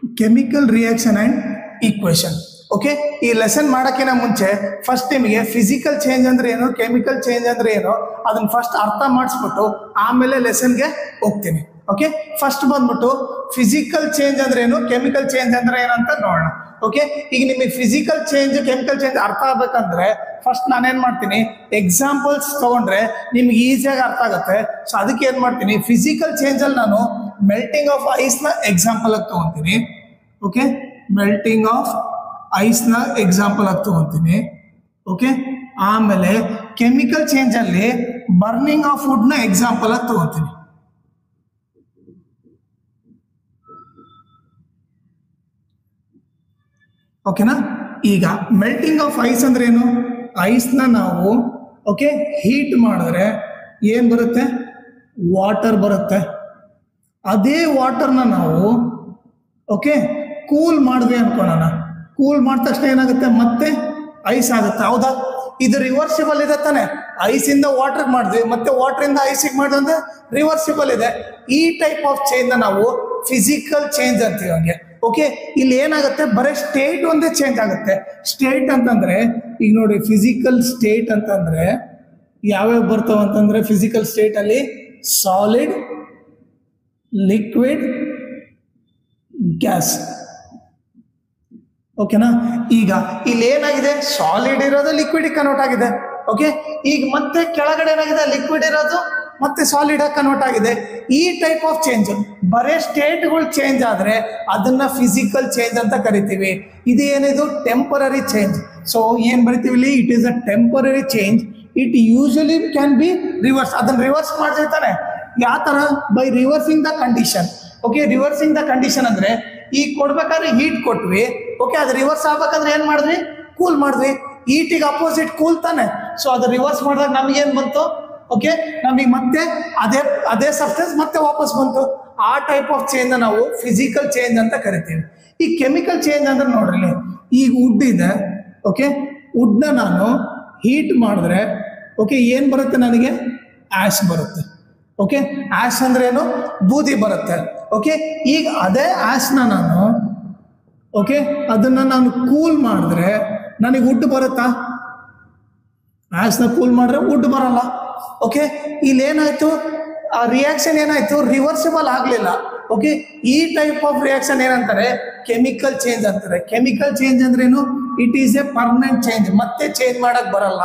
Chemical reaction and equation. Okay, ಈ lesson ಮಾಡೋಕ್ಕಿಂತ ಮುಂಚೆ ಫಸ್ಟ್ ನಿಮಗೆ ಫಿಸಿಕಲ್ ಚೇಂಜ್ ಅಂದ್ರೆ ಏನು, ಕೆಮಿಕಲ್ ಚೇಂಜ್ ಅಂದ್ರೆ ಏನು ಅದನ್ನ ಫಸ್ಟ್ ಅರ್ಥ ಮಾಡಿಸ್ಬಿಟ್ಟು ಆಮೇಲೆ ಲೆಸನ್ಗೆ ಹೋಗ್ತೀನಿ. ಓಕೆ, ಫಸ್ಟ್ ಬಂದ್ಬಿಟ್ಟು ಫಿಸಿಕಲ್ ಚೇಂಜ್ ಅಂದ್ರೆ ಏನು, ಕೆಮಿಕಲ್ ಚೇಂಜ್ ಅಂದ್ರೆ ಏನು ಅಂತ ನೋಡೋಣ. ಓಕೆ, ಈಗ ನಿಮಗೆ ಫಿಸಿಕಲ್ ಚೇಂಜ್ ಕೆಮಿಕಲ್ ಚೇಂಜ್ ಅರ್ಥ ಆಗ್ಬೇಕಂದ್ರೆ ಫಸ್ಟ್ ನಾನೇನ್ ಮಾಡ್ತೀನಿ, ಎಕ್ಸಾಂಪಲ್ಸ್ ತಗೊಂಡ್ರೆ ನಿಮ್ಗೆ ಈಸಿಯಾಗಿ ಅರ್ಥ ಆಗುತ್ತೆ. ಸೊ ಅದಕ್ಕೆ ಏನ್ ಮಾಡ್ತೀನಿ, ಫಿಸಿಕಲ್ ಚೇಂಜ್ ಅಲ್ಲಿ ನಾನು ಮೆಲ್ಟಿಂಗ್ ಆಫ್ ಐಸ್ ನ ಎಕ್ಸಾಂಪಲ್ ಆಗಿ ತಗೊಂತೀನಿ. ಓಕೆ, ಮೆಲ್ಟಿಂಗ್ ಆಫ್ ಐಸ್ ನ ಎಕ್ಸಾಂಪಲ್ ಆಗಿ ತಗೊಂತೀನಿ. ಓಕೆ, ಆಮೇಲೆ ಕೆಮಿಕಲ್ ಚೇಂಜ್ ಅಲ್ಲಿ ಬರ್ನಿಂಗ್ ಆಫ್ ವುಡ್ ನ ಎಕ್ಸಾಂಪಲ್ ಆಗಿ ತಗೊಂತೀನಿ. ಓಕೆನಾ, ಈಗ ಮೆಲ್ಟಿಂಗ್ ಆಫ್ ಐಸ್ ಅಂದ್ರೆ ಏನು, ಐಸ್ ನ ನಾವು ಓಕೆ ಹೀಟ್ ಮಾಡಿದ್ರೆ ಏನ್ ಬರುತ್ತೆ, ವಾಟರ್ ಬರುತ್ತೆ. ಅದೇ ವಾಟರ್ನ ನಾವು ಓಕೆ ಕೂಲ್ ಮಾಡಿದ್ವಿ ಅನ್ಕೊಳ್ಳೋಣ, ಕೂಲ್ ಮಾಡಿದ ತಕ್ಷಣ ಏನಾಗುತ್ತೆ, ಮತ್ತೆ ಐಸ್ ಆಗುತ್ತೆ. ಹೌದಾ, ಇದು ರಿವರ್ಸಿಬಲ್ ಇದೆ ತಾನೆ, ಐಸ್ ಇಂದ ವಾಟರ್ ಮಾಡಿದ್ವಿ ಮತ್ತೆ ವಾಟರ್ ಇಂದ ಐಸಿಗೆ ಮಾಡಿದ್ರೆ ರಿವರ್ಸಿಬಲ್ ಇದೆ. ಈ ಟೈಪ್ ಆಫ್ ಚೇಂಜ್ ನಾವು ಫಿಸಿಕಲ್ ಚೇಂಜ್ ಅಂತೀವಿ. ಹಂಗೆ ಓಕೆ, ಇಲ್ಲಿ ಏನಾಗುತ್ತೆ, ಬರೀ ಸ್ಟೇಟ್ ಒಂದೇ ಚೇಂಜ್ ಆಗುತ್ತೆ. ಸ್ಟೇಟ್ ಅಂತಂದ್ರೆ ಈಗ ನೋಡಿ, ಫಿಸಿಕಲ್ ಸ್ಟೇಟ್ ಅಂತಂದ್ರೆ ಯಾವ್ಯಾವ ಬರ್ತಾವ ಅಂತಂದ್ರೆ, ಫಿಸಿಕಲ್ ಸ್ಟೇಟ್ ಅಲ್ಲಿ ಸಾಲಿಡ್, ಲಿಕ್ವಿಡ್, ಗ್ಯಾಸ್. ಓಕೆನಾ, ಈಗ ಇಲ್ಲಿ ಏನಾಗಿದೆ, ಸಾಲಿಡ್ ಇರೋದು ಲಿಕ್ವಿಡ್ ಕನ್ವರ್ಟ್ ಆಗಿದೆ. ಓಕೆ, ಈಗ ಮತ್ತೆ ಕೆಳಗಡೆ ಏನಾಗಿದೆ, ಲಿಕ್ವಿಡ್ ಇರೋದು ಮತ್ತೆ ಸಾಲಿಡ್ ಆಗಿ ಕನ್ವರ್ಟ್ ಆಗಿದೆ. ಈ ಟೈಪ್ ಆಫ್ ಚೇಂಜ್, ಬರೇ ಸ್ಟೇಟ್ಗಳು ಚೇಂಜ್ ಆದ್ರೆ ಅದನ್ನ ಫಿಸಿಕಲ್ ಚೇಂಜ್ ಅಂತ ಕರಿತೀವಿ. ಇದು ಏನಿದು ಟೆಂಪರರಿ ಚೇಂಜ್. ಸೊ ಏನ್ ಬರಿತೀವಿ ಇಲ್ಲಿ, it is a temporary change. It usually can be reverse. ಅದನ್ನ ರಿವರ್ಸ್ ಮಾಡಿರ್ತಾನೆ. ಯಾವ ತರ, by reversing the condition. Okay, reversing the condition ಅಂದ್ರೆ ಈಗ ಕೊಡ್ಬೇಕಾದ್ರೆ ಹೀಟ್ ಕೊಟ್ವಿ. ಓಕೆ, ಅದು ರಿವರ್ಸ್ ಆಗ್ಬೇಕಂದ್ರೆ ಏನ್ ಮಾಡಿದ್ವಿ, ಕೂಲ್ ಮಾಡಿದ್ವಿ. ಹೀಟಿಗೆ ಅಪೋಸಿಟ್ ಕೂಲ್ ತಾನೆ. ಸೊ ಅದು ರಿವರ್ಸ್ ಮಾಡಿದಾಗ ನಮ್ಗೆ ಏನ್ ಬಂತು, ಓಕೆ ನಮಗೆ ಮತ್ತೆ ಅದೇ ಸಬ್ಸ್ಟೆನ್ಸ್ ಮತ್ತೆ ವಾಪಸ್ ಬಂತು. ಆ ಟೈಪ್ ಆಫ್ ಚೇಂಜ್ ನಾವು ಫಿಸಿಕಲ್ ಚೇಂಜ್ ಅಂತ ಕರಿತೀವಿ. ಈ ಕೆಮಿಕಲ್ ಚೇಂಜ್ ಅಂದ್ರೆ ನೋಡ್ರಿ, ಈಗ ವುಡ್ ಇದೆ. ಓಕೆ, ವುಡ್ ನ ನಾನು ಹೀಟ್ ಮಾಡಿದ್ರೆ ಓಕೆ ಏನ್ ಬರುತ್ತೆ, ನನಗೆ ಆಶ್ ಬರುತ್ತೆ. ಓಕೆ, ಆಶ್ ಅಂದ್ರೆ ಏನು, ಬೂದಿ ಬರುತ್ತೆ. ಓಕೆ, ಈಗ ಅದೇ ಆಶ್ ನ ನಾನು ಓಕೆ ಅದನ್ನ ನಾನು ಕೂಲ್ ಮಾಡಿದ್ರೆ ನನಗೆ ವುಡ್ ಬರುತ್ತಾ, ಆಶ್ ನ ಕೂಲ್ ಮಾಡಿದ್ರೆ ವುಡ್ ಬರಲ್ಲ. ಓಕೆ, ಇಲ್ಲಿ ಏನಾಯ್ತು, ಆ ರಿಯಾಕ್ಷನ್ ಏನಾಯ್ತು, ರಿವರ್ಸಿಬಲ್ ಆಗ್ಲಿಲ್ಲ. ಓಕೆ, ಈ ಟೈಪ್ ಆಫ್ ರಿಯಾಕ್ಷನ್ ಏನಂತಾರೆ, ಕೆಮಿಕಲ್ ಚೇಂಜ್ ಅಂತಾರೆ. ಕೆಮಿಕಲ್ ಚೇಂಜ್ ಅಂದ್ರೆ ಏನು, it is a permanent change, ಮತ್ತೆ ಚೇಂಜ್ ಮಾಡಕ್ ಬರಲ್ಲ.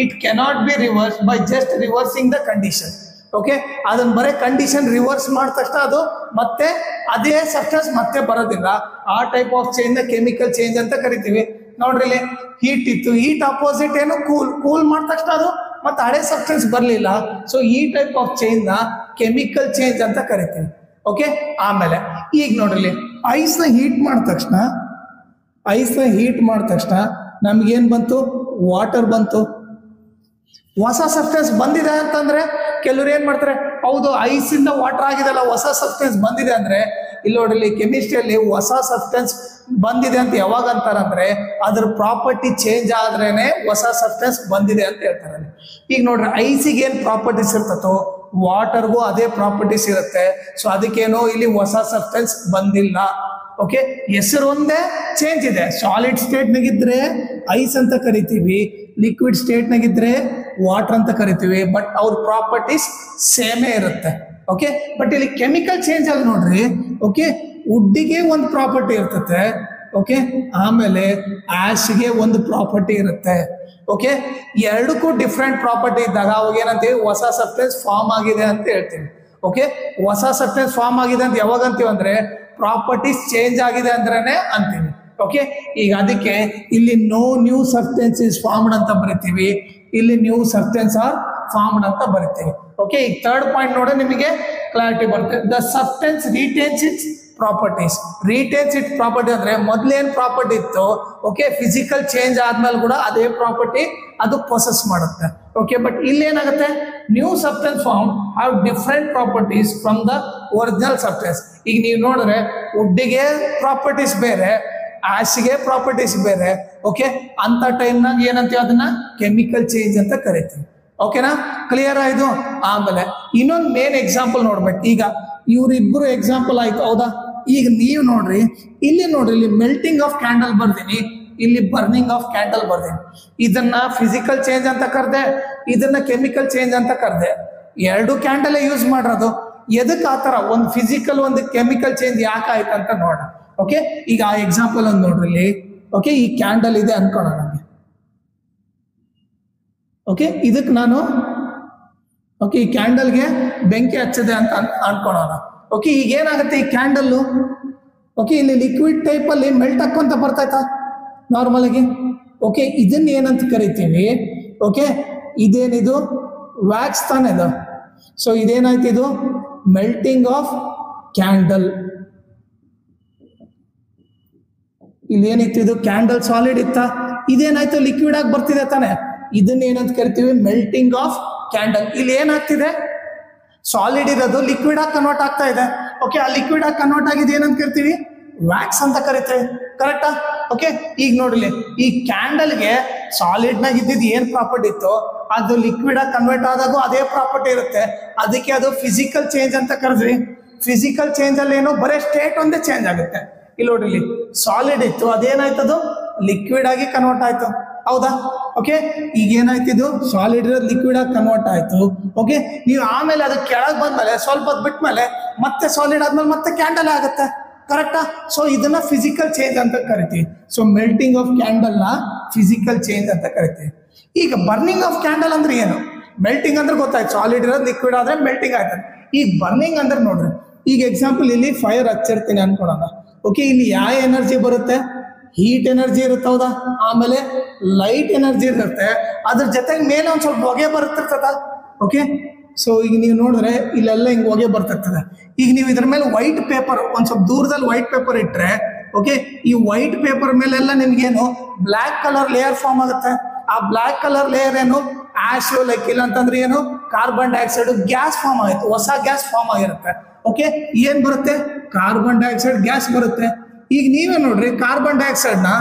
It cannot be reverse by just reversing the condition. Okay, ಅದನ್ನ ಬರೀ ಕಂಡೀಷನ್ ರಿವರ್ಸ್ ಮಾಡಿದ ತಕ್ಷಣ ಅದು ಮತ್ತೆ ಅದೇ ಸಬ್ಸ್ಟೆನ್ಸ್ ಮತ್ತೆ ಬರೋದಿಲ್ಲ. ಆ ಟೈಪ್ ಆಫ್ ಚೇಂಜ್ ನ ಕೆಮಿಕಲ್ ಚೇಂಜ್ ಅಂತ ಕರಿತೀವಿ. ನೋಡ್ರಿ, ಹೀಟ್ ಇತ್ತು, ಹೀಟ್ ಅಪೋಸಿಟ್ ಏನು, ಕೂಲ್ ಮಾಡಿದ ತಕ್ಷಣ ಅದು ಮತ್ತೆ ಹಳೆ ಸಬ್ಸ್ಟೆನ್ಸ್ ಬರಲಿಲ್ಲ. ಸೊ ಈ ಟೈಪ್ ಆಫ್ ಚೇಂಜ್ ನ ಕೆಮಿಕಲ್ ಚೇಂಜ್ ಅಂತ ಕರಿತೀವಿ. ಓಕೆ, ಆಮೇಲೆ ಈಗ ನೋಡ್ರಿ, ಐಸ್ ನ ಹೀಟ್ ಮಾಡಿದ ತಕ್ಷಣ ನಮ್ಗೇನ್ ಬಂತು, ವಾಟರ್ ಬಂತು. ಹೊಸ ಸಬ್ಸ್ಟೆನ್ಸ್ ಬಂದಿದೆ ಅಂತಂದ್ರೆ ಕೆಲವ್ರು ಏನ್ ಮಾಡ್ತಾರೆ, ಹೌದು ಐಸ್ ಇಂದ ವಾಟರ್ ಆಗಿದೆಲ್ಲ, ಹೊಸ ಸಬ್ಸ್ಟೆನ್ಸ್ ಬಂದಿದೆ ಅಂದ್ರೆ, ಇಲ್ಲಿ ನೋಡ್ರಿ ಕೆಮಿಸ್ಟ್ರಿಯಲ್ಲಿ ಹೊಸ ಸಬ್ಸ್ಟೆನ್ಸ್ ಬಂದಿದೆ ಅಂತ ಯಾವಾಗ ಅಂತಾರಂದ್ರೆ ಅದ್ರ ಪ್ರಾಪರ್ಟಿ ಚೇಂಜ್ ಆದ್ರೇನೆ ಹೊಸ ಸಬ್ಸ್ಟೆನ್ಸ್ ಬಂದಿದೆ ಅಂತ ಹೇಳ್ತಾರೆ. ಈಗ ನೋಡ್ರಿ, ಐಸಿಗೆ ಏನ್ ಪ್ರಾಪರ್ಟೀಸ್ ಇರ್ತತೋ ವಾಟರ್ಗೂ ಅದೇ ಪ್ರಾಪರ್ಟೀಸ್ ಇರುತ್ತೆ. ಸೊ ಅದಕ್ಕೇನೋ ಇಲ್ಲಿ ಹೊಸ ಸಬ್ಸ್ಟೆನ್ಸ್ ಬಂದಿಲ್ಲ. ಓಕೆ, ಹೆಸರು ಒಂದೇ ಚೇಂಜ್ ಇದೆ. ಸಾಲಿಡ್ ಸ್ಟೇಟ್ ನಾಗಿದ್ರೆ ಐಸ್ ಅಂತ ಕರಿತೀವಿ, ಲಿಕ್ವಿಡ್ ಸ್ಟೇಟ್ ನಾಗಿದ್ರೆ ವಾಟರ್ ಅಂತ ಕರಿತೀವಿ. ಬಟ್ ಅವ್ರ ಪ್ರಾಪರ್ಟೀಸ್ ಸೇಮೇ ಇರುತ್ತೆ. ಓಕೆ, ಬಟ್ ಇಲ್ಲಿ ಕೆಮಿಕಲ್ ಚೇಂಜ್ ಅಲ್ಲಿ ನೋಡ್ರಿ, ಓಕೆ ವುಡ್ಡಿಗೆ ಒಂದು ಪ್ರಾಪರ್ಟಿ ಇರ್ತದೆ. ಓಕೆ, ಆಮೇಲೆ ಆಶ್ಗೆ ಒಂದು ಪ್ರಾಪರ್ಟಿ ಇರುತ್ತೆ. ಓಕೆ, ಎರಡಕ್ಕೂ ಡಿಫ್ರೆಂಟ್ ಪ್ರಾಪರ್ಟಿ ಇದ್ದಾಗ ಅವಾಗ ಏನಂತೀವಿ, ಹೊಸ ಸಬ್ಸ್ಟೆನ್ಸ್ ಫಾರ್ಮ್ ಆಗಿದೆ ಅಂತ ಹೇಳ್ತೀವಿ. ಓಕೆ, ಹೊಸ ಸಬ್ಸ್ಟೆನ್ಸ್ ಫಾರ್ಮ್ ಆಗಿದೆ ಅಂತ ಯಾವಾಗ ಅಂತೀವಿ ಅಂದ್ರೆ ಪ್ರಾಪರ್ಟೀಸ್ ಚೇಂಜ್ ಆಗಿದೆ ಅಂದ್ರೇನೆ ಅಂತೀವಿ. ಓಕೆ, ಈಗ ಅದಕ್ಕೆ ಇಲ್ಲಿ no new substance is formed ಅಂತ ಬರಿತೀವಿ, ಇಲ್ಲಿ ನ್ಯೂ ಸಬ್ಸ್ಟೆನ್ಸ್ ಆರ್ ಫಾರ್ಮ್ಡ್ ಅಂತ ಬರಿತೀವಿ. ಓಕೆ, ಈಗ ಥರ್ಡ್ ಪಾಯಿಂಟ್ ನೋಡಿ ನಿಮಗೆ ಕ್ಲಾರಿಟಿ ಬರುತ್ತೆ. The substance ರಿಟೇನ್ಸ್ it's properties. ರಿಟೇನ್ಸ್ it's property ಅಂದ್ರೆ ಮೊದಲೇನ್ ಪ್ರಾಪರ್ಟಿ ಇತ್ತು, ಓಕೆ ಫಿಸಿಕಲ್ ಚೇಂಜ್ ಆದ್ಮೇಲೆ ಕೂಡ ಅದೇ ಪ್ರಾಪರ್ಟಿ ಅದು ಪ್ರೊಸೆಸ್ ಮಾಡುತ್ತೆ. ಓಕೆ, ಬಟ್ ಇಲ್ಲಿ ಏನಾಗುತ್ತೆ, new substance form have different properties from the original substance. ಈಗ ನೀವು ನೋಡಿದ್ರೆ ವುಡ್ಡಿಗೆ ಪ್ರಾಪರ್ಟೀಸ್ ಬೇರೆ, ಆಶ್ಗೆ ಪ್ರಾಪರ್ಟೀಸ್ ಬೇರೆ. ಓಕೆ, ಅಂತ ಟೈಮ್ನಾಗ ಏನಂತೀವಿ, ಅದನ್ನ ಕೆಮಿಕಲ್ ಚೇಂಜ್ ಅಂತ ಕರಿತೀವಿ. ಓಕೆನಾ, ಕ್ಲಿಯರ್ ಆಯ್ತು. ಆಮೇಲೆ ಇನ್ನೊಂದು ಮೇನ್ ಎಕ್ಸಾಂಪಲ್ ನೋಡ್ಬೇಕು. ಈಗ ಇವರಿಬ್ಬರು ಎಕ್ಸಾಂಪಲ್ ಆಯ್ತು, ಹೌದಾ, ಈಗ ನೀವು ನೋಡ್ರಿ ಇಲ್ಲಿ ಮೆಲ್ಟಿಂಗ್ ಆಫ್ ಕ್ಯಾಂಡಲ್ ಬರ್ದೀನಿ, ಇಲ್ಲಿ ಬರ್ನಿಂಗ್ ಆಫ್ ಕ್ಯಾಂಡಲ್ ಬರ್ದೀನಿ. ಇದನ್ನ ಫಿಸಿಕಲ್ ಚೇಂಜ್ ಅಂತ ಕರೆದೆ, ಇದನ್ನ ಕೆಮಿಕಲ್ ಚೇಂಜ್ ಅಂತ ಕರೆದೆ. ಎರಡು ಕ್ಯಾಂಡಲ್ ಯೂಸ್ ಮಾಡಿರೋದು. ಎದಕ್ಕೆ ಆ ಥರ ಒಂದು ಫಿಸಿಕಲ್ ಒಂದು ಕೆಮಿಕಲ್ ಚೇಂಜ್ ಯಾಕೆ ಆಯ್ತು ಅಂತ ನೋಡೋಣ. ಓಕೆ, ಈಗ ಆ ಎಕ್ಸಾಂಪಲ್ ಒಂದು ನೋಡ್ರಿ ಇಲ್ಲಿ. ಓಕೆ, ಈ ಕ್ಯಾಂಡಲ್ ಇದೆ ಅನ್ಕೊಳ್ಳೋಣ ನನಗೆ. ಓಕೆ, ಇದಕ್ಕೆ ನಾನು ಈ ಕ್ಯಾಂಡಲ್ಗೆ ಬೆಂಕಿ ಹಚ್ಚದೆ ಅಂತ ಅನ್ಕೊಳ್ಳೋಣ. ಓಕೆ, ಈಗ ಏನಾಗುತ್ತೆ ಈ ಕ್ಯಾಂಡಲ್ಲು, ಓಕೆ ಇಲ್ಲಿ ಲಿಕ್ವಿಡ್ ಟೈಪಲ್ಲಿ ಮೆಲ್ಟ್ ಹಾಕೊಂತ ಬರ್ತಾಯ್ತಾ ನಾರ್ಮಲ್ ಆಗಿ. ಓಕೆ, ಇದನ್ನ ಏನಂತ ಕರಿತೀವಿ? ಓಕೆ, ಇದೇನಿದು ವ್ಯಾಕ್ಸ್ ತಾನೆ ಇದು. ಸೊ ಇದೇನಾಯ್ತು, ಇದು ಮೆಲ್ಟಿಂಗ್ ಆಫ್ ಕ್ಯಾಂಡಲ್. ಇಲ್ಲಿ ಏನಿತ್ತು, ಇದು ಕ್ಯಾಂಡಲ್ ಸಾಲಿಡ್ ಇತ್ತ, ಇದೇನಾಯ್ತು ಲಿಕ್ವಿಡ್ ಆಗಿ ಬರ್ತಿದೆ ತಾನೆ. ಇದನ್ನ ಏನಂತ ಕರಿತೀವಿ? Melting of candle. ಇಲ್ಲಿ ಏನಾಗ್ತಿದೆ, ಸಾಲಿಡ್ ಇರೋದು ಲಿಕ್ವಿಡ್ ಆಗಿ ಕನ್ವರ್ಟ್ ಆಗ್ತಾ ಇದೆ. ಓಕೆ, ಆ ಲಿಕ್ವಿಡ್ ಆಗಿ ಕನ್ವರ್ಟ್ ಆಗಿದೆ ಏನಂತ ಕರಿತೀವಿ? ವ್ಯಾಕ್ಸ್ ಅಂತ ಕರಿತೇವೆ. ಕರೆಕ್ಟಾ? ಓಕೆ, ಈಗ ನೋಡ್ಲಿ, ಈ ಕ್ಯಾಂಡಲ್ಗೆ ಸಾಲಿಡ್ ನಾಗ ಇದ್ದಿದ್ದು ಏನ್ ಪ್ರಾಪರ್ಟಿ ಇತ್ತು ಅದು ಲಿಕ್ವಿಡ್ ಆಗಿ ಕನ್ವರ್ಟ್ ಆದಾಗೂ ಅದೇ ಪ್ರಾಪರ್ಟಿ ಇರುತ್ತೆ. ಅದಕ್ಕೆ ಅದು ಫಿಸಿಕಲ್ ಚೇಂಜ್ ಅಂತ ಕರೆದ್ವಿ. ಫಿಸಿಕಲ್ ಚೇಂಜ್ ಅಲ್ಲಿ ಏನು, ಬರೀ ಸ್ಟೇಟ್ ಒಂದೇ ಚೇಂಜ್ ಆಗುತ್ತೆ. ಇಲ್ಲಿ ನೋಡ್ರಿ, ಸಾಲಿಡ್ ಇತ್ತು, ಅದೇನಾಯ್ತದು ಲಿಕ್ವಿಡ್ ಆಗಿ ಕನ್ವರ್ಟ್ ಆಯ್ತು. ಹೌದಾ? ಓಕೆ, ಈಗ ಏನಾಯ್ತು, ಇದು ಸಾಲಿಡ್ ಇರೋದು ಲಿಕ್ವಿಡ್ ಆಗಿ ಕನ್ವರ್ಟ್ ಆಯ್ತು. ಓಕೆ, ನೀವು ಆಮೇಲೆ ಅದು ಕೆಳಗೆ ಬಂದ್ಮೇಲೆ ಸ್ವಲ್ಪ ಹೊತ್ತು ಬಿಟ್ಮೇಲೆ ಮತ್ತೆ ಸಾಲಿಡ್ ಆದ್ಮೇಲೆ ಮತ್ತೆ ಕ್ಯಾಂಡಲ್ ಆಗುತ್ತೆ. ಕರೆಕ್ಟಾ? ಸೊ ಇದನ್ನ ಫಿಸಿಕಲ್ ಚೇಂಜ್ ಅಂತ ಕರಿತೀವಿ. ಸೊ ಮೆಲ್ಟಿಂಗ್ ಆಫ್ ಕ್ಯಾಂಡಲ್ ನ ಫಿಸಿಕಲ್ ಚೇಂಜ್ ಅಂತ ಕರಿತೀವಿ. ಈಗ ಬರ್ನಿಂಗ್ ಆಫ್ ಕ್ಯಾಂಡಲ್ ಅಂದ್ರೆ ಏನು? ಮೆಲ್ಟಿಂಗ್ ಅಂದ್ರೆ ಗೊತ್ತಾಯ್ತು, ಸಾಲಿಡ್ ಇರೋದು ಲಿಕ್ವಿಡ್ ಆದ್ರೆ ಮೆಲ್ಟಿಂಗ್ ಆಯ್ತದೆ. ಈಗ ಬರ್ನಿಂಗ್ ಅಂದ್ರೆ ನೋಡ್ರಿ, ಈಗ ಎಕ್ಸಾಂಪಲ್ ಇಲ್ಲಿ ಫೈರ್ ಹಚ್ಚಿರ್ತೀನಿ ಅನ್ಕೊಳ್ಳೋಣ. ಓಕೆ, ಇಲ್ಲಿ ಯಾವ ಎನರ್ಜಿ ಬರುತ್ತೆ? ಹೀಟ್ ಎನರ್ಜಿ ಇರುತ್ತೆ. ಹೌದಾ? ಆಮೇಲೆ ಲೈಟ್ ಎನರ್ಜಿ ಇರುತ್ತೆ, ಅದ್ರ ಜೊತೆಗೆ ಮೇಲೆ ಒಂದ್ ಸ್ವಲ್ಪ ಹೊಗೆ ಬರುತ್ತಿರ್ತದ. ಓಕೆ, ಸೊ ಈಗ ನೀವು ನೋಡಿದ್ರೆ ಇಲ್ಲೆಲ್ಲ ಹಿಂಗ್ ಹೊಗೆ ಬರ್ತಿರ್ತದೆ. ಈಗ ನೀವು ಇದ್ರ ಮೇಲೆ ವೈಟ್ ಪೇಪರ್, ಒಂದ್ ಸ್ವಲ್ಪ ದೂರದಲ್ಲಿ ವೈಟ್ ಪೇಪರ್ ಇಟ್ರೆ, ಓಕೆ, ಈ ವೈಟ್ ಪೇಪರ್ ಮೇಲೆಲ್ಲ ನಿಮ್ಗೇನು ಬ್ಲ್ಯಾಕ್ ಕಲರ್ ಲೇಯರ್ ಫಾರ್ಮ್ ಆಗುತ್ತೆ. ಆ ಬ್ಲ್ಯಾಕ್ ಕಲರ್ ಲೇಯರ್ ಏನು, ಆಶ್, ಲೈಕ್ ಇಲ್ಲ ಅಂತಂದ್ರೆ ಏನು, ಕಾರ್ಬನ್ ಡೈಆಕ್ಸೈಡ್ ಗ್ಯಾಸ್ ಫಾರ್ಮ್ ಆಗುತ್ತೆ, ಹೊಸ ಗ್ಯಾಸ್ ಫಾರ್ಮ್ ಆಗಿರುತ್ತೆ. ಓಕೆ, ಏನ್ ಬರುತ್ತೆ? ಕಾರ್ಬನ್ ಡೈಆಕ್ಸೈಡ್ ಗ್ಯಾಸ್ ಬರುತ್ತೆ. ಈಗ ನೀವೇ ನೋಡ್ರಿ, ಕಾರ್ಬನ್ ಡೈಆಕ್ಸೈಡ್ ನ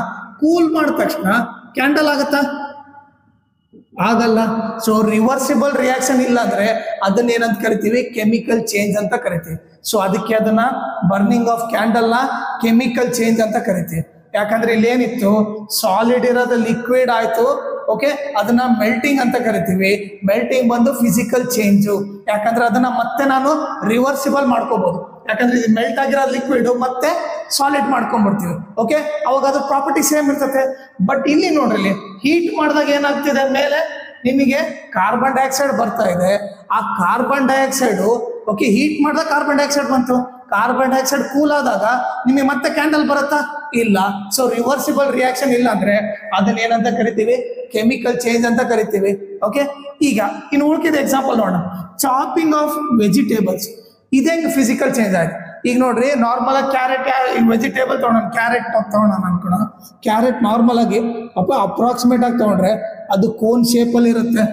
ಕೂಲ್ ಮಾಡಿದ ತಕ್ಷಣ ಕ್ಯಾಂಡಲ್ ಆಗತ್ತಾ? ಆಗಲ್ಲ. ಸೊ ರಿವರ್ಸಿಬಲ್ ರಿಯಾಕ್ಷನ್ ಇಲ್ಲ ಅಂದ್ರೆ ಅದನ್ನ ಏನಂತ ಕರಿತೀವಿ? ಕೆಮಿಕಲ್ ಚೇಂಜ್ ಅಂತ ಕರಿತೀವಿ. ಸೊ ಅದಕ್ಕೆ ಅದನ್ನ ಬರ್ನಿಂಗ್ ಆಫ್ ಕ್ಯಾಂಡಲ್ ನ ಕೆಮಿಕಲ್ ಚೇಂಜ್ ಅಂತ ಕರಿತೀವಿ. ಯಾಕಂದ್ರೆ ಇಲ್ಲಿ ಏನಿತ್ತು, ಸಾಲಿಡ್ ಇರೋದು ಲಿಕ್ವಿಡ್ ಆಯ್ತು. ಓಕೆ, ಅದನ್ನ ಮೆಲ್ಟಿಂಗ್ ಅಂತ ಕರಿತೀವಿ. ಮೆಲ್ಟಿಂಗ್ ಬಂದು ಫಿಸಿಕಲ್ ಚೇಂಜು. ಯಾಕಂದ್ರೆ ಅದನ್ನ ಮತ್ತೆ ನಾನು ರಿವರ್ಸಿಬಲ್ ಮಾಡ್ಕೋಬಹುದು. ಯಾಕಂದ್ರೆ ಇದು ಮೆಲ್ಟ್ ಆಗಿರೋ ಲಿಕ್ವಿಡ್ ಮತ್ತೆ ಸಾಲಿಡ್ ಮಾಡ್ಕೊಂಡ್ಬಿಡ್ತೀವಿ. ಓಕೆ, ಅವಾಗ ಅದು ಪ್ರಾಪರ್ಟಿ ಸೇಮ್ ಇರ್ತದೆ. ಬಟ್ ಇಲ್ಲಿ ನೋಡ್ರಿ, ಹೀಟ್ ಮಾಡಿದಾಗ ಏನಾಗ್ತಿದೆ, ಮೇಲೆ ನಿಮಗೆ ಕಾರ್ಬನ್ ಡೈಆಕ್ಸೈಡ್ ಬರ್ತಾ ಇದೆ. ಆ ಕಾರ್ಬನ್ ಡೈಆಕ್ಸೈಡ್, ಓಕೆ, ಹೀಟ್ ಮಾಡಿದಾಗ ಕಾರ್ಬನ್ ಡೈಆಕ್ಸೈಡ್ ಬಂತು. ಕಾರ್ಬನ್ ಡೈಆಕ್ಸೈಡ್ ಕೂಲ್ ಆದಾಗ ನಿಮಗೆ ಮತ್ತೆ ಕ್ಯಾಂಡಲ್ ಬರುತ್ತಾ? ಇಲ್ಲ. ಸೊ ರಿವರ್ಸಿಬಲ್ ರಿಯಾಕ್ಷನ್ ಇಲ್ಲ ಅಂದ್ರೆ ಅದನ್ನ ಏನಂತ ಕರಿತೀವಿ? ಕೆಮಿಕಲ್ ಚೇಂಜ್ ಅಂತ ಕರಿತೀವಿ. ಓಕೆ, ಈಗ ಇನ್ನು ಉಳ್ಕಿದ ಎಕ್ಸಾಂಪಲ್ ನೋಡೋಣ. ಚಾಪಿಂಗ್ ಆಫ್ ವೆಜಿಟೇಬಲ್ಸ್, ಇದೇ ಫಿಸಿಕಲ್ ಚೇಂಜ್ ಆಯ್ತು. ಈಗ ನೋಡ್ರಿ, ನಾರ್ಮಲ್ ಆಗಿ ಕ್ಯಾರೆಟ್, ವೆಜಿಟೇಬಲ್ ತಗೊಳ್ಳೋಣ, ಕ್ಯಾರೆಟ್ ತಗೊಳ್ಳೋಣ ಅನ್ಕೋಣ. ಕ್ಯಾರೆಟ್ ನಾರ್ಮಲ್ ಆಗಿ ಅಪ್ರಾಕ್ಸಿಮೇಟ್ ಆಗಿ ತಗೊಂಡ್ರೆ ಅದು ಕೋನ್ ಶೇಪ್ ಅಲ್ಲಿ ಇರುತ್ತೆ.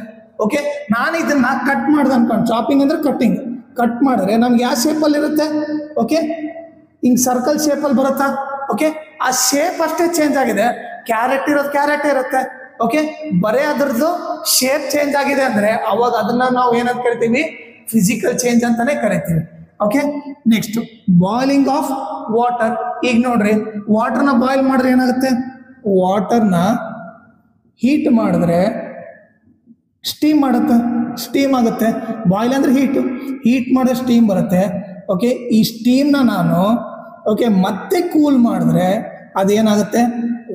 ಓಕೆ, ನಾನು ಇದನ್ನ ಕಟ್ ಮಾಡ್ದೆ ಅನ್ಕೊಂಡು, ಚಾಪಿಂಗ್ ಅಂದ್ರೆ ಕಟ್ಟಿಂಗ್. ಕಟ್ ಮಾಡಿದ್ರೆ ನಮ್ಗೆ ಯಾವ ಶೇಪ್ ಅಲ್ಲಿ ಇರುತ್ತೆ? ಓಕೆ, ಹಿಂಗ್ ಸರ್ಕಲ್ ಶೇಪ್ ಅಲ್ಲಿ ಬರುತ್ತಾ? ಓಕೆ, ಆ ಶೇಪ್ ಅಷ್ಟೇ ಚೇಂಜ್ ಆಗಿದೆ. ಕ್ಯಾರೆಟ್ ಇರೋದು ಕ್ಯಾರೆಟ್ ಇರುತ್ತೆ. ಓಕೆ, ಬರೇ ಅದ್ರದ್ದು ಶೇಪ್ ಚೇಂಜ್ ಆಗಿದೆ ಅಂದ್ರೆ ಅವಾಗ ಅದನ್ನ ನಾವು ಏನಂತ ಕರಿತೀವಿ? ಫಿಸಿಕಲ್ ಚೇಂಜ್ ಅಂತಾನೆ ಕರಿತೀವಿ. Okay, next boiling of water. ಈಗ ನೋಡ್ರಿ, ವಾಟರ್ನ ಬಾಯ್ಲ್ ಮಾಡಿದ್ರೆ ಏನಾಗುತ್ತೆ? ವಾಟರ್ನ ಹೀಟ್ ಮಾಡಿದ್ರೆ ಸ್ಟೀಮ್ ಮಾಡುತ್ತೆ, ಸ್ಟೀಮ್ ಆಗುತ್ತೆ. ಬಾಯ್ಲ್ ಅಂದ್ರೆ ಹೀಟ್, ಹೀಟ್ ಮಾಡಿದ್ರೆ ಸ್ಟೀಮ್ ಬರುತ್ತೆ. ಓಕೆ, ಈ ಸ್ಟೀಮ್ನ ನಾನು ಮತ್ತೆ ಕೂಲ್ ಮಾಡಿದ್ರೆ ಅದೇನಾಗುತ್ತೆ?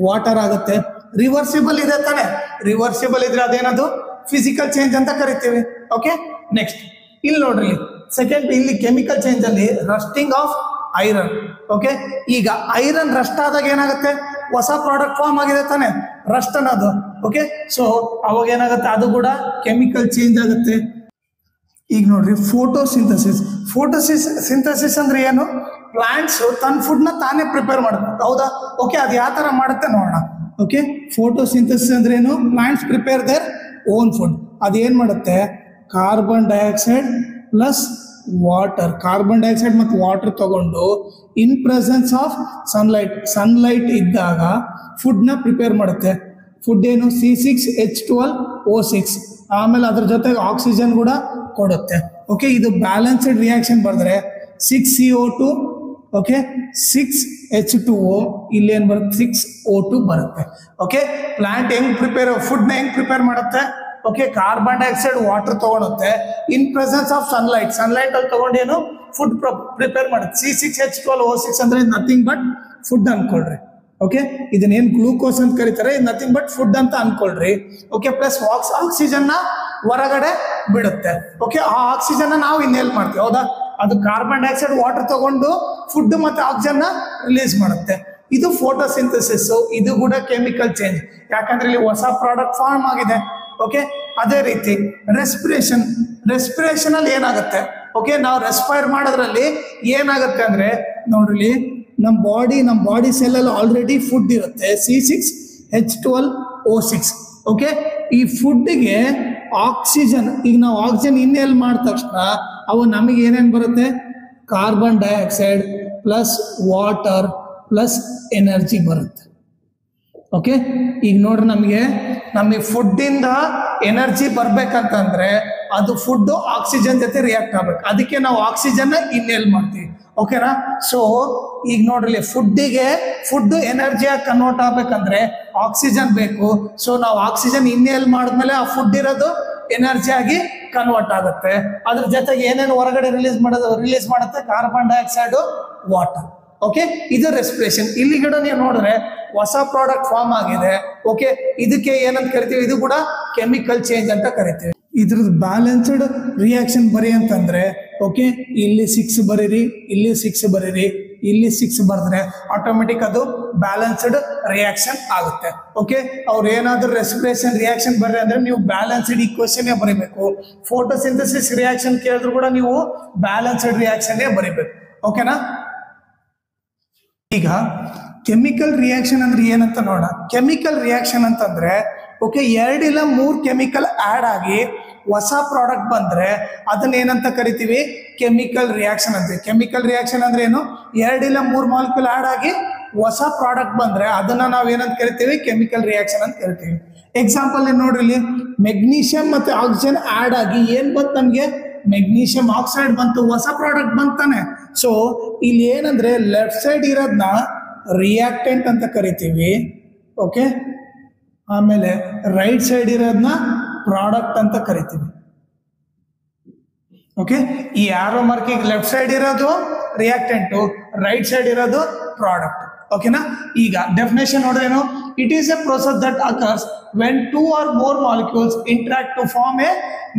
ವಾಟರ್ ಆಗುತ್ತೆ. ರಿವರ್ಸಿಬಲ್ ಇದೆ ತಾನೆ? ರಿವರ್ಸಿಬಲ್ ಇದ್ರೆ ಅದೇನದು? ಫಿಸಿಕಲ್ ಚೇಂಜ್ ಅಂತ ಕರಿತೀವಿ. ಓಕೆ, ನೆಕ್ಸ್ಟ್ ಇಲ್ಲಿ ನೋಡ್ರಿ, ಸೆಕೆಂಡ್ ಇಲ್ಲಿ ಕೆಮಿಕಲ್ ಚೇಂಜ್ ಅಲ್ಲಿ ರಸ್ಟಿಂಗ್ ಆಫ್ ಐರನ್. ಓಕೆ, ಈಗ ಐರನ್ ರಸ್ಟ್ ಆದಾಗ ಏನಾಗುತ್ತೆ? ಹೊಸ ಪ್ರಾಡಕ್ಟ್ ಫಾರ್ಮ್ ಆಗಿದೆ ತಾನೆ, ರಸ್ಟ್ ಅನ್ನೋದು. ಓಕೆ, ಸೊ ಅವಾಗ ಏನಾಗುತ್ತೆ? ಅದು ಕೂಡ ಕೆಮಿಕಲ್ ಚೇಂಜ್ ಆಗುತ್ತೆ. ಈಗ ನೋಡ್ರಿ, ಫೋಟೋಸಿಂಥಸಿಸ್. ಫೋಟೋಸಿಂಥಸಿಸ್ ಅಂದ್ರೆ ಏನು? ಪ್ಲಾಂಟ್ಸ್ ತನ್ನ ಫುಡ್ನ ತಾನೇ ಪ್ರಿಪೇರ್ ಮಾಡುತ್ತೆ. ಹೌದಾ? ಓಕೆ, ಅದು ಯಾವ ತರ ಮಾಡುತ್ತೆ ನೋಡೋಣ. ಓಕೆ, ಫೋಟೋಸಿಂಥಸಿಸ್ ಅಂದ್ರೆ ಏನು? Plants prepare their own food. ಅದೇನ್ ಮಾಡುತ್ತೆ? Carbon dioxide plus water, carbon dioxide ಮತ್ತು ವಾಟರ್ ತಗೊಂಡು ಇನ್ ಪ್ರೆಸೆನ್ಸ್ ಆಫ್ ಸನ್ಲೈಟ್ ಇದ್ದಾಗ ಫುಡ್ನ ಪ್ರಿಪೇರ್ ಮಾಡುತ್ತೆ. ಫುಡ್ ಏನು? C6H12O6. ಆಮೇಲೆ ಅದ್ರ ಜೊತೆಗೆ ಆಕ್ಸಿಜನ್ ಕೂಡ ಕೊಡುತ್ತೆ. ಓಕೆ, ಇದು ಬ್ಯಾಲೆನ್ಸ್ಡ್ ರಿಯಾಕ್ಷನ್ ಬರೆದ್ರೆ 6CO2 ಓಕೆ 6H2O, ಇಲ್ಲಿ ಏನ್ ಬರುತ್ತೆ 6O2 ಬರುತ್ತೆ. ಓಕೆ ಪ್ಲಾಂಟ್ ಹೆಂಗ್ ಫುಡ್ ನ ಹೆಂಗ್ ಪ್ರಿಪೇರ್ ಮಾಡುತ್ತೆ? ಓಕೆ ಕಾರ್ಬನ್ ಡೈಆಕ್ಸೈಡ್ ವಾಟರ್ ತಗೊಳುತ್ತೆ, ಇನ್ ಪ್ರೆಸೆನ್ಸ್ ಆಫ್ ಸನ್ಲೈಟ್ ಅಲ್ಲಿ ತಗೊಂಡೇನು ಫುಡ್ ಪ್ರಿಪೇರ್ ಮಾಡುತ್ತೆ. C6H12O6 ಅಂದ್ರೆ ನಥಿಂಗ್ ಬಟ್ ಫುಡ್ ಅನ್ಕೊಳ್ರಿ. ಓಕೆ ಇದನ್ನೇನು ಗ್ಲೂಕೋಸ್ ಅಂತ ಕರೀತಾರೆ, ನಥಿಂಗ್ ಬಟ್ ಫುಡ್ ಅಂತ ಅನ್ಕೊಳ್ರಿ. ಓಕೆ ಪ್ಲಸ್ ಆಕ್ಸಿಜನ್ ನ ಹೊರಗಡೆ ಬಿಡುತ್ತೆ. ಓಕೆ ಆ ಆಕ್ಸಿಜನ್ ನಾವು ಇನ್ಹೇಲ್ ಮಾಡ್ತೀವಿ, ಹೌದಾ? ಅದು ಕಾರ್ಬನ್ ಡೈಆಕ್ಸೈಡ್ ವಾಟರ್ ತಗೊಂಡು ಫುಡ್ ಮತ್ತೆ ಆಕ್ಸಿಜನ್ ನ ರಿಲೀಸ್ ಮಾಡುತ್ತೆ. ಇದು ಫೋಟೋಸಿಂಥಸಿಸ್, ಇದು ಕೂಡ ಕೆಮಿಕಲ್ ಚೇಂಜ್, ಯಾಕಂದ್ರೆ ಇಲ್ಲಿ ಹೊಸ ಪ್ರಾಡಕ್ಟ್ ಫಾರ್ಮ್ ಆಗಿದೆ. ಓಕೆ ಅದೇ ರೀತಿ ರೆಸ್ಪಿರೇಷನ್ ಅಲ್ಲಿ ಏನಾಗುತ್ತೆ? ಓಕೆ ನಾವು ರೆಸ್ಪೈರ್ ಮಾಡೋದ್ರಲ್ಲಿ ಏನಾಗುತ್ತೆ ಅಂದ್ರೆ ನೋಡ್ರಿ, ನಮ್ಮ ಬಾಡಿ ಸೆಲ್ ಅಲ್ಲಿ ಆಲ್ರೆಡಿ ಫುಡ್ ಇರುತ್ತೆ, C6H12O6. ಓಕೆ ಈ ಫುಡ್ಗೆ ಆಕ್ಸಿಜನ್, ಈಗ ನಾವು ಆಕ್ಸಿಜನ್ ಇನ್ಹೇಲ್ ಮಾಡಿದ ತಕ್ಷಣ ಅವು ನಮಗೆ ಏನೇನು ಬರುತ್ತೆ? Carbon dioxide plus water plus energy ಬರುತ್ತೆ. ಓಕೆ ಈಗ ನೋಡ್ರಿ, ನಮಗೆ ಫುಡ್ಡಿಂದ ಎನರ್ಜಿ ಬರ್ಬೇಕಂತಂದ್ರೆ ಅದು ಫುಡ್ ಆಕ್ಸಿಜನ್ ಜೊತೆ ರಿಯಾಕ್ಟ್ ಆಗ್ಬೇಕು, ಅದಕ್ಕೆ ನಾವು ಆಕ್ಸಿಜನ್ ಇನ್ಹೇಲ್ ಮಾಡ್ತೀವಿ. ಓಕೆನಾ? ಸೊ ಈಗ ನೋಡ್ರಿ, ಫುಡ್ ಎನರ್ಜಿಯಾಗಿ ಕನ್ವರ್ಟ್ ಆಗ್ಬೇಕಂದ್ರೆ ಆಕ್ಸಿಜನ್ ಬೇಕು. ಸೊ ನಾವು ಆಕ್ಸಿಜನ್ ಇನ್ಹೇಲ್ ಮಾಡಿದ್ಮೇಲೆ ಆ ಫುಡ್ ಇರೋದು ಎನರ್ಜಿ ಆಗಿ ಕನ್ವರ್ಟ್ ಆಗುತ್ತೆ. ಅದ್ರ ಜೊತೆಗೆ ಏನೇನು ಹೊರಗಡೆ ರಿಲೀಸ್ ಮಾಡುತ್ತೆ? Carbon dioxide, water. ಓಕೆ ಇದು ರೆಸ್ಪಿರೇಷನ್. ಇಲ್ಲಿಗಡೆ ನೀವು ನೋಡಿದ್ರೆ ಹೊಸ ಪ್ರಾಡಕ್ಟ್ ಫಾರ್ಮ್ ಆಗಿದೆ. ಓಕೆ ಇದಕ್ಕೆ ಏನಂತ ಕರಿತೀವಿ? ಇದು ಕೂಡ ಕೆಮಿಕಲ್ ಚೇಂಜ್ ಅಂತ ಕರಿತೀವಿ. ಇದ್ರದ್ದು ಬ್ಯಾಲೆನ್ಸ್ಡ್ ರಿಯಾಕ್ಷನ್ ಬರಿ ಅಂತಂದ್ರೆ, ಓಕೆ ಇಲ್ಲಿ 6 ಬರೀರಿ, ಇಲ್ಲಿ 6 ಬರೀರಿ, ಇಲ್ಲಿ 6 ಬರೆದ್ರೆ ಆಟೋಮೆಟಿಕ್ ಅದು ಬ್ಯಾಲೆನ್ಸ್ಡ್ ರಿಯಾಕ್ಷನ್ ಆಗುತ್ತೆ. ಓಕೆ ಅವ್ರು ಏನಾದ್ರೂ ರೆಸ್ಪಿರೇಷನ್ ರಿಯಾಕ್ಷನ್ ಬರ್ರಿ ಅಂದ್ರೆ ನೀವು ಬ್ಯಾಲೆನ್ಸ್ಡ್ ಈಕ್ವೇಷನ್ ಬರೀಬೇಕು. ಫೋಟೋಸಿಂಥಸಿಸ್ ರಿಯಾಕ್ಷನ್ ಕೇಳಿದ್ರು ಕೂಡ ನೀವು ಬ್ಯಾಲೆನ್ಸ್ಡ್ ರಿಯಾಕ್ಷನ್ ಬರೀಬೇಕು. ಓಕೆನಾ? ಈಗ ಕೆಮಿಕಲ್ ರಿಯಾಕ್ಷನ್ ಅಂದ್ರೆ ಏನಂತ ನೋಡೋಣ. ಕೆಮಿಕಲ್ ರಿಯಾಕ್ಷನ್ ಅಂತಂದ್ರೆ ಓಕೆ 2 ಇಲ್ಲ 3 ಕೆಮಿಕಲ್ ಆಡ್ ಆಗಿ ಹೊಸ ಪ್ರಾಡಕ್ಟ್ ಬಂದ್ರೆ ಅದನ್ನ ಏನಂತ ಕರಿತೀವಿ? ಕೆಮಿಕಲ್ ರಿಯಾಕ್ಷನ್ ಅಂತೀವಿ. ಕೆಮಿಕಲ್ ರಿಯಾಕ್ಷನ್ ಅಂದ್ರೆ ಏನು? 2 ಇಲ್ಲ 3 ಮಾಲಿಕ್ಯೂಲ್ ಆಡ್ ಆಗಿ ಹೊಸ ಪ್ರಾಡಕ್ಟ್ ಬಂದ್ರೆ ಅದನ್ನ ನಾವು ಏನಂತ ಕರಿತೀವಿ? ಕೆಮಿಕಲ್ ರಿಯಾಕ್ಷನ್ ಅಂತ ಕರಿತೀವಿ. ಎಕ್ಸಾಂಪಲ್ ನೋಡ್ರಿ, ಇಲ್ಲಿ ಮೆಗ್ನೀಷಿಯಂ ಮತ್ತೆ ಆಕ್ಸಿಜನ್ ಆಡ್ ಆಗಿ ಏನ್ ಬಂತು? ನಮ್ಗೆ ಮೆಗ್ನೀಷಿಯಂ ಆಕ್ಸೈಡ್ ಬಂತು, ಹೊಸ ಪ್ರಾಡಕ್ಟ್ ಬಂತಾನೆ. ಸೊ ಇಲ್ಲಿ ಏನಂದ್ರೆ ಲೆಫ್ಟ್ ಸೈಡ್ ಇರೋದನ್ನ ರಿಯಾಕ್ಟೆಂಟ್ ಅಂತ ಕರಿತೀವಿ. ಓಕೆ ಆಮೇಲೆ ರೈಟ್ ಸೈಡ್ ಇರೋದನ್ನ ಪ್ರಾಡಕ್ಟ್ ಅಂತ ಕರಿತೀವಿ. ಓಕೆ ಈ ಆರೋ ಮಾರ್ಕಿಂಗ್ ಲೆಫ್ಟ್ ಸೈಡ್ ಇರೋದು ರಿಯಾಕ್ಟೆಂಟು, ರೈಟ್ ಸೈಡ್ ಇರೋದು ಪ್ರಾಡಕ್ಟ್. ಓಕೆನಾ? ಈಗ ಡೆಫಿನೇಷನ್ ನೋಡ್ರೇನು? It is a process that occurs when 2 or more molecules interact to form a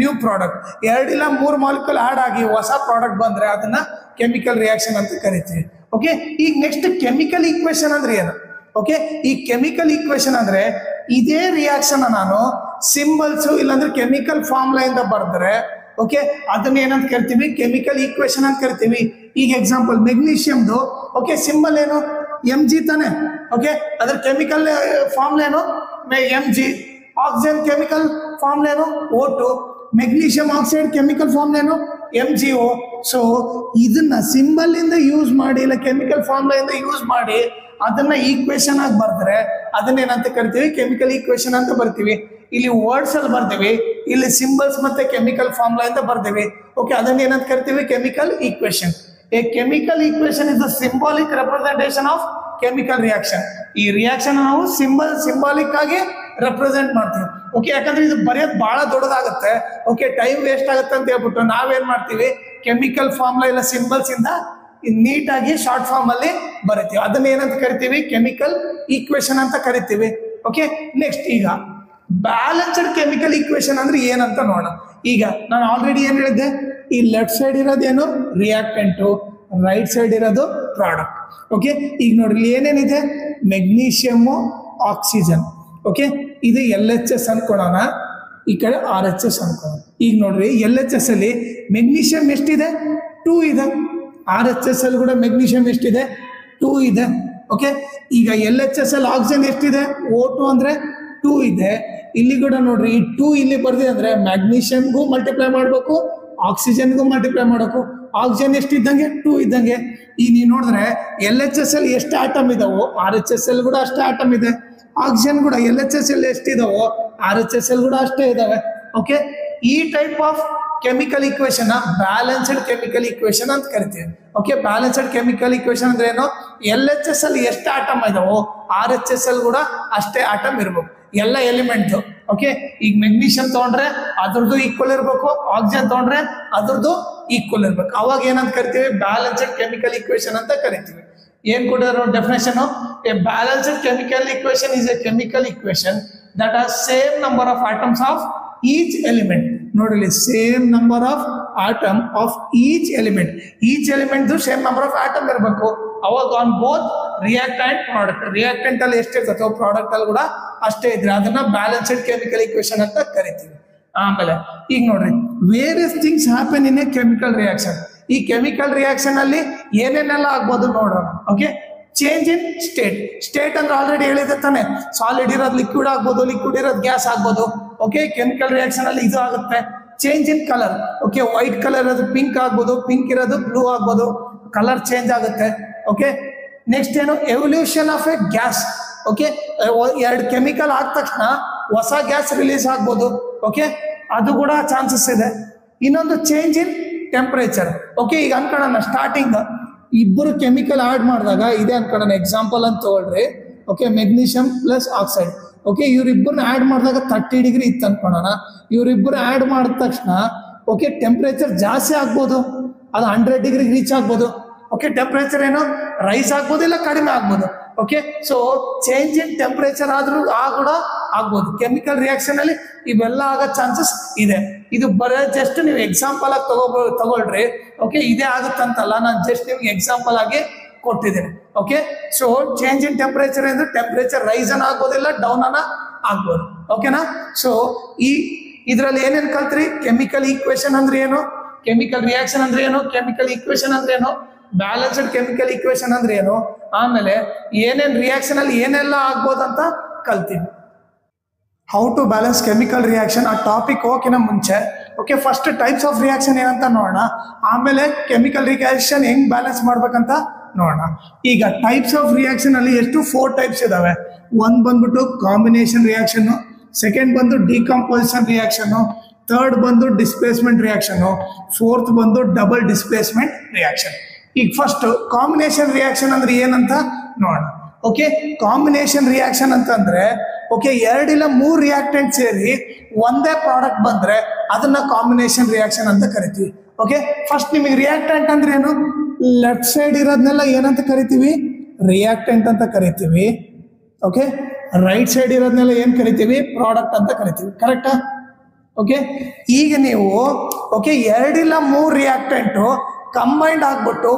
new product. 2 ಇಲ್ಲ 3 ಮಾಲಿಕ್ಯೂಲ್ ಆಡ್ ಆಗಿ ಹೊಸ ಪ್ರಾಡಕ್ಟ್ ಬಂದ್ರೆ ಅದನ್ನ ಕೆಮಿಕಲ್ ರಿಯಾಕ್ಷನ್ ಅಂತ ಕರಿತೀವಿ. ಓಕೆ ಈಗ ನೆಕ್ಸ್ಟ್ ಕೆಮಿಕಲ್ ಈಕ್ವೇಷನ್ ಅಂದ್ರೆ ಏನು? ಓಕೆ ಈ ಕೆಮಿಕಲ್ ಈಕ್ವೇಷನ್ ಅಂದ್ರೆ ಇದೇ ರಿಯಾಕ್ಷನ್ ನಾನು ಸಿಂಬಲ್ಸ್ ಇಲ್ಲಾಂದ್ರೆ ಕೆಮಿಕಲ್ ಫಾರ್ಮುಲಾ ಇಂದ ಬರೆದ್ರೆ ಓಕೆ ಅದನ್ನ ಏನಂತ ಕರಿತೀವಿ? ಕೆಮಿಕಲ್ ಈಕ್ವೇಷನ್ ಅಂತ ಕರಿತೀವಿ. ಈಗ ಎಕ್ಸಾಂಪಲ್ ಮೆಗ್ನೀಷಿಯಮ್ದು ಓಕೆ ಸಿಂಬಲ್ ಏನು? Mg ತಾನೆ. ಓಕೆ ಅದ್ರ ಕೆಮಿಕಲ್ ಫಾರ್ಮುಲಾ ಏನು? Mg. ಆಕ್ಸಿಜನ್ ಕೆಮಿಕಲ್ ಫಾರ್ಮುಲಾ ಏನು? O2. Magnesium oxide chemical formula ಏನು? MgO. ಸೊ ಇದನ್ನ ಸಿಂಬಲ್ ಇಂದ ಯೂಸ್ ಮಾಡಿ ಇಲ್ಲ ಕೆಮಿಕಲ್ ಫಾರ್ಮುಲಾ ಇಂದ ಯೂಸ್ ಮಾಡಿ ಅದನ್ನ ಈಕ್ವೇಷನ್ ಆಗಿ ಬರ್ತಾರೆ ಅದನ್ನ ಏನಂತ ಕರಿತೀವಿ? ಕೆಮಿಕಲ್ ಈಕ್ವೇಷನ್ ಅಂತ ಬರ್ತೀವಿ. ಇಲ್ಲಿ ವರ್ಡ್ಸ್ ಅಲ್ಲಿ ಬರ್ತೀವಿ, ಇಲ್ಲಿ ಸಿಂಬಲ್ಸ್ ಮತ್ತೆ ಕೆಮಿಕಲ್ ಫಾರ್ಮುಲಾ ಇಂದ ಬರ್ತೀವಿ. ಓಕೆ ಅದನ್ನ ಏನಂತ ಕರಿತೀವಿ? Chemical equation. A chemical equation is the symbolic representation of chemical reaction. ಈ ರಿಯಾಕ್ಷನ್ ನಾವು ಸಿಂಬಾಲಿಕ್ ಆಗಿ ರೆಪ್ರೆಸೆಂಟ್ ಮಾಡ್ತೀವಿ. ಓಕೆ ಯಾಕಂದ್ರೆ ಇದು ಬರೆಯೋದು ಬಹಳ ದೊಡ್ಡದಾಗುತ್ತೆ. ಓಕೆ ಟೈಮ್ ವೇಸ್ಟ್ ಆಗುತ್ತೆ ಅಂತ ಹೇಳ್ಬಿಟ್ಟು ನಾವೇನ್ ಮಾಡ್ತೀವಿ? ಕೆಮಿಕಲ್ ಫಾರ್ಮುಲಾ ಇಲ್ಲ ಸಿಂಬಲ್ಸ್ ಇಂದ ನೀಟಾಗಿ ಶಾರ್ಟ್ ಫಾರ್ಮ್ ಅಲ್ಲಿ ಬರೀತೀವಿ. ಅದನ್ನ ಏನಂತ ಕರಿತೀವಿ? ಕೆಮಿಕಲ್ ಈಕ್ವೇಷನ್ ಅಂತ ಕರಿತೀವಿ. ಓಕೆ ನೆಕ್ಸ್ಟ್ ಈಗ ಬ್ಯಾಲೆನ್ಸ್ಡ್ ಕೆಮಿಕಲ್ ಈಕ್ವೇಷನ್ ಅಂದ್ರೆ ಏನಂತ ನೋಡೋಣ. ಈಗ ನಾನು ಆಲ್ರೆಡಿ ಏನ್ ಹೇಳಿದ್ದೆ? ಈ left side ಇರೋದೇನು? Reactant, right side ಇರೋದು ಪ್ರಾಡಕ್ಟ್. ಓಕೆ ಈಗ ನೋಡ್ರಿ ಏನೇನಿದೆ? Magnesium, oxygen. ಓಕೆ ಇದು LHS ಅನ್ಕೊಳ್ಳೋಣ, ಈ ಕಡೆ RHS ಅನ್ಕೊಳ್ಳೋಣ. ಈಗ ನೋಡ್ರಿ LHS ಅಲ್ಲಿ ಮೆಗ್ನೀಷಿಯಂ ಎಷ್ಟಿದೆ? 2 ಇದೆ. RHS ಅಲ್ಲಿ ಕೂಡ ಮೆಗ್ನೀಷಿಯಂ ಎಷ್ಟಿದೆ? 2 ಇದೆ. ಓಕೆ ಈಗ LHS ಅಲ್ಲಿ ಆಕ್ಸಿಜನ್ ಎಷ್ಟಿದೆ? O2 ಅಂದ್ರೆ 2 ಇದೆ. ಇಲ್ಲಿ ಕೂಡ ನೋಡ್ರಿ ಈ 2 ಇಲ್ಲಿ ಬರ್ದಿದೆ ಅಂದ್ರೆ ಮ್ಯಾಗ್ನೀಷಿಯಂಗೂ ಮಲ್ಟಿಪ್ಲೈ ಮಾಡ್ಬೇಕು, ಆಕ್ಸಿಜನ್ಗೂ ಮಲ್ಟಿಪ್ಲೈ ಮಾಡಬೇಕು. ಆಕ್ಸಿಜನ್ ಎಷ್ಟಿದ್ದಂಗೆ? 2 ಇದ್ದಂಗೆ. ಈಗ ನೀವು ನೋಡಿದ್ರೆ LHS ಅಲ್ಲಿ ಎಷ್ಟು ಆಟಮ್ ಇದಾವೋ RHS ಅಲ್ಲಿ ಕೂಡ ಅಷ್ಟೇ ಆಟಮ್ ಇದೆ. ಆಕ್ಸಿಜನ್ ಕೂಡ LHS ಅಲ್ಲಿ ಎಷ್ಟಿದಾವೋ RHS ಅಲ್ಲಿ ಕೂಡ ಅಷ್ಟೇ ಇದಾವೆ. ಓಕೆ ಈ type of chemical equation balanced chemical equation ಅಂತ ಕರಿತೀವಿ. ಓಕೆ, ಬ್ಯಾಲೆನ್ಸ್ಡ್ ಕೆಮಿಕಲ್ ಇಕ್ವೇಶನ್ ಅಂದ್ರೆ ಏನು, LHS ಅಲ್ಲಿ ಎಷ್ಟು ಆಟಮ್ ಇದಾವೋ RHS ಅಲ್ಲಿ ಕೂಡ ಅಷ್ಟೇ ಆಟಮ್ ಇರ್ಬೇಕು ಎಲ್ಲ ಎಲಿಮೆಂಟ್. ಓಕೆ, ಈಗ ಮೆಗ್ನೀಷಿಯಂ ತಗೊಂಡ್ರೆ ಅದ್ರದ್ದು ಈಕ್ವಲ್ ಇರ್ಬೇಕು, ಆಕ್ಸಿಜನ್ ತಗೊಂಡ್ರೆ ಅದ್ರದ್ದು ಈಕ್ವಲ್ ಇರ್ಬೇಕು. ಅವಾಗ ಏನಂತ ಕರಿತೀವಿ, ಬ್ಯಾಲೆನ್ಸ್ಡ್ ಕೆಮಿಕಲ್ ಇಕ್ವೇಶನ್ ಅಂತ ಕರಿತೀವಿ. ಏನ್ ಕೊಟ್ಟಿರೋ definition, a balanced chemical equation is a chemical equation that are same number of atoms of each element. ನೋಡಿಲಿ, same number of atom of each element same number of atom ಇರಬೇಕು. ಅವಾಗ on both react and product, reactant ಅಲ್ಲಿ ಎಷ್ಟಿರ್ತೋ product ಅಲ್ಲಿ ಕೂಡ ಅಷ್ಟೇ ಇದ್ರೆ ಅದನ್ನ ಬ್ಯಾಲೆನ್ಸ್ಡ್ ಕೆಮಿಕಲ್ ಇಕ್ವೇಶನ್ ಅಂತ ಕರಿತೀವಿ. ಆಮೇಲೆ ಈಗ ನೋಡ್ರಿ, various things happen in a chemical reaction. ಈ ಕೆಮಿಕಲ್ ರಿಯಾಕ್ಷನ್ ಅಲ್ಲಿ ಏನೇನೆಲ್ಲ ಆಗ್ಬೋದು ನೋಡೋಣ. ಓಕೆ, ಚೇಂಜ್ ಇನ್ ಸ್ಟೇಟ್ ಅಂದ್ರೆ ಆಲ್ರೆಡಿ ಹೇಳಿದೆ ತಾನೆ, ಸಾಲಿಡ್ ಇರೋದು ಲಿಕ್ವಿಡ್ ಆಗ್ಬೋದು, ಲಿಕ್ವಿಡ್ ಇರೋದು ಗ್ಯಾಸ್ ಆಗ್ಬೋದು. ಓಕೆ, ಕೆಮಿಕಲ್ ರಿಯಾಕ್ಷನ್ ಅಲ್ಲಿ ಇದು ಆಗುತ್ತೆ. Change in colour, okay, white colour ಇರೋದು ಪಿಂಕ್ ಆಗ್ಬೋದು, ಪಿಂಕ್ ಇರೋದು ಬ್ಲೂ ಆಗ್ಬೋದು, ಕಲರ್ ಚೇಂಜ್ ಆಗುತ್ತೆ. ಓಕೆ, ನೆಕ್ಸ್ಟ್ ಏನು, evolution of A gas. Okay, ಎರಡು ಕೆಮಿಕಲ್ ಆದ ತಕ್ಷಣ ಹೊಸ ಗ್ಯಾಸ್ ರಿಲೀಸ್ ಆಗ್ಬೋದು. ಓಕೆ, ಅದು ಕೂಡ ಚಾನ್ಸಸ್ ಇದೆ. ಇನ್ನೊಂದು ಚೇಂಜ್ ಇನ್ ಟೆಂಪರೇಚರ್. ಓಕೆ, ಈಗ ಅನ್ಕೊಳ್ಳೋಣ ಸ್ಟಾರ್ಟಿಂಗ್ ಇಬ್ಬರು ಕೆಮಿಕಲ್ ಆಡ್ ಮಾಡಿದಾಗ ಇದೆ ಅನ್ಕೊಳ್ಳೋಣ, ಎಕ್ಸಾಂಪಲ್ ಅಂತ ತಗೊಳ್ರಿ. Okay, magnesium plus oxide. Okay, ಇವ್ರಿಬ್ಬರನ್ನ ಆಡ್ ಮಾಡಿದಾಗ 30 ಡಿಗ್ರಿ ಇತ್ತು ಅನ್ಕೊಳ್ಳೋಣ. ಇವರಿಬ್ಬರು ಆಡ್ ಮಾಡಿದ ತಕ್ಷಣ ಓಕೆ ಟೆಂಪರೇಚರ್ ಜಾಸ್ತಿ ಆಗ್ಬೋದು, ಅದು 100 ಡಿಗ್ರಿ ರೀಚ್ ಆಗ್ಬೋದು. ಓಕೆ, ಟೆಂಪರೇಚರ್ ಏನು ರೈಸ್ ಆಗ್ಬೋದು ಇಲ್ಲ ಕಡಿಮೆ ಆಗ್ಬೋದು. Okay, so change in temperature ಆದ್ರೂ ಕೂಡ ಆಗ್ಬೋದು. ಕೆಮಿಕಲ್ ರಿಯಾಕ್ಷನ್ ಅಲ್ಲಿ ಇವೆಲ್ಲ ಆಗೋ ಚಾನ್ಸಸ್ ಇದೆ. ಇದು ಬರೋ ಜಸ್ಟ್ ನೀವು ಎಕ್ಸಾಂಪಲ್ ಆಗಿ ತಗೊಳ್ರಿ. ಓಕೆ, ಇದೇ ಆಗುತ್ತಂತಲ್ಲ, ನಾನು ಜಸ್ಟ್ ನಿಮ್ಗೆ ಎಕ್ಸಾಂಪಲ್ ಆಗಿ ಕೊಟ್ಟಿದ್ದೇನೆ. Okay, so change in temperature ಅಂದ್ರೆ ಟೆಂಪರೇಚರ್ ರೈಸ್ ಅನ್ನ ಆಗ್ಬೋದಿಲ್ಲ ಡೌನ್ ಅನ್ನ ಆಗ್ಬೋದು. ಓಕೆನಾ, ಸೊ ಇದ್ರಲ್ಲಿ ಏನೇನು ಕಲ್ತ್ರಿ, ಕೆಮಿಕಲ್ ಈಕ್ವೇಶನ್ ಅಂದ್ರೆ ಏನು, ಕೆಮಿಕಲ್ ರಿಯಾಕ್ಷನ್ ಅಂದ್ರೆ ಏನು, ಕೆಮಿಕಲ್ ಈಕ್ವೇಶನ್ ಅಂದ್ರೆ ಏನು, ಬ್ಯಾಲೆನ್ಸ್ಡ್ ಕೆಮಿಕಲ್ ಈಕ್ವೇಶನ್ ಅಂದ್ರೆ ಏನು, ಆಮೇಲೆ ಏನೇನ್ ರಿಯಾಕ್ಷನ್ ಅಲ್ಲಿ ಏನೆಲ್ಲ ಆಗ್ಬೋದಂತ ಕಲ್ತೀವಿ. How to balance chemical reaction ಆ ಟಾಪಿಕ್ ಹೋಗಿನ ಮುಂಚೆ okay first types of reaction ಏನಂತ ನೋಡೋಣ, ಆಮೇಲೆ ಕೆಮಿಕಲ್ ರಿಯಾಕ್ಷನ್ ಹೆಂಗ್ ಬ್ಯಾಲೆನ್ಸ್ ಮಾಡ್ಬೇಕಂತ ನೋಡೋಣ. ಈಗ ಟೈಪ್ಸ್ ಆಫ್ ರಿಯಾಕ್ಷನ್ ಅಲ್ಲಿ ಎಷ್ಟು 4 ಟೈಪ್ಸ್ ಇದಾವೆ. ಒಂದ್ ಬಂದ್ಬಿಟ್ಟು ಕಾಂಬಿನೇಷನ್ ರಿಯಾಕ್ಷನ್, ಸೆಕೆಂಡ್ ಬಂದು ಡಿಕಂಪೋಸಿಷನ್ ರಿಯಾಕ್ಷನ್, ಥರ್ಡ್ ಬಂದು ಡಿಸ್ಪ್ಲೇಸ್ಮೆಂಟ್ ರಿಯಾಕ್ಷನ್, ಫೋರ್ತ್ ಬಂದು ಡಬಲ್ ಡಿಸ್ಪ್ಲೇಸ್ಮೆಂಟ್ ರಿಯಾಕ್ಷನ್. ಈಗ ಫಸ್ಟ್ ಕಾಂಬಿನೇಷನ್ ರಿಯಾಕ್ಷನ್ ಅಂದ್ರೆ ಏನಂತ ನೋಡೋಣ. ಓಕೆ, ಕಾಂಬಿನೇಷನ್ ರಿಯಾಕ್ಷನ್ ಅಂತಂದ್ರೆ ಓಕೆ 2 ಇಲ್ಲ 3 ರಿಯಾಕ್ಟೆಂಟ್ ಸೇರಿ ಒಂದೇ ಪ್ರಾಡಕ್ಟ್ ಬಂದ್ರೆ ಅದನ್ನ ಕಾಂಬಿನೇಷನ್ ರಿಯಾಕ್ಷನ್ ಅಂತ ಕರಿತೀವಿ. ಓಕೆ, ಫಸ್ಟ್ ನಿಮಗೆ ರಿಯಾಕ್ಟೆಂಟ್ ಅಂದ್ರೆ ಏನು, ಲೆಫ್ಟ್ ಸೈಡ್ ಇರೋದನ್ನೆಲ್ಲ ಏನಂತ ಕರಿತೀವಿ, ರಿಯಾಕ್ಟೆಂಟ್ ಅಂತ ಕರಿತೀವಿ. ಓಕೆ, ರೈಟ್ ಸೈಡ್ ಇರೋದನ್ನೆಲ್ಲ ಏನ್ ಕರಿತೀವಿ, ಪ್ರಾಡಕ್ಟ್ ಅಂತ ಕರಿತೀವಿ. ಕರೆಕ್ಟಾ? ಓಕೆ, ಈಗ ನೀವು ಓಕೆ 2 ಇಲ್ಲ 3 ರಿಯಾಕ್ಟೆಂಟು ಕಂಬೈಂಡ್ ಆಗ್ಬಿಟ್ಟು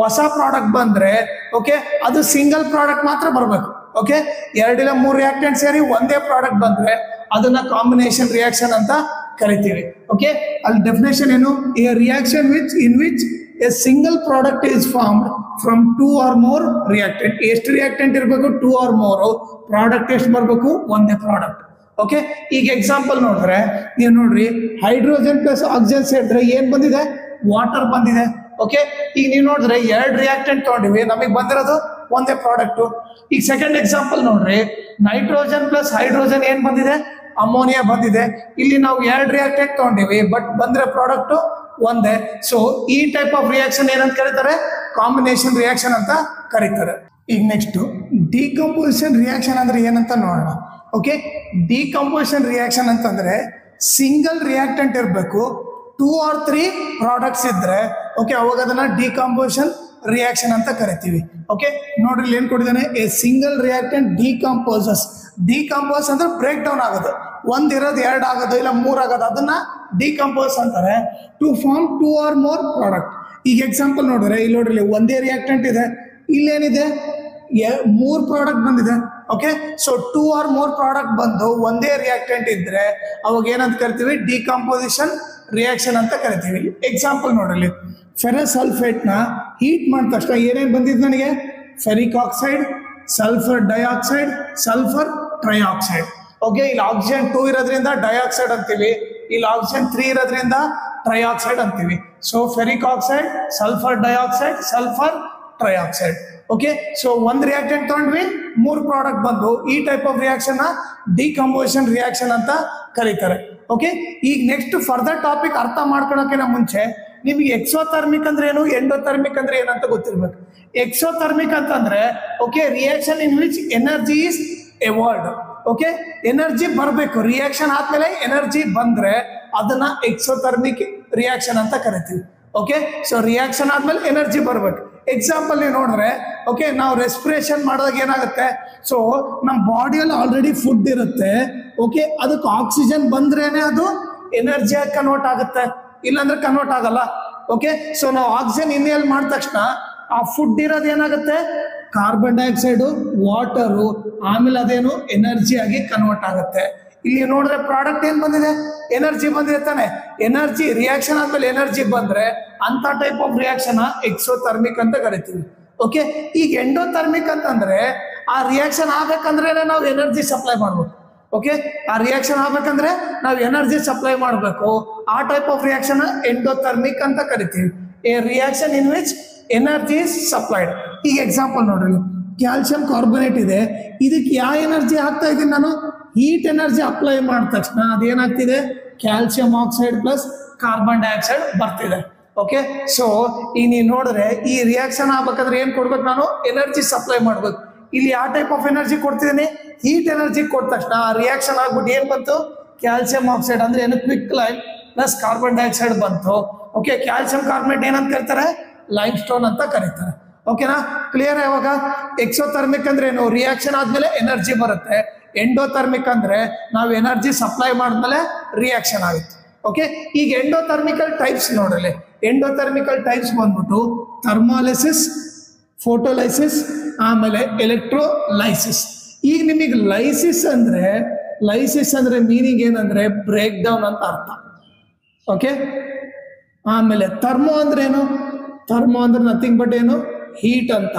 ಹೊಸ ಪ್ರಾಡಕ್ಟ್ ಬಂದ್ರೆ ಓಕೆ ಅದು ಸಿಂಗಲ್ ಪ್ರಾಡಕ್ಟ್ ಮಾತ್ರ ಬರಬೇಕು. ಓಕೆ, 2 ಇಲ್ಲ 3 ರಿಯಾಕ್ಟೆಂಟ್ ಸೇರಿ ಒಂದೇ ಪ್ರಾಡಕ್ಟ್ ಬಂದ್ರೆ ಅದನ್ನ ಕಾಂಬಿನೇಷನ್ ರಿಯಾಕ್ಷನ್ ಅಂತ ಕರಿತೀವಿ. ಓಕೆ, ಅಲ್ಲಿ ಡೆಫಿನೇಷನ್ ಏನು, a reaction in which A single product is formed from 2 or more reactant. ಎಷ್ಟು ರಿಯಾಕ್ಟೆಂಟ್ ಇರಬೇಕು, 2 or more, ಪ್ರಾಡಕ್ಟ್ ಎಷ್ಟು ಬರಬೇಕು, ಒಂದೇ ಪ್ರಾಡಕ್ಟ್. ಓಕೆ, ಈಗ ಎಕ್ಸಾಂಪಲ್ ನೋಡಿದ್ರೆ ನೀವು ನೋಡ್ರಿ, ಹೈಡ್ರೋಜನ್ ಪ್ಲಸ್ ಆಕ್ಸಿಜನ್ ಸೇರಿದ್ರೆ ಏನ್ ಬಂದಿದೆ, ವಾಟರ್ ಬಂದಿದೆ. ಓಕೆ, ಈಗ ನೀವು ನೋಡಿದ್ರೆ 2 ರಿಯಾಕ್ಟೆಂಟ್ ತಗೊಂಡಿವಿ, ನಮಗೆ ಬಂದಿರೋದು ಒಂದೇ ಪ್ರಾಡಕ್ಟ್. ಈಗ ಸೆಕೆಂಡ್ ಎಕ್ಸಾಂಪಲ್ ನೋಡ್ರಿ, ನೈಟ್ರೋಜನ್ ಪ್ಲಸ್ ಹೈಡ್ರೋಜನ್ ಏನ್ ಬಂದಿದೆ, ಅಮೋನಿಯಾ ಬಂದಿದೆ. ಇಲ್ಲಿ ನಾವು 2 ರಿಯಾಕ್ಟೆಂಟ್ ತಗೊಂಡಿವಿ ಬಟ್ ಬಂದ್ರೆ ಪ್ರಾಡಕ್ಟ್ ಒಂದೇ. ಸೊ ಈ ಟೈಪ್ ಆಫ್ ರಿಯಾಕ್ಷನ್ ಏನಂತ ಕರೀತಾರೆ, ಕಾಂಬಿನೇಷನ್ ರಿಯಾಕ್ಷನ್ ಅಂತ ಕರೀತಾರೆ. ಈಗ ನೆಕ್ಸ್ಟ್ ಡಿಕಂಪೋಸಿಷನ್ ರಿಯಾಕ್ಷನ್ ಅಂದ್ರೆ ಏನಂತ ನೋಡೋಣ. ಓಕೆ, ಡಿಕಂಪೋಸಿಷನ್ ರಿಯಾಕ್ಷನ್ ಅಂತಂದ್ರೆ ಸಿಂಗಲ್ ರಿಯಾಕ್ಟೆಂಟ್ ಇರಬೇಕು, 2 or 3 ಪ್ರಾಡಕ್ಟ್ಸ್ ಇದ್ರೆ ಓಕೆ ಅವಾಗ ಅದನ್ನ ಡಿಕಂಪೋಸಿಷನ್ ರಿಯಾಕ್ಷನ್ ಅಂತ ಕರಿತೀವಿ. ಓಕೆ, ನೋಡ್ರಿ ಏನ್ ಕೊಟ್ಟಿದ್ದಾನೆ, ಎ ಸಿಂಗಲ್ ರಿಯಾಕ್ಟೆಂಟ್ ಡಿಕಂಪೋಸ್ ಅಂದ್ರೆ ಬ್ರೇಕ್ ಡೌನ್ ಆಗೋದು, ಒಂದಿರೋದು 2 ಆಗೋದು ಇಲ್ಲ 3 ಆಗೋದು, ಅದನ್ನ ಡಿಕಂಪೋಸ್ ಅಂತಾರೆ. To form 2 or more product. ಈಗ ಎಕ್ಸಾಂಪಲ್ ನೋಡಿದ್ರೆ ಇಲ್ಲಿ ನೋಡ್ರಿ ಒಂದೇ ರಿಯಾಕ್ಟೆಂಟ್ ಇದೆ, ಇಲ್ಲೇನಿದೆ 3 ಪ್ರಾಡಕ್ಟ್ ಬಂದಿದೆ. Okay, so 2 or more product ಬಂದು ಒಂದೇ ರಿಯಾಕ್ಟೆಂಟ್ ಇದ್ರೆ ಅವಾಗ ಏನಂತ ಕರಿತೀವಿ, ಡಿಕಂಪೋಸಿಷನ್ ರಿಯಾಕ್ಷನ್ ಅಂತ ಕರಿತೀವಿ. ಎಕ್ಸಾಂಪಲ್ ನೋಡಲಿ, ಫೆರಸ್ ಸಲ್ಫೇಟ್ ನ ಹೀಟ್ ಮಾಡಿದ ತಕ್ಷಣ ಏನೇನು ಬಂದಿದ್ದು ನನಗೆ, ferric oxide, sulphur dioxide, sulphur trioxide. Okay, ಇಲ್ಲಿ ಆಕ್ಸಿಜನ್ 2 ಇರೋದ್ರಿಂದ ಡೈಆಕ್ಸೈಡ್ ಅಂತೀವಿ, ಇಲ್ಲಿ ಆಕ್ಸಿಜನ್ 3 ಇರೋದ್ರಿಂದ ಟ್ರೈಆಕ್ಸೈಡ್ ಅಂತೀವಿ. So ferric oxide, sulphur dioxide, sulphur trioxide. Okay, so ಒಂದು ರಿಯಾಕ್ಟೆಂಟ್ ತಗೊಂಡ್ವಿ, 3 ಪ್ರಾಡಕ್ಟ್ ಬಂದು ಈ type of reaction decomposition reaction ಅಂತ ಕರೀತಾರೆ. ಓಕೆ, ಈಗ ನೆಕ್ಸ್ಟ್ ಫರ್ದರ್ ಟಾಪಿಕ್ ಅರ್ಥ ಮಾಡ್ಕೊಳಕ್ಕಿಂತ ಮುಂಚೆ ನಿಮಗೆ ಎಕ್ಸೋಥರ್ಮಿಕ್ ಅಂದ್ರೆ ಏನು, ಎಂಡೋಥರ್ಮಿಕ್ ಅಂದ್ರೆ ಏನಂತ ಗೊತ್ತಿರ್ಬೇಕು. ಎಕ್ಸೋಥರ್ಮಿಕ್ ಅಂತಂದ್ರೆ okay reaction in which energy is ಎವಾಲ್ಡ್. Okay, energy ಬರಬೇಕು, ರಿಯಾಕ್ಷನ್ ಆದ್ಮೇಲೆ ಎನರ್ಜಿ ಬಂದ್ರೆ ಅದನ್ನ ಎಕ್ಸೋಥರ್ಮಿಕ್ ರಿಯಾಕ್ಷನ್ ಅಂತ ಕರಿತೀವಿ. ಓಕೆ, ಸೊ ರಿಯಾಕ್ಷನ್ ಆದ್ಮೇಲೆ ಎನರ್ಜಿ ಬರ್ಬೇಕು. ಎಕ್ಸಾಂಪಲ್ ನೀವು ನೋಡಿದ್ರೆ ಓಕೆ, ನಾವು ರೆಸ್ಪಿರೇಷನ್ ಮಾಡಿದಾಗ ಏನಾಗುತ್ತೆ, ಸೊ ನಮ್ಮ ಬಾಡಿಯಲ್ಲಿ ಆಲ್ರೆಡಿ ಫುಡ್ ಇರುತ್ತೆ. ಓಕೆ, ಅದಕ್ಕೆ ಆಕ್ಸಿಜನ್ ಬಂದ್ರೇನೆ ಅದು ಎನರ್ಜಿಯಾಗಿ ಕನ್ವರ್ಟ್ ಆಗುತ್ತೆ, ಇಲ್ಲಾಂದ್ರೆ ಕನ್ವರ್ಟ್ ಆಗಲ್ಲ. ಓಕೆ, ಸೊ ನಾವು ಆಕ್ಸಿಜನ್ ಇನ್ಹೇಲ್ ಮಾಡಿದ ತಕ್ಷಣ ಆ ಫುಡ್ ಇರೋದು ಏನಾಗುತ್ತೆ, ಕಾರ್ಬನ್ ಡೈಆಕ್ಸೈಡು, ವಾಟರು, ಆಮೇಲೆ ಅದೇನು ಎನರ್ಜಿ ಆಗಿ ಕನ್ವರ್ಟ್ ಆಗುತ್ತೆ. ಇಲ್ಲಿ ನೋಡಿದ್ರೆ ಪ್ರಾಡಕ್ಟ್ ಏನ್ ಬಂದಿದೆ, ಎನರ್ಜಿ ಬಂದಿದೆ ತಾನೆ. ಎನರ್ಜಿ ರಿಯಾಕ್ಷನ್ ಆದ್ಮೇಲೆ ಎನರ್ಜಿ ಬಂದ್ರೆ ಅಂತ ಟೈಪ್ ಆಫ್ ರಿಯಾಕ್ಷನ್ ಎಕ್ಸೋಥರ್ಮಿಕ್ ಅಂತ ಕರಿತೀವಿ. ಓಕೆ, ಈಗ ಎಂಡೋಥರ್ಮಿಕ್ ಅಂತಂದ್ರೆ ಆ ರಿಯಾಕ್ಷನ್ ಆಗ್ಬೇಕಂದ್ರೆ ನಾವು ಎನರ್ಜಿ ಸಪ್ಲೈ ಮಾಡ್ಬೇಕು. ಓಕೆ, ಆ ರಿಯಾಕ್ಷನ್ ಆಗ್ಬೇಕಂದ್ರೆ ನಾವು ಎನರ್ಜಿ ಸಪ್ಲೈ ಮಾಡಬೇಕು. ಆ ಟೈಪ್ ಆಫ್ ರಿಯಾಕ್ಷನ್ ಎಂಡೋಥರ್ಮಿಕ್ ಅಂತ ಕರಿತೀವಿ. A reaction in which energy is supplied. ಈಗ ಎಕ್ಸಾಂಪಲ್ ನೋಡ್ರಿ, ಕ್ಯಾಲ್ಸಿಯಂ ಕಾರ್ಬೋನೇಟ್ ಇದೆ, ಇದಕ್ಕೆ ಯಾವ ಎನರ್ಜಿ ಹಾಕ್ತಾ ಇದ್ದೀನಿ ನಾನು, ಹೀಟ್ ಎನರ್ಜಿ ಅಪ್ಲೈ ಮಾಡಿದ ತಕ್ಷಣ ಅದೇನಾಗ್ತಿದೆ, calcium oxide plus carbon dioxide ಬರ್ತಿದೆ. ಓಕೆ, ಸೊ ಈಗ ನೀವು ನೋಡಿದ್ರೆ ಈ ರಿಯಾಕ್ಷನ್ ಆಗ್ಬೇಕಂದ್ರೆ ಏನ್ ಕೊಡ್ಬೇಕು, ನಾನು ಎನರ್ಜಿ ಸಪ್ಲೈ ಮಾಡ್ಬೇಕು. ಇಲ್ಲಿ ಯಾವ ಟೈಪ್ ಆಫ್ ಎನರ್ಜಿ ಕೊಡ್ತಿದ್ದೀನಿ, ಹೀಟ್ ಎನರ್ಜಿ ಕೊಟ್ಟ ತಕ್ಷಣ ಆ ರಿಯಾಕ್ಷನ್ ಆಗ್ಬಿಟ್ಟು ಏನ್ ಬಂತು, ಕ್ಯಾಲ್ಸಿಯಂ ಆಕ್ಸೈಡ್ ಅಂದ್ರೆ ಏನು, quick lime plus carbon dioxide ಬಂತು. ಓಕೆ, ಕ್ಯಾಲ್ಸಿಯಂ ಕಾರ್ಬನೇಟ್ ಏನಂತ ಕರೀತಾರೆ, ಲೈಮ್ ಸ್ಟೋನ್ ಅಂತ ಕರೀತಾರೆ. ಓಕೆನಾ, ಕ್ಲಿಯರ್? ಯಾವಾಗ ಎಕ್ಸೋಥರ್ಮಿಕ್ ಅಂದ್ರೆ ಏನು, ರಿಯಾಕ್ಷನ್ ಆದ್ಮೇಲೆ ಎನರ್ಜಿ ಬರುತ್ತೆ. ಎಂಡೋಥರ್ಮಿಕ್ ಅಂದ್ರೆ ನಾವು ಎನರ್ಜಿ ಸಪ್ಲೈ ಮಾಡಿದ್ಮೇಲೆ ರಿಯಾಕ್ಷನ್ ಆಗುತ್ತೆ. ಓಕೆ, ಈಗ ಎಂಡೋಥರ್ಮಿಕಲ್ ಟೈಪ್ಸ್ ನೋಡ್ರಿ. ಎಂಡೋಥರ್ಮಿಕಲ್ ಟೈಪ್ಸ್ ಬಂದ್ಬಿಟ್ಟು ಥರ್ಮಾಲಿಸಿಸ್, ಫೋಟೋಲೈಸಿಸ್, ಆಮೇಲೆ ಎಲೆಕ್ಟ್ರೋಲೈಸಿಸ್. ಈಗ ನಿಮಗೆ ಲೈಸಿಸ್ ಅಂದ್ರೆ ಮೀನಿಂಗ್ ಏನಂದ್ರೆ ಬ್ರೇಕ್ ಡೌನ್ ಅಂತ ಅರ್ಥ. ಓಕೆ, ಆಮೇಲೆ ಥರ್ಮೋ ಅಂದ್ರೆ ಏನು, ಥರ್ಮೋ ಅಂದ್ರೆ ನಥಿಂಗ್ ಬಟ್ ಏನು, ಹೀಟ್ ಅಂತ.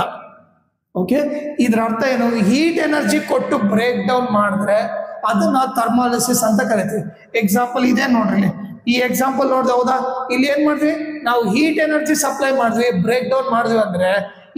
ಓಕೆ, ಇದ್ರ ಅರ್ಥ ಏನು, ಹೀಟ್ ಎನರ್ಜಿ ಕೊಟ್ಟು ಬ್ರೇಕ್ ಡೌನ್ ಮಾಡಿದ್ರೆ ಅದನ್ನ ಥರ್ಮಾಲಿಸಿಸ್ ಅಂತ ಕರಿತೀವಿ. ಎಕ್ಸಾಂಪಲ್ ಇದೆ ನೋಡ್ರಿ, ಈ ಎಕ್ಸಾಂಪಲ್ ನೋಡ್ದೆ ಹೌದಾ, ಇಲ್ಲಿ ಏನ್ ಮಾಡಿದ್ವಿ ನಾವು, ಹೀಟ್ ಎನರ್ಜಿ ಸಪ್ಲೈ ಮಾಡಿದ್ವಿ, ಬ್ರೇಕ್ ಡೌನ್ ಮಾಡಿದ್ವಿ ಅಂದ್ರೆ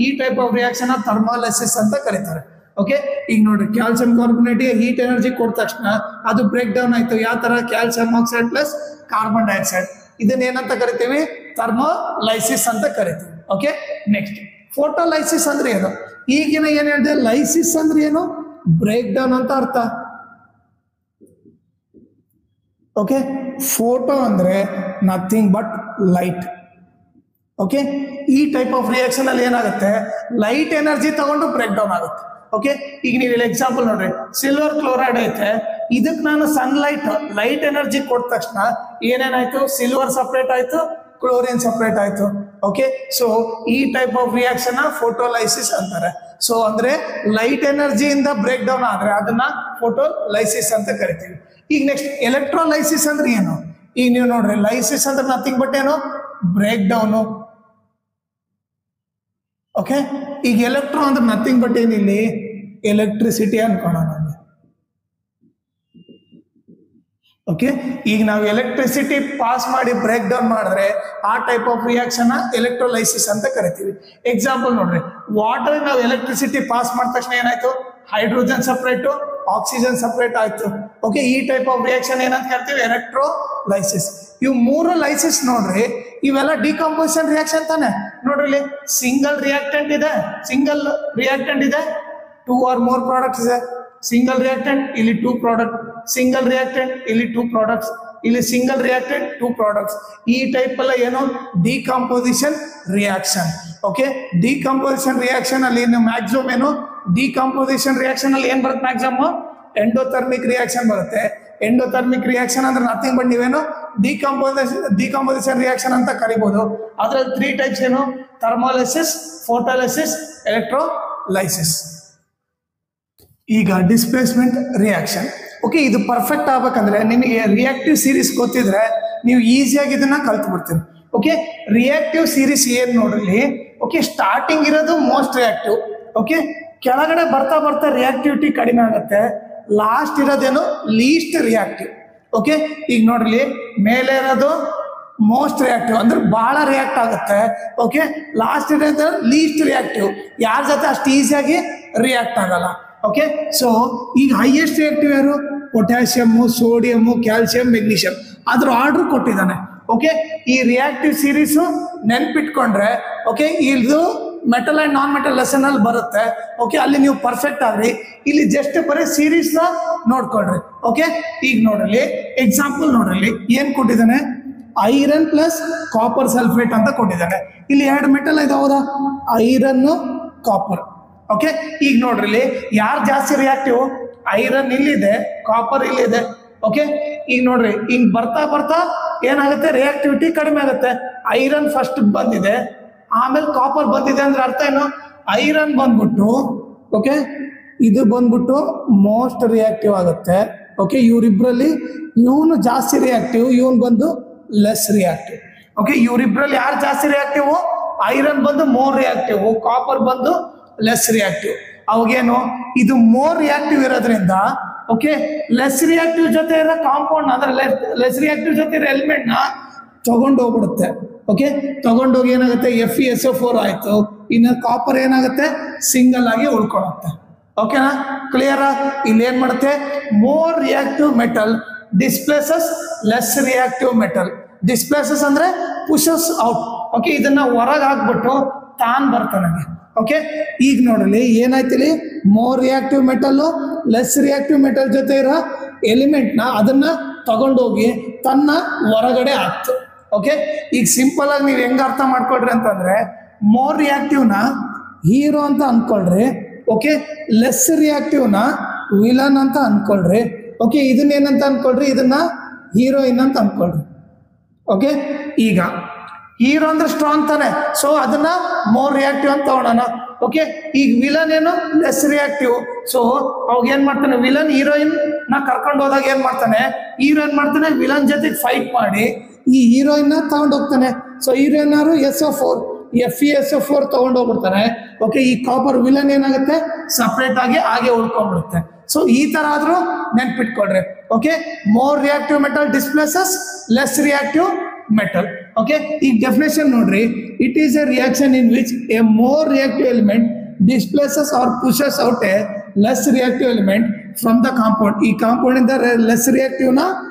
ಈ ಟೈಪ್ ಆಫ್ ರಿಯಾಕ್ಷನ್ ಥರ್ಮಾಲಿಸಿಸ್ ಅಂತ ಕರೀತಾರೆ. ಓಕೆ, ಈಗ ನೋಡ್ರಿ, ಕ್ಯಾಲ್ಸಿಯಂ ಕಾರ್ಬೋನೇಟ್ ಹೀಟ್ ಎನರ್ಜಿ ಕೊಟ್ಟ ತಕ್ಷಣ ಅದು ಬ್ರೇಕ್ ಡೌನ್ ಆಯ್ತು. ಯಾವ ತರ, calcium oxide plus carbon dioxide. ಇದನ್ನ ಏನಂತ ಕರಿತೀವಿ, ಥರ್ಮೋಲೈಸಿಸ್ ಅಂತ ಕರಿತೀವಿ. ಓಕೆ, ನೆಕ್ಸ್ಟ್ ಫೋಟೋಲೈಸಿಸ್ ಅಂದ್ರೆ ಏನು, ಈಗಿನ ಏನ್ ಹೇಳಿದೆ, ಲೈಸಿಸ್ ಅಂದ್ರೆ ಏನು, ಬ್ರೇಕ್ ಡೌನ್ ಅಂತ ಅರ್ಥ. ಓಕೆ, ಫೋಟೋ ಅಂದ್ರೆ ನಥಿಂಗ್ ಬಟ್ ಲೈಟ್. ಓಕೆ, ಈ ಟೈಪ್ ಆಫ್ ರಿಯಾಕ್ಷನ್ ಅಲ್ಲಿ ಏನಾಗುತ್ತೆ, ಲೈಟ್ ಎನರ್ಜಿ ತಗೊಂಡು ಬ್ರೇಕ್ ಡೌನ್ ಆಗುತ್ತೆ. ಓಕೆ, ಈಗ ನೀವು ಇಲ್ಲಿ ಎಕ್ಸಾಂಪಲ್ ನೋಡ್ರಿ, ಸಿಲ್ವರ್ ಕ್ಲೋರೈಡ್ ಐತೆ, ಇದಕ್ಕೆ ನಾನು ಸನ್ಲೈಟ್ ಲೈಟ್ ಎನರ್ಜಿ ಕೊಟ್ಟ ತಕ್ಷಣ ಏನೇನಾಯ್ತು, ಸಿಲ್ವರ್ ಸಪ್ರೇಟ್ ಆಯ್ತು, ಕ್ಲೋರಿನ್ ಸಪ್ರೇಟ್ ಆಯ್ತು. ಓಕೆ, ಸೊ ಈ ಟೈಪ್ ಆಫ್ ರಿಯಾಕ್ಷನ್ ಫೋಟೋಲೈಸಿಸ್ ಅಂತಾರೆ. ಸೊ ಅಂದ್ರೆ ಲೈಟ್ ಎನರ್ಜಿಯಿಂದ ಬ್ರೇಕ್ ಡೌನ್ ಆದ್ರೆ ಅದನ್ನ ಫೋಟೋಲೈಸಿಸ್ ಅಂತ ಕರಿತೀವಿ. ಈಗ ನೆಕ್ಸ್ಟ್ ಎಲೆಕ್ಟ್ರೋಲೈಸಿಸ್ ಅಂದ್ರೆ ಏನು, ಈಗ ನೀವು ನೋಡ್ರಿ, ಲೈಸಿಸ್ ಅಂದ್ರೆ ನಥಿಂಗ್ ಬಟ್ ಏನು, ಬ್ರೇಕ್ ಡೌನು. ಓಕೆ, ಈಗ ಎಲೆಕ್ಟ್ರೋ ಅಂದ್ರೆ ನಥಿಂಗ್ ಬಟ್ ಏನಿಲ್ಲಿ, ಎಲೆಕ್ಟ್ರಿಸಿಟಿ ಅನ್ಕೋಣ. ಓಕೆ, ಈಗ ನಾವು ಎಲೆಕ್ಟ್ರಿಸಿಟಿ ಪಾಸ್ ಮಾಡಿ ಬ್ರೇಕ್ ಡೌನ್ ಮಾಡಿದ್ರೆ ಆ ಟೈಪ್ ಆಫ್ ರಿಯಾಕ್ಷನ್ ಎಲೆಕ್ಟ್ರೋಲೈಸಿಸ್ ಅಂತ ಕರಿತೀವಿ. ಎಕ್ಸಾಂಪಲ್ ನೋಡ್ರಿ, ವಾಟರ್ ನಾವು ಎಲೆಕ್ಟ್ರಿಸಿಟಿ ಪಾಸ್ ಮಾಡಿದ ತಕ್ಷಣ ಏನಾಯ್ತು, ಹೈಡ್ರೋಜನ್ ಸಪ್ರೇಟು, ಆಕ್ಸಿಜನ್ ಸಪ್ರೇಟ್ ಆಯ್ತು. ಓಕೆ, ಈ ಟೈಪ್ ಆಫ್ ರಿಯಾಕ್ಷನ್ ಏನಂತ ಕರಿತೀವಿ, ಎಲೆಕ್ಟ್ರೋಲೈಸಿಸ್. ಇವು ಮೂರು ಲೈಸಿಸ್ ನೋಡ್ರಿ, ಇವೆಲ್ಲ ಡಿಕಂಪೋಸಿಷನ್ ರಿಯಾಕ್ಷನ್ ತಾನೆ. ನೋಡ್ರಿ, ಸಿಂಗಲ್ ರಿಯಾಕ್ಟೆಂಟ್ ಇದೆ, 2 or more ಪ್ರಾಡಕ್ಟ್ಸ್ ಇದೆ. ಸಿಂಗಲ್ ರಿಯಾಕ್ಟೆಂಟ್, ಇಲ್ಲಿ 2 ಪ್ರಾಡಕ್ಟ್, ಸಿಂಗಲ್ ರಿಯಾಕ್ಟೆಂಟ್, ಇಲ್ಲಿ 2 ಪ್ರಾಡಕ್ಟ್ಸ್, ಇಲ್ಲಿ ಸಿಂಗಲ್ ರಿಯಾಕ್ಟೆಂಟ್ 2 ಪ್ರಾಡಕ್ಟ್ಸ್. ಈ ಟೈಪ್ ಎಲ್ಲ ಏನು, decomposition reaction. Okay, decomposition reaction ಅಲ್ಲಿ ಮ್ಯಾಕ್ಸಿಮಮ್ ಏನು, ಡಿಕಂಪೋಸಿಷನ್ ರಿಯಾಕ್ಷನ್ ಅಲ್ಲಿ ಏನ್ ಬರುತ್ತೆ, ಮ್ಯಾಕ್ಸಿಮಮ್ ಎಂಡೋಥರ್ಮಿಕ್ ರಿಯಾಕ್ಷನ್ ಬರುತ್ತೆ. ಎಂಡೋಥರ್ಮಿಕ್ ರಿಯಾಕ್ಷನ್ ಅಂದ್ರೆ ನಥಿಂಗ್ ಬಟ್ ನೀವೇನು, ಡಿಕಂಪೋಸಿಷನ್ ರಿಯಾಕ್ಷನ್ ಅಂತ ಕರಿಬಹುದು. ಅದ್ರಲ್ಲಿ 3 ಟೈಪ್ಸ್ ಏನು, ಥರ್ಮೋಲೈಸಿಸ್, ಫೋಟೋಲೈಸಿಸ್, ಎಲೆಕ್ಟ್ರೋಲೈಸಿಸ್. ಈಗ ಡಿಸ್ಪ್ಲೇಸ್ಮೆಂಟ್ ರಿಯಾಕ್ಷನ್. ಓಕೆ, ಇದು ಪರ್ಫೆಕ್ಟ್ ಆಗ್ಬೇಕಂದ್ರೆ ನಿಮಗೆ ರಿಯಾಕ್ಟಿವ್ ಸೀರೀಸ್ ಗೊತ್ತಿದ್ರೆ ನೀವು ಈಸಿಯಾಗಿ ಇದನ್ನ ಕಲ್ತು ಬಿಡ್ತೀರಿ. ಓಕೆ, ರಿಯಾಕ್ಟಿವ್ ಸೀರೀಸ್ ಏನ್ ನೋಡ್ರಿ, ಓಕೆ, ಸ್ಟಾರ್ಟಿಂಗ್ ಇರೋದು ಮೋಸ್ಟ್ ರಿಯಾಕ್ಟಿವ್. ಓಕೆ, ಕೆಳಗಡೆ ಬರ್ತಾ ಬರ್ತಾ ರಿಯಾಕ್ಟಿವಿಟಿ ಕಡಿಮೆ ಆಗುತ್ತೆ, ಲಾಸ್ಟ್ ಇರೋದೇನು, ಲೀಸ್ಟ್ ರಿಯಾಕ್ಟಿವ್. ಓಕೆ, ಈಗ ನೋಡ್ರಿ, ಮೇಲೆ ಇರೋದು ಮೋಸ್ಟ್ ರಿಯಾಕ್ಟಿವ್ ಅಂದ್ರೆ ಬಹಳ ರಿಯಾಕ್ಟ್ ಆಗುತ್ತೆ. ಓಕೆ, ಲಾಸ್ಟ್ ಇರೋದು ಲೀಸ್ಟ್ ರಿಯಾಕ್ಟಿವ್, ಯಾರ ಜೊತೆ ಅಷ್ಟು ಈಸಿಯಾಗಿ ರಿಯಾಕ್ಟ್ ಆಗಲ್ಲ. ಓಕೆ, ಸೊ ಈಗ ಹೈಯೆಸ್ಟ್ ರಿಯಾಕ್ಟಿವ್ ಯಾರು, ಪೊಟ್ಯಾಷಿಯಮ್, ಸೋಡಿಯಂ, ಕ್ಯಾಲ್ಸಿಯಂ, ಮೆಗ್ನೀಷಿಯಂ ಅದ್ರ ಆರ್ಡರ್ ಕೊಟ್ಟಿದ್ದಾನೆ. ಓಕೆ, ಈ ರಿಯಾಕ್ಟಿವ್ ಸೀರೀಸ್ ನೆನ್ಪಿಟ್ಕೊಂಡ್ರೆ ಓಕೆ ಇದು metal and non metal lesson ಅಲ್ಲಿ ಬರುತ್ತೆ. ಓಕೆ, ಅಲ್ಲಿ ನೀವು ಪರ್ಫೆಕ್ಟ್ ಆಗ್ರಿ. ಇಲ್ಲಿ ಜಸ್ಟ್ ಬರೀ ಸೀರೀಸ್ ನ ನೋಡ್ಕೊಳ್ರಿ. ಓಕೆ, ಈಗ ನೋಡ್ರಿ ಎಕ್ಸಾಂಪಲ್ ನೋಡ್ರಿ ಏನ್ ಕೊಟ್ಟಿದ್ದಾನೆ, ಐರನ್ ಪ್ಲಸ್ ಕಾಪರ್ ಸಲ್ಫೇಟ್ ಅಂತ ಕೊಟ್ಟಿದ್ದಾನೆ. ಇಲ್ಲಿ 2 ಮೆಟಲ್ ಇದೆ, ಹೌದಾ, ಐರನ್ ಕಾಪರ್. ಓಕೆ, ಈಗ ನೋಡ್ರಿ ಯಾರು ಜಾಸ್ತಿ ರಿಯಾಕ್ಟಿವ್, ಐರನ್ ಇಲ್ಲಿದೆ, ಕಾಪರ್ ಇಲ್ಲಿದೆ. ಓಕೆ, ಈಗ ನೋಡ್ರಿ ಹಿಂಗ್ ಬರ್ತಾ ಬರ್ತಾ ಏನಾಗುತ್ತೆ, ರಿಯಾಕ್ಟಿವಿಟಿ ಕಡಿಮೆ ಆಗುತ್ತೆ. ಐರನ್ ಫಸ್ಟ್ ಬಂದಿದೆ, ಆಮೇಲೆ ಕಾಪರ್ ಬಂದಿದೆ ಅಂದ್ರೆ ಅರ್ಥ ಏನು, ಐರನ್ ಬಂದ್ಬಿಟ್ಟು ಓಕೆ ಇದು ಬಂದ್ಬಿಟ್ಟು ಮೋಸ್ಟ್ ರಿಯಾಕ್ಟಿವ್ ಆಗುತ್ತೆ. ಓಕೆ, ಇವರಿಬ್ರಲ್ಲಿ ಇವನು ಜಾಸ್ತಿ ರಿಯಾಕ್ಟಿವ್, ಇವನು ಬಂದು ಲೆಸ್ ರಿಯಾಕ್ಟಿವ್. ಓಕೆ, ಇವರಿಬ್ರಲ್ಲಿ ಯಾರು ಜಾಸ್ತಿ ರಿಯಾಕ್ಟಿವ್, ಐರನ್ ಬಂದು ಮೋರ್ ರಿಯಾಕ್ಟಿವ್, ಕಾಪರ್ ಬಂದು ಲೆಸ್ ರಿಯಾಕ್ಟಿವ್. ಅವಾಗೇನು ಇದು ಮೋರ್ ರಿಯಾಕ್ಟಿವ್ ಇರೋದ್ರಿಂದ ಓಕೆ ಲೆಸ್ ರಿಯಾಕ್ಟಿವ್ ಜೊತೆ ಇರೋ ಕಾಂಪೌಂಡ್ ಅಂದ್ರೆ ಲೆಸ್ ರಿಯಾಕ್ಟಿವ್ ಜೊತೆ ಇರೋ ಎಲಿಮೆಂಟ್ ನ ತಗೊಂಡು ಹೋಗ್ಬಿಡುತ್ತೆ. ಓಕೆ, ತಗೊಂಡೋಗಿ ಏನಾಗುತ್ತೆ, FeSO4 ಆಯ್ತು. ಇನ್ನು ಕಾಪರ್ ಏನಾಗುತ್ತೆ, ಸಿಂಗಲ್ ಆಗಿ ಉಳ್ಕೊಳುತ್ತೆ. ಓಕೆನಾ, ಕ್ಲಿಯರ್? ಇಲ್ಲಿ ಏನ್ ಮಾಡುತ್ತೆ, more reactive metal displaces less reactive metal. Displaces ಅಂದ್ರೆ ಪುಷಸ್ ಔಟ್. ಓಕೆ, ಇದನ್ನ ಹೊರಗೆ ಹಾಕ್ಬಿಟ್ಟು ತಾನ್ ಬರ್ತಾನೆ. ಓಕೆ, ಈಗ ನೋಡ್ರಿ ಏನಾಯ್ತು, ಇಲ್ಲಿ more reactive metal less reactive metal ಜೊತೆ ಇರೋ ಎಲಿಮೆಂಟ್ ನ ಅದನ್ನ ತಗೊಂಡೋಗಿ ತನ್ನ ಹೊರಗಡೆ ಹಾಕ್ತು. ಓಕೆ, ಈಗ ಸಿಂಪಲ್ ಆಗಿ ನೀವು ಹೆಂಗ ಅರ್ಥ ಮಾಡ್ಕೊಳ್ರಿ ಅಂತಂದ್ರೆ, ಮೋರ್ ರಿಯಾಕ್ಟಿವ್ ನ ಹೀರೋ ಅಂತ ಅನ್ಕೊಳ್ರಿ. ಓಕೆ, ಲೆಸ್ ರಿಯಾಕ್ಟಿವ್ ನ ವಿಲನ್ ಅಂತ ಅನ್ಕೊಳ್ರಿ. ಓಕೆ, ಇದನ್ನ ಏನಂತ ಅನ್ಕೊಳ್ರಿ, ಇದನ್ನ ಹೀರೋಯಿನ್ ಅಂತ ಅನ್ಕೊಳ್ರಿ. ಓಕೆ, ಈಗ ಹೀರೋ ಅಂದ್ರೆ ಸ್ಟ್ರಾಂಗ್ ತಾನೆ, ಸೊ ಅದನ್ನ ಮೋರ್ ರಿಯಾಕ್ಟಿವ್ ಅಂತ ತಗೊಳ್ಳೋಣ. ಓಕೆ, ಈಗ ವಿಲನ್ ಏನು, ಲೆಸ್ ರಿಯಾಕ್ಟಿವ್. ಸೊ ಅವಾಗ ಏನ್ ಮಾಡ್ತಾನೆ, ವಿಲನ್ ಹೀರೋಯಿನ್ ನ ಕರ್ಕೊಂಡು ಹೋದಾಗ ಏನ್ ಮಾಡ್ತಾನೆ, ಹೀರೋ ಏನ್ ಮಾಡ್ತಾನೆ, ವಿಲನ್ ಜೊತೆ ಫೈಟ್ ಮಾಡಿ ಈ ಹೀರೋಯಿನ್ ನ ತಗೊಂಡು ಹೋಗ್ತಾನೆ. ಸೊ ಹೀರೋಯಿನ್ ಯಾರು, SO4, FeSO4 ತಗೊಂಡು ಹೋಗ್ಬಿಡ್ತಾನೆ. ಓಕೆ, ಈ ಕಾಪರ್ ವಿಲನ್ ಏನಾಗುತ್ತೆ, ಸಪ್ರೇಟ್ ಆಗಿ ಹಾಗೆ ಉಳ್ಕೊಂಡ್ಬಿಡುತ್ತೆ. ಸೊ ಈ ತರ ಆದ್ರೂ ನೆನ್ಪಿಟ್ಕೊಳ್ರಿ. Okay, more reactive metal displaces less reactive metal. Okay, ಈ definition ನೋಡ್ರಿ, it is a reaction in which a more reactive element displaces or pushes out a less reactive element from the compound. ಈ compound ಇಂದ less reactive ನ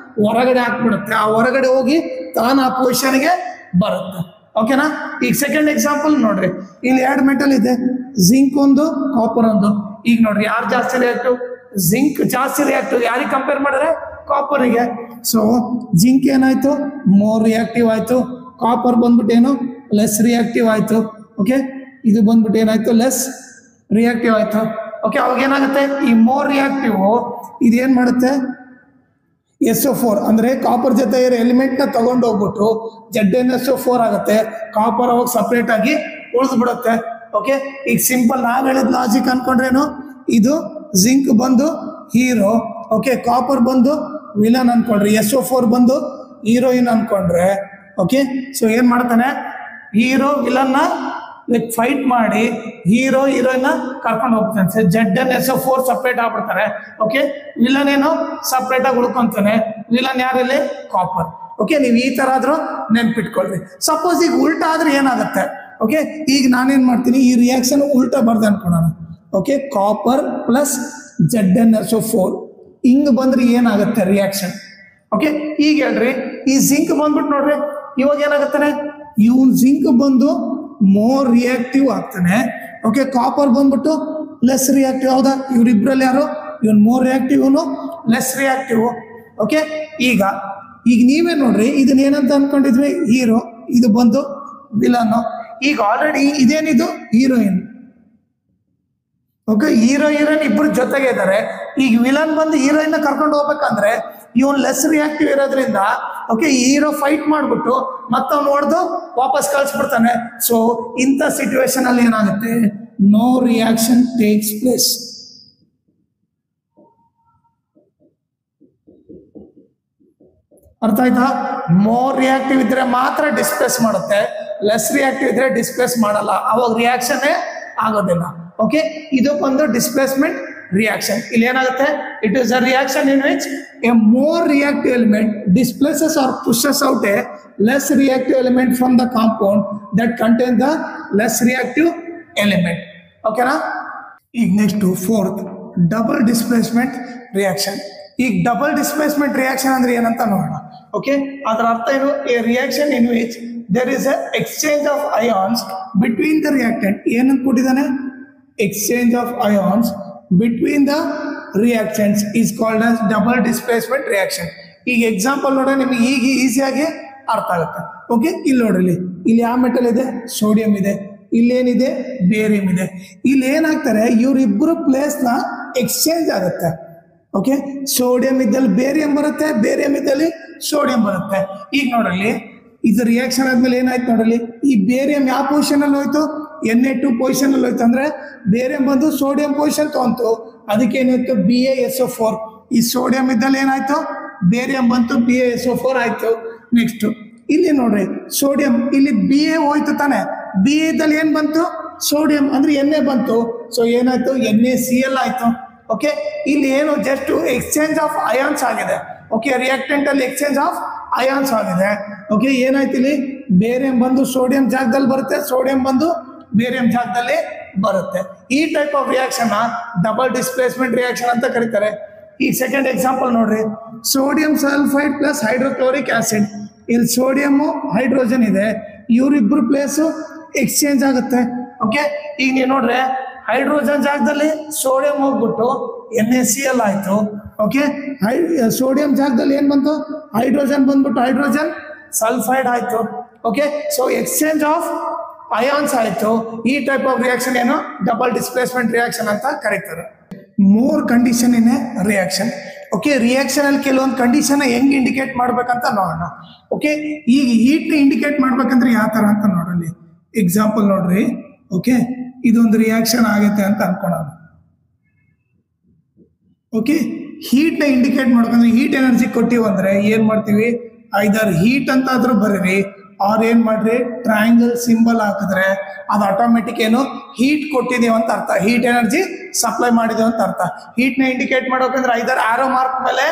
ಹೊರಗಡೆ ಹಾಕ್ಬಿಡುತ್ತೆ, ಆ ಹೊರಗಡೆ ಹೋಗಿ ತಾನು ಆ ಪೊಸಿಷನ್ ಗೆ ಬರುತ್ತೆ. ಓಕೆನಾ, ಈಗ ಸೆಕೆಂಡ್ ಎಕ್ಸಾಂಪಲ್ ನೋಡ್ರಿ, ಇಲ್ಲಿ 2 ಮೆಟಲ್ ಇದೆ, ಜಿಂಕ್ ಒಂದು, ಕಾಪರ್ ಒಂದು. ಈಗ ನೋಡ್ರಿ ಯಾರು ಜಾಸ್ತಿ ರಿಯಾಕ್ಟಿವ್, ಜಿಂಕ್ ಜಾಸ್ತಿ ರಿಯಾಕ್ಟಿವ್. ಯಾರಿಗೆ ಕಂಪೇರ್ ಮಾಡಿದ್ರೆ, ಕಾಪರ್ಗೆ. ಸೊ ಜಿಂಕ್ ಏನಾಯ್ತು, ಮೋರ್ ರಿಯಾಕ್ಟಿವ್ ಆಯ್ತು. ಕಾಪರ್ ಬಂದ್ಬಿಟ್ಟು ಏನು, ಲೆಸ್ ರಿಯಾಕ್ಟಿವ್ ಆಯ್ತು. ಓಕೆ, ಇದು ಬಂದ್ಬಿಟ್ಟು ಏನಾಯ್ತು, ಲೆಸ್ ರಿಯಾಕ್ಟಿವ್ ಆಯ್ತು. ಓಕೆ, ಅವಾಗ ಏನಾಗುತ್ತೆ, ಈ ಮೋರ್ ರಿಯಾಕ್ಟಿವ್ ಇದೇನ್ ಮಾಡುತ್ತೆ, SO4 ಅಂದ್ರೆ ಕಾಪರ್ ಜೊತೆ ಇರೋ ಎಲಿಮೆಂಟ್ ನ ತಗೊಂಡು ಹೋಗ್ಬಿಟ್ಟು ZnSO4 ಆಗುತ್ತೆ. ಕಾಪರ್ ಅವಾಗ ಸಪ್ರೇಟ್ ಆಗಿ ಉಳಿದು ಬಿಡುತ್ತೆ. ಓಕೆ, ಈಗ ಸಿಂಪಲ್ ನಾವ್ ಹೇಳಿದ ಲಾಜಿಕ್ ಅನ್ಕೊಂಡ್ರೇನು, ಇದು ಜಿಂಕ್ ಬಂದು ಹೀರೋ, ಓಕೆ, ಕಾಪರ್ ಬಂದು ವಿಲನ್ ಅನ್ಕೊಂಡ್ರೆ, SO4 ಬಂದು ಹೀರೋಯಿನ್ ಅನ್ಕೊಂಡ್ರೆ. ಓಕೆ, ಸೊ ಏನ್ ಮಾಡ್ತಾನೆ, ಹೀರೋ ವಿಲನ್ ನ ಫೈಟ್ ಮಾಡಿ ಹೀರೋ ಹೀರೋಯಿನ್ ಕರ್ಕೊಂಡು ಹೋಗ್ತಾನೆ. ZnSO4 ಸಪ್ರೇಟ್ ಆಗ್ಬಿಡ್ತಾರೆ. ಓಕೆ, ವಿಲನ್ ಏನು ಸಪ್ರೇಟ್ ಆಗಿ ಉಳ್ಕೊಂತಾನೆ. ವಿಲನ್ ಯಾರಲ್ಲಿ, ಕಾಪರ್. ಓಕೆ, ನೀವು ಈ ತರ ಆದ್ರೂ ನೆನ್ಪಿಟ್ಕೊಳ್ರಿ. ಸಪೋಸ್ ಈಗ ಉಲ್ಟಾ ಆದ್ರೆ ಏನಾಗುತ್ತೆ, ಓಕೆ, ಈಗ ನಾನೇನ್ ಮಾಡ್ತೀನಿ, ಈ ರಿಯಾಕ್ಷನ್ ಉಲ್ಟಾ ಬರ್ದೆ ಅನ್ಕೊಳ್ಳೋಣ. ಓಕೆ, ಕಾಪರ್ ಪ್ಲಸ್ ZnSO4 ಹಿಂಗ್ ಬಂದ್ರೆ ಏನಾಗುತ್ತೆ ರಿಯಾಕ್ಷನ್. ಓಕೆ, ಈಗ ಹೇಳ್ರಿ, ಈ ಜಿಂಕ್ ಬಂದ್ಬಿಟ್ಟು ನೋಡ್ರಿ, ಇವಾಗ ಏನಾಗುತ್ತಾನೆ, ಇವನ್ ಜಿಂಕ್ ಬಂದು ಮೋರ್ ರಿಯಾಕ್ಟಿವ್ ಆಗ್ತಾನೆ. ಓಕೆ, ಕಾಪರ್ ಬಂದ್ಬಿಟ್ಟು ಲೆಸ್ ರಿಯಾಕ್ಟಿವ್. ಹೌದಾ, ಇವ್ರಿಬ್ರಲ್ಲಿ ಯಾರು, ಇವನ್ ಮೋರ್ ರಿಯಾಕ್ಟಿವ್, ಇವನು ಲೆಸ್ ರಿಯಾಕ್ಟಿವ್. ಓಕೆ, ಈಗ ನೀವೇ ನೋಡ್ರಿ, ಇದನ್ನ ಏನಂತ ಅನ್ಕೊಂಡಿದ್ವಿ, ಹೀರೋ, ಇದು ಬಂದು ವಿಲನ್. ಈಗ ಆಲ್ರೆಡಿ ಇದೇನಿದು ಹೀರೋಯಿನ್. ಓಕೆ, ಹೀರೋ ಹೀರೋಯಿನ್ ಇಬ್ರು ಜೊತೆಗೆ ಇದ್ದಾರೆ. ಈಗ ವಿಲನ್ ಬಂದು ಹೀರೋಯಿನ್ ಕರ್ಕೊಂಡು ಹೋಗ್ಬೇಕಂದ್ರೆ ಇವನ್ ಲೆಸ್ ರಿಯಾಕ್ಟಿವ್ ಇರೋದ್ರಿಂದ ಓಕೆ ಹೀರೋ ಫೈಟ್ ಮಾಡ್ಬಿಟ್ಟು ಮತ್ತೆ ಅವ್ನು ಹೊಡೆದು ವಾಪಸ್ ಕಳಿಸ್ಬಿಡ್ತಾನೆ. ಸೊ ಇಂಥ ಸಿಚುವೇಶನ್ ಅಲ್ಲಿ ಏನಾಗುತ್ತೆ, ನೋ ರಿಯಾಕ್ಷನ್ ಟೇಕ್ಸ್ ಪ್ಲೇಸ್. ಅರ್ಥ ಆಯ್ತಾ? ಮೋರ್ ರಿಯಾಕ್ಟಿವ್ ಇದ್ರೆ ಮಾತ್ರ ಡಿಸ್ಪ್ಲೇಸ್ ಮಾಡುತ್ತೆ, ಲೆಸ್ ರಿಯಾಕ್ಟಿವ್ ಇದ್ರೆ ಡಿಸ್ಪ್ಲೇಸ್ ಮಾಡಲ್ಲ, ಅವಾಗ ರಿಯಾಕ್ಷನ್ ಆಗೋದಿಲ್ಲ. ಓಕೆ, ಇದು ಒಂದು ಡಿಸ್ಪ್ಲೇಸ್ಮೆಂಟ್ ರಿಯಾಕ್ಷನ್. ಇಲ್ಲಿ ಏನಾಗುತ್ತೆ, it is a reaction in which a more reactive element displaces or pushes out a less reactive element from the compound that contain the less reactive element. ಓಕೆನಾ? ಈಗ next fourth, double displacement reaction. ಈಗ double displacement reaction ಅಂದ್ರೆ ಏನಂತ ನೋಡೋಣ. Okay, ಅದರ ಅರ್ಥ ಏನು? A reaction in which there is a exchange of ions between the reactant. ಏನಂತ ಕೊಟ್ಟಿದ್ದಾನೆ? Exchange of ions between the reactants is called as double displacement reaction. ಈಗ ಎಕ್ಸಾಂಪಲ್ ನೋಡ್ರೆ ನಿಮಗೆ ಈಗ ಈಸಿಯಾಗಿ ಅರ್ಥ ಆಗುತ್ತೆ. ಓಕೆ, ಇಲ್ಲಿ ನೋಡ್ರಿ, ಇಲ್ಲಿ ಯಾವ ಮೆಟಲ್ ಇದೆ? ಸೋಡಿಯಂ ಇದೆ. ಇಲ್ಲೇನಿದೆ? ಬೇರಿಯಂ ಇದೆ. ಇಲ್ಲಿ ಏನಾಗ್ತಾರೆ, ಇವರಿಬ್ಬರು ಪ್ಲೇಸ್ನ ಎಕ್ಸ್ಚೇಂಜ್ ಆಗುತ್ತೆ. ಓಕೆ, ಸೋಡಿಯಂ ಇದ್ದಲ್ಲಿ ಬೇರಿಯಂ ಬರುತ್ತೆ, ಬೇರಿಯಂ ಇದ್ದಲ್ಲಿ ಸೋಡಿಯಂ ಬರುತ್ತೆ. ಈಗ ನೋಡ್ರಲ್ಲಿ ಇದು ರಿಯಾಕ್ಷನ್ ಆದ್ಮೇಲೆ ಏನಾಯ್ತು ನೋಡ್ರಲ್ಲಿ, ಈ ಬೇರಿಯಂ ಯಾವ ಪೊಸಿಷನ್ ಅಲ್ಲಿ ಹೋಯ್ತು? Na2 ಪೊಸಿಷನ್ ಅಲ್ಲಿ ಹೋಯ್ತು. ಅಂದ್ರೆ ಬೇರಿಯಂ ಬಂದು ಸೋಡಿಯಂ ಪೊಸಿಷನ್ ತಗೊಂತು, ಅದಕ್ಕೆ ಏನಾಯ್ತು? BaSO4. ಈ ಸೋಡಿಯಂ ಇದ್ದಲ್ಲಿ ಏನಾಯ್ತು? ಬೇರಿಯಂ ಬಂತು, BaSO4 ಆಯ್ತು. ನೆಕ್ಸ್ಟ್ ಇಲ್ಲಿ ನೋಡ್ರಿ, ಸೋಡಿಯಂ ಇಲ್ಲಿ Ba ಹೋಯ್ತು ತಾನೆ, Ba ಇದ್ದಲ್ಲಿ ಏನ್ ಬಂತು? ಸೋಡಿಯಂ ಅಂದ್ರೆ Na ಬಂತು. ಸೊ ಏನಾಯ್ತು? NaCl ಆಯ್ತು. ಓಕೆ, ಇಲ್ಲಿ ಏನು ಜಸ್ಟ್ ಎಕ್ಸ್ಚೇಂಜ್ ಆಫ್ ಅಯಾನ್ಸ್ ಆಗಿದೆ. ಓಕೆ, ರಿಯಾಕ್ಟೆಂಟ್ ಅಲ್ಲಿ ಎಕ್ಸ್ಚೇಂಜ್ ಆಫ್ ಅಯಾನ್ಸ್ ಆಗಿದೆ. ಓಕೆ, ಏನಾಯ್ತು? ಇಲ್ಲಿ ಬೇರಿಯಂ ಬಂದು ಸೋಡಿಯಂ ಜಾಗದಲ್ಲಿ ಬರುತ್ತೆ, ಸೋಡಿಯಂ ಬಂದು ಬೇರಿಯಂ ಜಾಗದಲ್ಲಿ ಬರುತ್ತೆ. ಈ type of reaction double displacement reaction ಅಂತ ಕರೀತಾರೆ. ಈ ಸೆಕೆಂಡ್ ಎಕ್ಸಾಂಪಲ್ ನೋಡ್ರಿ, sodium sulphide plus hydrochloric acid. ಇಲ್ಲಿ ಸೋಡಿಯಂ ಹೈಡ್ರೋಜನ್ ಇದೆ, ಇವರಿಬ್ರು ಪ್ಲೇಸು ಎಕ್ಸ್ಚೇಂಜ್ ಆಗುತ್ತೆ. ಓಕೆ, ಈಗ ನೀವು ನೋಡ್ರೆ ಹೈಡ್ರೋಜನ್ ಜಾಗದಲ್ಲಿ ಸೋಡಿಯಂ ಹೋಗ್ಬಿಟ್ಟು NaCl ಆಯ್ತು. ಓಕೆ, ಸೋಡಿಯಂ ಜಾಗದಲ್ಲಿ ಏನ್ ಬಂತು? ಹೈಡ್ರೋಜನ್ ಬಂದ್ಬಿಟ್ಟು ಹೈಡ್ರೋಜನ್ ಸಲ್ಫೈಡ್ ಆಯ್ತು. Okay, so exchange of ions ಆಯ್ತು. ಈ ಟೈಪ್ ಆಫ್ ರಿಯಾಕ್ಷನ್ ಏನು? ಡಬಲ್ ಡಿಸ್ಪ್ಲೇಸ್ಮೆಂಟ್ ರಿಯಾಕ್ಷನ್ ಅಂತ ಕರೀತಾರೆ. More condition in a reaction. Okay, reaction ಅಲ್ಲಿ ಕೆಲವೊಂದು ಕಂಡೀಷನ್ ಹೆಂಗ್ ಇಂಡಿಕೇಟ್ ಮಾಡ್ಬೇಕಂತ ನೋಡೋಣ. ಓಕೆ, ಈಗ ಹೀಟ್ ಇಂಡಿಕೇಟ್ ಮಾಡ್ಬೇಕಂದ್ರೆ ಯಾವ ತರ ಅಂತ ನೋಡ್ರಿ. ಎಕ್ಸಾಂಪಲ್ ನೋಡ್ರಿ. ಓಕೆ, ಇದೊಂದು ರಿಯಾಕ್ಷನ್ ಆಗೈತೆ ಅಂತ ಅನ್ಕೊಳ್ಳೋಣ. ಓಕೆ, ಹೀಟ್ ನ ಇಂಡಿಕೇಟ್ ಮಾಡ್ಬೇಕಂದ್ರೆ ಹೀಟ್ ಎನರ್ಜಿ ಕೊಟ್ಟಿವಿ ಅಂದ್ರೆ ಏನ್ ಮಾಡ್ತೀವಿ? ಐದರ್ ಹೀಟ್ ಅಂತ ಆದ್ರೂ ಬರೀರಿ, ಅವ್ರು ಏನ್ ಮಾಡ್ರಿ ಟ್ರಯಾಂಗಲ್ ಸಿಂಬಲ್ ಹಾಕಿದ್ರೆ ಅದು ಆಟೋಮೆಟಿಕ್ ಏನು ಹೀಟ್ ಕೊಟ್ಟಿದೀವಿ ಅಂತ ಅರ್ಥ, ಹೀಟ್ ಎನರ್ಜಿ ಸಪ್ಲೈ ಮಾಡಿದೀವಿ ಅಂತ ಅರ್ಥ. ಹೀಟ್ ನ ಇಂಡಿಕೇಟ್ ಮಾಡೋಕಂದ್ರೆ ಐದರ್ ಆರೋ ಮಾರ್ಕ್ ಮೇಲೆ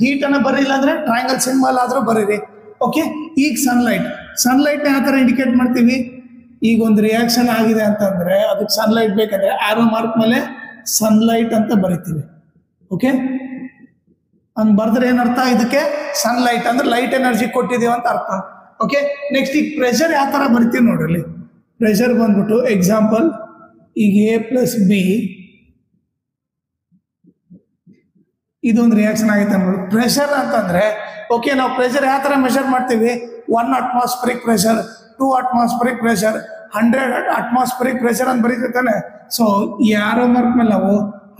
ಹೀಟ್ ಅನ್ನ ಬರೀಲ್ಲ ಅಂದ್ರೆ ಟ್ರಯಾಂಗಲ್ ಸಿಂಬಲ್ ಆದ್ರೂ ಬರೀರಿ. ಓಕೆ, ಈಗ ಸನ್ಲೈಟ್ ನ ಯಾವ ತರ ಇಂಡಿಕೇಟ್ ಮಾಡ್ತೀವಿ? ಈಗ ಒಂದು ರಿಯಾಕ್ಷನ್ ಆಗಿದೆ ಅಂತಂದ್ರೆ ಅದಕ್ಕೆ ಸನ್ಲೈಟ್ ಬೇಕಂದ್ರೆ ಆರೋ ಮಾರ್ಕ್ ಮೇಲೆ ಸನ್ಲೈಟ್ ಅಂತ ಬರಿತೀವಿ. ಓಕೆ, ಅಂದ್ ಬರ್ದ್ರೆ ಏನರ್ಥ? ಇದಕ್ಕೆ ಸನ್ಲೈಟ್ ಅಂದ್ರೆ ಲೈಟ್ ಎನರ್ಜಿ ಕೊಟ್ಟಿದೀವಿ ಅಂತ ಅರ್ಥ. ಓಕೆ, ನೆಕ್ಸ್ಟ್ ಈಗ ಪ್ರೆಷರ್ ಯಾವ ತರ ಬರ್ತೀವಿ ನೋಡ್ರಿ. ಪ್ರೆಷರ್ ಬಂದ್ಬಿಟ್ಟು ಎಕ್ಸಾಂಪಲ್ ಈಗ A+B ಇದೊಂದು ರಿಯಾಕ್ಷನ್ ಆಗಿದೆ ನೋಡಿ. ಪ್ರೆಷರ್ ಅಂತಂದ್ರೆ ಓಕೆ, ನಾವು ಪ್ರೆಷರ್ ಯಾವ ತರ ಮೆಷರ್ ಮಾಡ್ತೀವಿ? 1 atmospheric pressure, 2 atmospheric pressure, 100 atmospheric pressure ಅಂತ ಬರೀತಾನೆ. ಸೊ ಯಾರೋ ಮಾರ್ಕ್ ಮೇಲೆ ನಾವು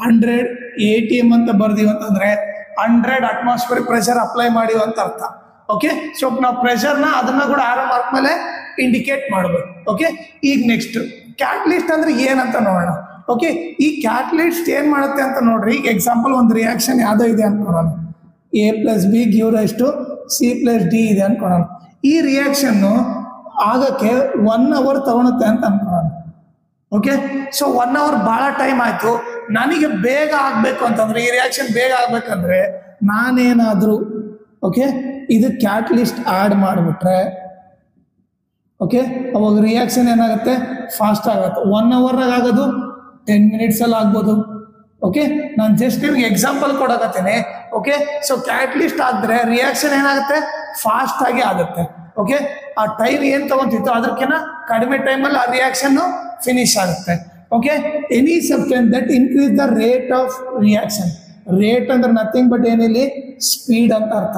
100 ATM ಅಂತ ಬರ್ದೀವಿ ಅಂತಂದ್ರೆ 100 atmospheric ಪ್ರೆಷರ್ ಅಪ್ಲೈ ಮಾಡಿವಿ ಅಂತ ಅರ್ಥ. ಓಕೆ, ಸೊ ನಾವು ಪ್ರೆಷರ್ನ ಅದನ್ನ ಕೂಡ ಆರೋ ಮಾರ್ಕ್ ಮೇಲೆ ಇಂಡಿಕೇಟ್ ಮಾಡಬೇಕು. ಓಕೆ, ಈಗ ನೆಕ್ಸ್ಟ್ ಕ್ಯಾಟಲಿಸ್ಟ್ ಅಂದ್ರೆ ಏನಂತ ನೋಡೋಣ. ಓಕೆ, ಈ ಕ್ಯಾಟಲಿಸ್ಟ್ ಏನ್ ಮಾಡುತ್ತೆ ಅಂತ ನೋಡ್ರಿ. ಈಗ ಎಕ್ಸಾಂಪಲ್ ಒಂದು ರಿಯಾಕ್ಷನ್ ಯಾವ್ದೋ ಇದೆ ಅನ್ಕೊಳ್ಳೋಣ. A+B ಗಿವ್ಸ್ ಟು C+D ಇದೆ ಅನ್ಕೊಳ್ಳೋಣ. ಈ ರಿಯಾಕ್ಷನ್ ಆಗಕ್ಕೆ 1 hour ತಗೊಳುತ್ತೆ ಅಂತ ಅನ್ಕೊಳ್ಳೋಣ. ಓಕೆ, ಸೊ 1 hour ಬಹಳ ಟೈಮ್ ಆಯ್ತು. ನನಗೆ ಬೇಗ ಆಗ್ಬೇಕು ಅಂತಂದ್ರೆ, ಈ ರಿಯಾಕ್ಷನ್ ಬೇಗ ಆಗ್ಬೇಕಂದ್ರೆ ನಾನೇನಾದ್ರೂ ಓಕೆ ಇದು ಕ್ಯಾಟಲಿಸ್ಟ್ ಆಡ್ ಮಾಡಿಬಿಟ್ರೆ ಓಕೆ ಅವಾಗ ರಿಯಾಕ್ಷನ್ ಏನಾಗುತ್ತೆ? ಫಾಸ್ಟ್ ಆಗುತ್ತೆ. 1 hour ಆಗೋದು 10 minutes ಅಲ್ಲಿ ಆಗ್ಬೋದು. ಓಕೆ, ನಾನು ಜಸ್ಟ್ ನಿಮ್ಗೆ ಎಕ್ಸಾಂಪಲ್ ಕೊಡಕತ್ತೇನೆ. ಓಕೆ, ಸೊ ಕ್ಯಾಟಲಿಸ್ಟ್ ಆದ್ರೆ ರಿಯಾಕ್ಷನ್ ಏನಾಗುತ್ತೆ? ಫಾಸ್ಟ್ ಆಗಿ ಆಗುತ್ತೆ. ಓಕೆ, ಆ ಟೈಮ್ ಏನ್ ತಗೊಂತಿತ್ತು ಅದಕ್ಕಿಂತ ಕಡಿಮೆ ಟೈಮಲ್ಲಿ ಆ ರಿಯಾಕ್ಷನ್ ಫಿನಿಶ್ ಆಗುತ್ತೆ. Okay, any substance that increase the rate of reaction. Rate ಅಂದ್ರೆ ನಥಿಂಗ್ ಬಟ್ ಏನಿಲ್ಲಿ ಸ್ಪೀಡ್ ಅಂತ ಅರ್ಥ.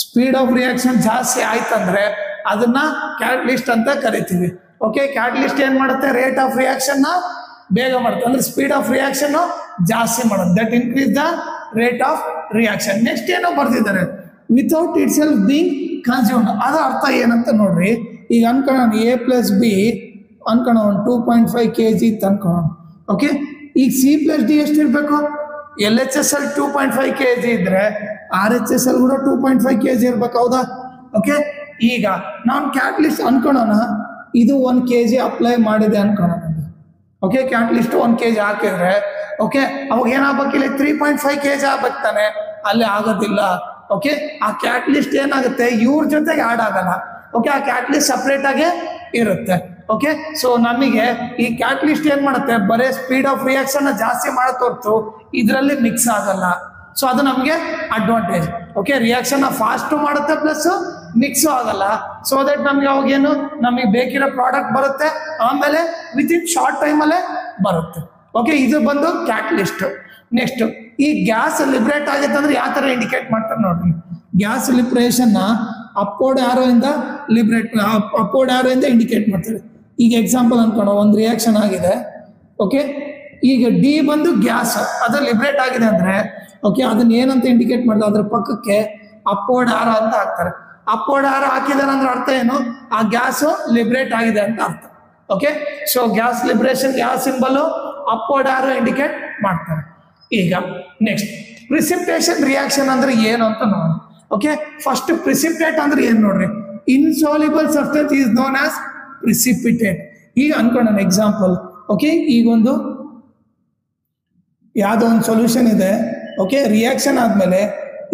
ಸ್ಪೀಡ್ ಆಫ್ ರಿಯಾಕ್ಷನ್ ಜಾಸ್ತಿ ಆಯ್ತಂದ್ರೆ ಅದನ್ನ ಕ್ಯಾಟಲಿಸ್ಟ್ ಅಂತ ಕರಿತೀವಿ. ಓಕೆ, ಕ್ಯಾಟಲಿಸ್ಟ್ ಏನ್ ಮಾಡುತ್ತೆ? ರೇಟ್ ಆಫ್ ರಿಯಾಕ್ಷನ್ ನ ಬೇಗ ಮಾಡುತ್ತೆ, ಅಂದ್ರೆ ಸ್ಪೀಡ್ ಆಫ್ ರಿಯಾಕ್ಷನ್ ಜಾಸ್ತಿ ಮಾಡೋದು. That increase the rate of reaction. Next ಏನೋ ಬರ್ತಿದ್ದಾರೆ, without it self being consumed. ಅದರ ಅರ್ಥ ಏನಂತ ನೋಡ್ರಿ. ಈಗ ಅನ್ಕೊಳ್ಳೋಣ A+B ಅನ್ಕೊಳ್ಳೋಣ 2.5 kg ಇತ್ತು ಅನ್ಕೊಳ್ಳೋಣ. ಓಕೆ, ಈಗ C+D ಎಷ್ಟಿರ್ಬೇಕು? LHSL 2.5 kg ಇದ್ರೆ RHSL ಕೂಡ 2.5 kg ಇರ್ಬೇಕು, ಹೌದಾ? ಓಕೆ, ಈಗ ನಾನು ಕ್ಯಾಟಲಿಸ್ಟ್ ಅನ್ಕೊಳ್ಳೋಣ, ಇದು 1 kg ಅಪ್ಲೈ ಮಾಡಿದೆ ಅನ್ಕೊಳ್ಳೋಣ. ಓಕೆ, ಕ್ಯಾಟಲಿಸ್ಟ್ 1 kg ಹಾಕಿದ್ರೆ ಓಕೆ ಅವಾಗ ಏನಾಗಬೇಕು? ಇಲ್ಲಿ 3.5 kg ಆಗ್ಬೇಕು ತಾನೆ, ಅಲ್ಲಿ ಆಗೋದಿಲ್ಲ. ಓಕೆ, ಆ ಕ್ಯಾಟಲಿಸ್ಟ್ ಏನಾಗುತ್ತೆ? ಇವ್ರ ಜೊತೆಗೆ ಆಡ್ ಆಗಲ್ಲ. ಓಕೆ, ಆ ಕ್ಯಾಟಲಿಸ್ಟ್ ಸಪ್ರೇಟ್ ಆಗಿ ಇರುತ್ತೆ. ಓಕೆ, ಸೊ ನಮಗೆ ಈ ಕ್ಯಾಟಲಿಸ್ಟ್ ಏನ್ ಮಾಡುತ್ತೆ? ಬರೇ ಸ್ಪೀಡ್ ಆಫ್ ರಿಯಾಕ್ಷನ್ ಜಾಸ್ತಿ ಮಾಡತ್ ಹೊರತು ಇದರಲ್ಲಿ ಮಿಕ್ಸ್ ಆಗಲ್ಲ. ಸೊ ಅದು ನಮಗೆ ಅಡ್ವಾಂಟೇಜ್. ಓಕೆ, ರಿಯಾಕ್ಷನ್ ಫಾಸ್ಟ್ ಮಾಡುತ್ತೆ ಪ್ಲಸ್ ಮಿಕ್ಸ್ ಆಗಲ್ಲ. ಸೊ ದಟ್ ನಮ್ಗೆ ಅವಾಗೇನು ನಮಗೆ ಬೇಕಿರೋ ಪ್ರಾಡಕ್ಟ್ ಬರುತ್ತೆ, ಆಮೇಲೆ ವಿತಿನ್ ಶಾರ್ಟ್ ಟೈಮಲ್ಲೇ ಬರುತ್ತೆ. ಓಕೆ, ಇದು ಬಂದು ಕ್ಯಾಟಲಿಸ್ಟ್. ನೆಕ್ಸ್ಟ್, ಈ ಗ್ಯಾಸ್ ಲಿಬ್ರೇಟ್ ಆಗುತ್ತೆ ಅಂದ್ರೆ ಯಾವ ತರ ಇಂಡಿಕೇಟ್ ಮಾಡ್ತಾರೆ ನೋಡ್ರಿ. ಗ್ಯಾಸ್ ಲಿಬ್ರೇಷನ್ ಅಪ್ವರ್ಡ್ ಆರೋ ಇಂದ ಅಪ್ವರ್ಡ್ ಆರೋ ಇಂದ ಇಂಡಿಕೇಟ್ ಮಾಡ್ತಾರೆ. ಈಗ ಎಕ್ಸಾಂಪಲ್ ಅನ್ಕೊಳ್ಳೋ, ಒಂದು ರಿಯಾಕ್ಷನ್ ಆಗಿದೆ. ಓಕೆ, ಈಗ ಡಿ ಬಂದು ಗ್ಯಾಸ್ ಅದು ಲಿಬ್ರೇಟ್ ಆಗಿದೆ ಅಂದ್ರೆ ಓಕೆ, ಅದನ್ನ ಏನಂತ ಇಂಡಿಕೇಟ್ ಮಾಡಿದ್ರೆ ಅದ್ರ ಪಕ್ಕಕ್ಕೆ ಅಪ್ವರ್ಡ್ ಆರೋ ಅಂತ ಹಾಕ್ತಾರೆ. ಅಪ್ವರ್ಡ್ ಆರೋ ಹಾಕಿದಾರೆ ಅಂದ್ರೆ ಅರ್ಥ ಏನು, ಆ ಗ್ಯಾಸ್ ಲಿಬ್ರೇಟ್ ಆಗಿದೆ ಅಂತ ಅರ್ಥ. ಓಕೆ, ಸೊ ಗ್ಯಾಸ್ ಲಿಬ್ರೇಷನ್ ಯಾವ ಸಿಂಬಲ್ ಅಪ್ವರ್ಡ್ ಆರೋ ಇಂಡಿಕೇಟ್ ಮಾಡ್ತಾರೆ. ಈಗ ನೆಕ್ಸ್ಟ್, ಪ್ರಿಸಿಪಿಟೇಷನ್ ರಿಯಾಕ್ಷನ್ ಅಂದ್ರೆ ಏನು ಅಂತ ನೋಡೋಣ. ಓಕೆ, ಫಸ್ಟ್ ಪ್ರಿಸಿಪಿಟೇಟ್ ಅಂದ್ರೆ ಏನ್ ನೋಡ್ರಿ. Insoluble substance is known as precipitate. ಈಗ ಅನ್ಕೊಳ್ಳೋಣ ಎಕ್ಸಾಂಪಲ್. ಓಕೆ, ಈಗ ಒಂದು ಯಾವುದೋ ಒಂದು ಸೊಲ್ಯೂಷನ್ ಇದೆ. ಓಕೆ, ರಿಯಾಕ್ಷನ್ ಆದ್ಮೇಲೆ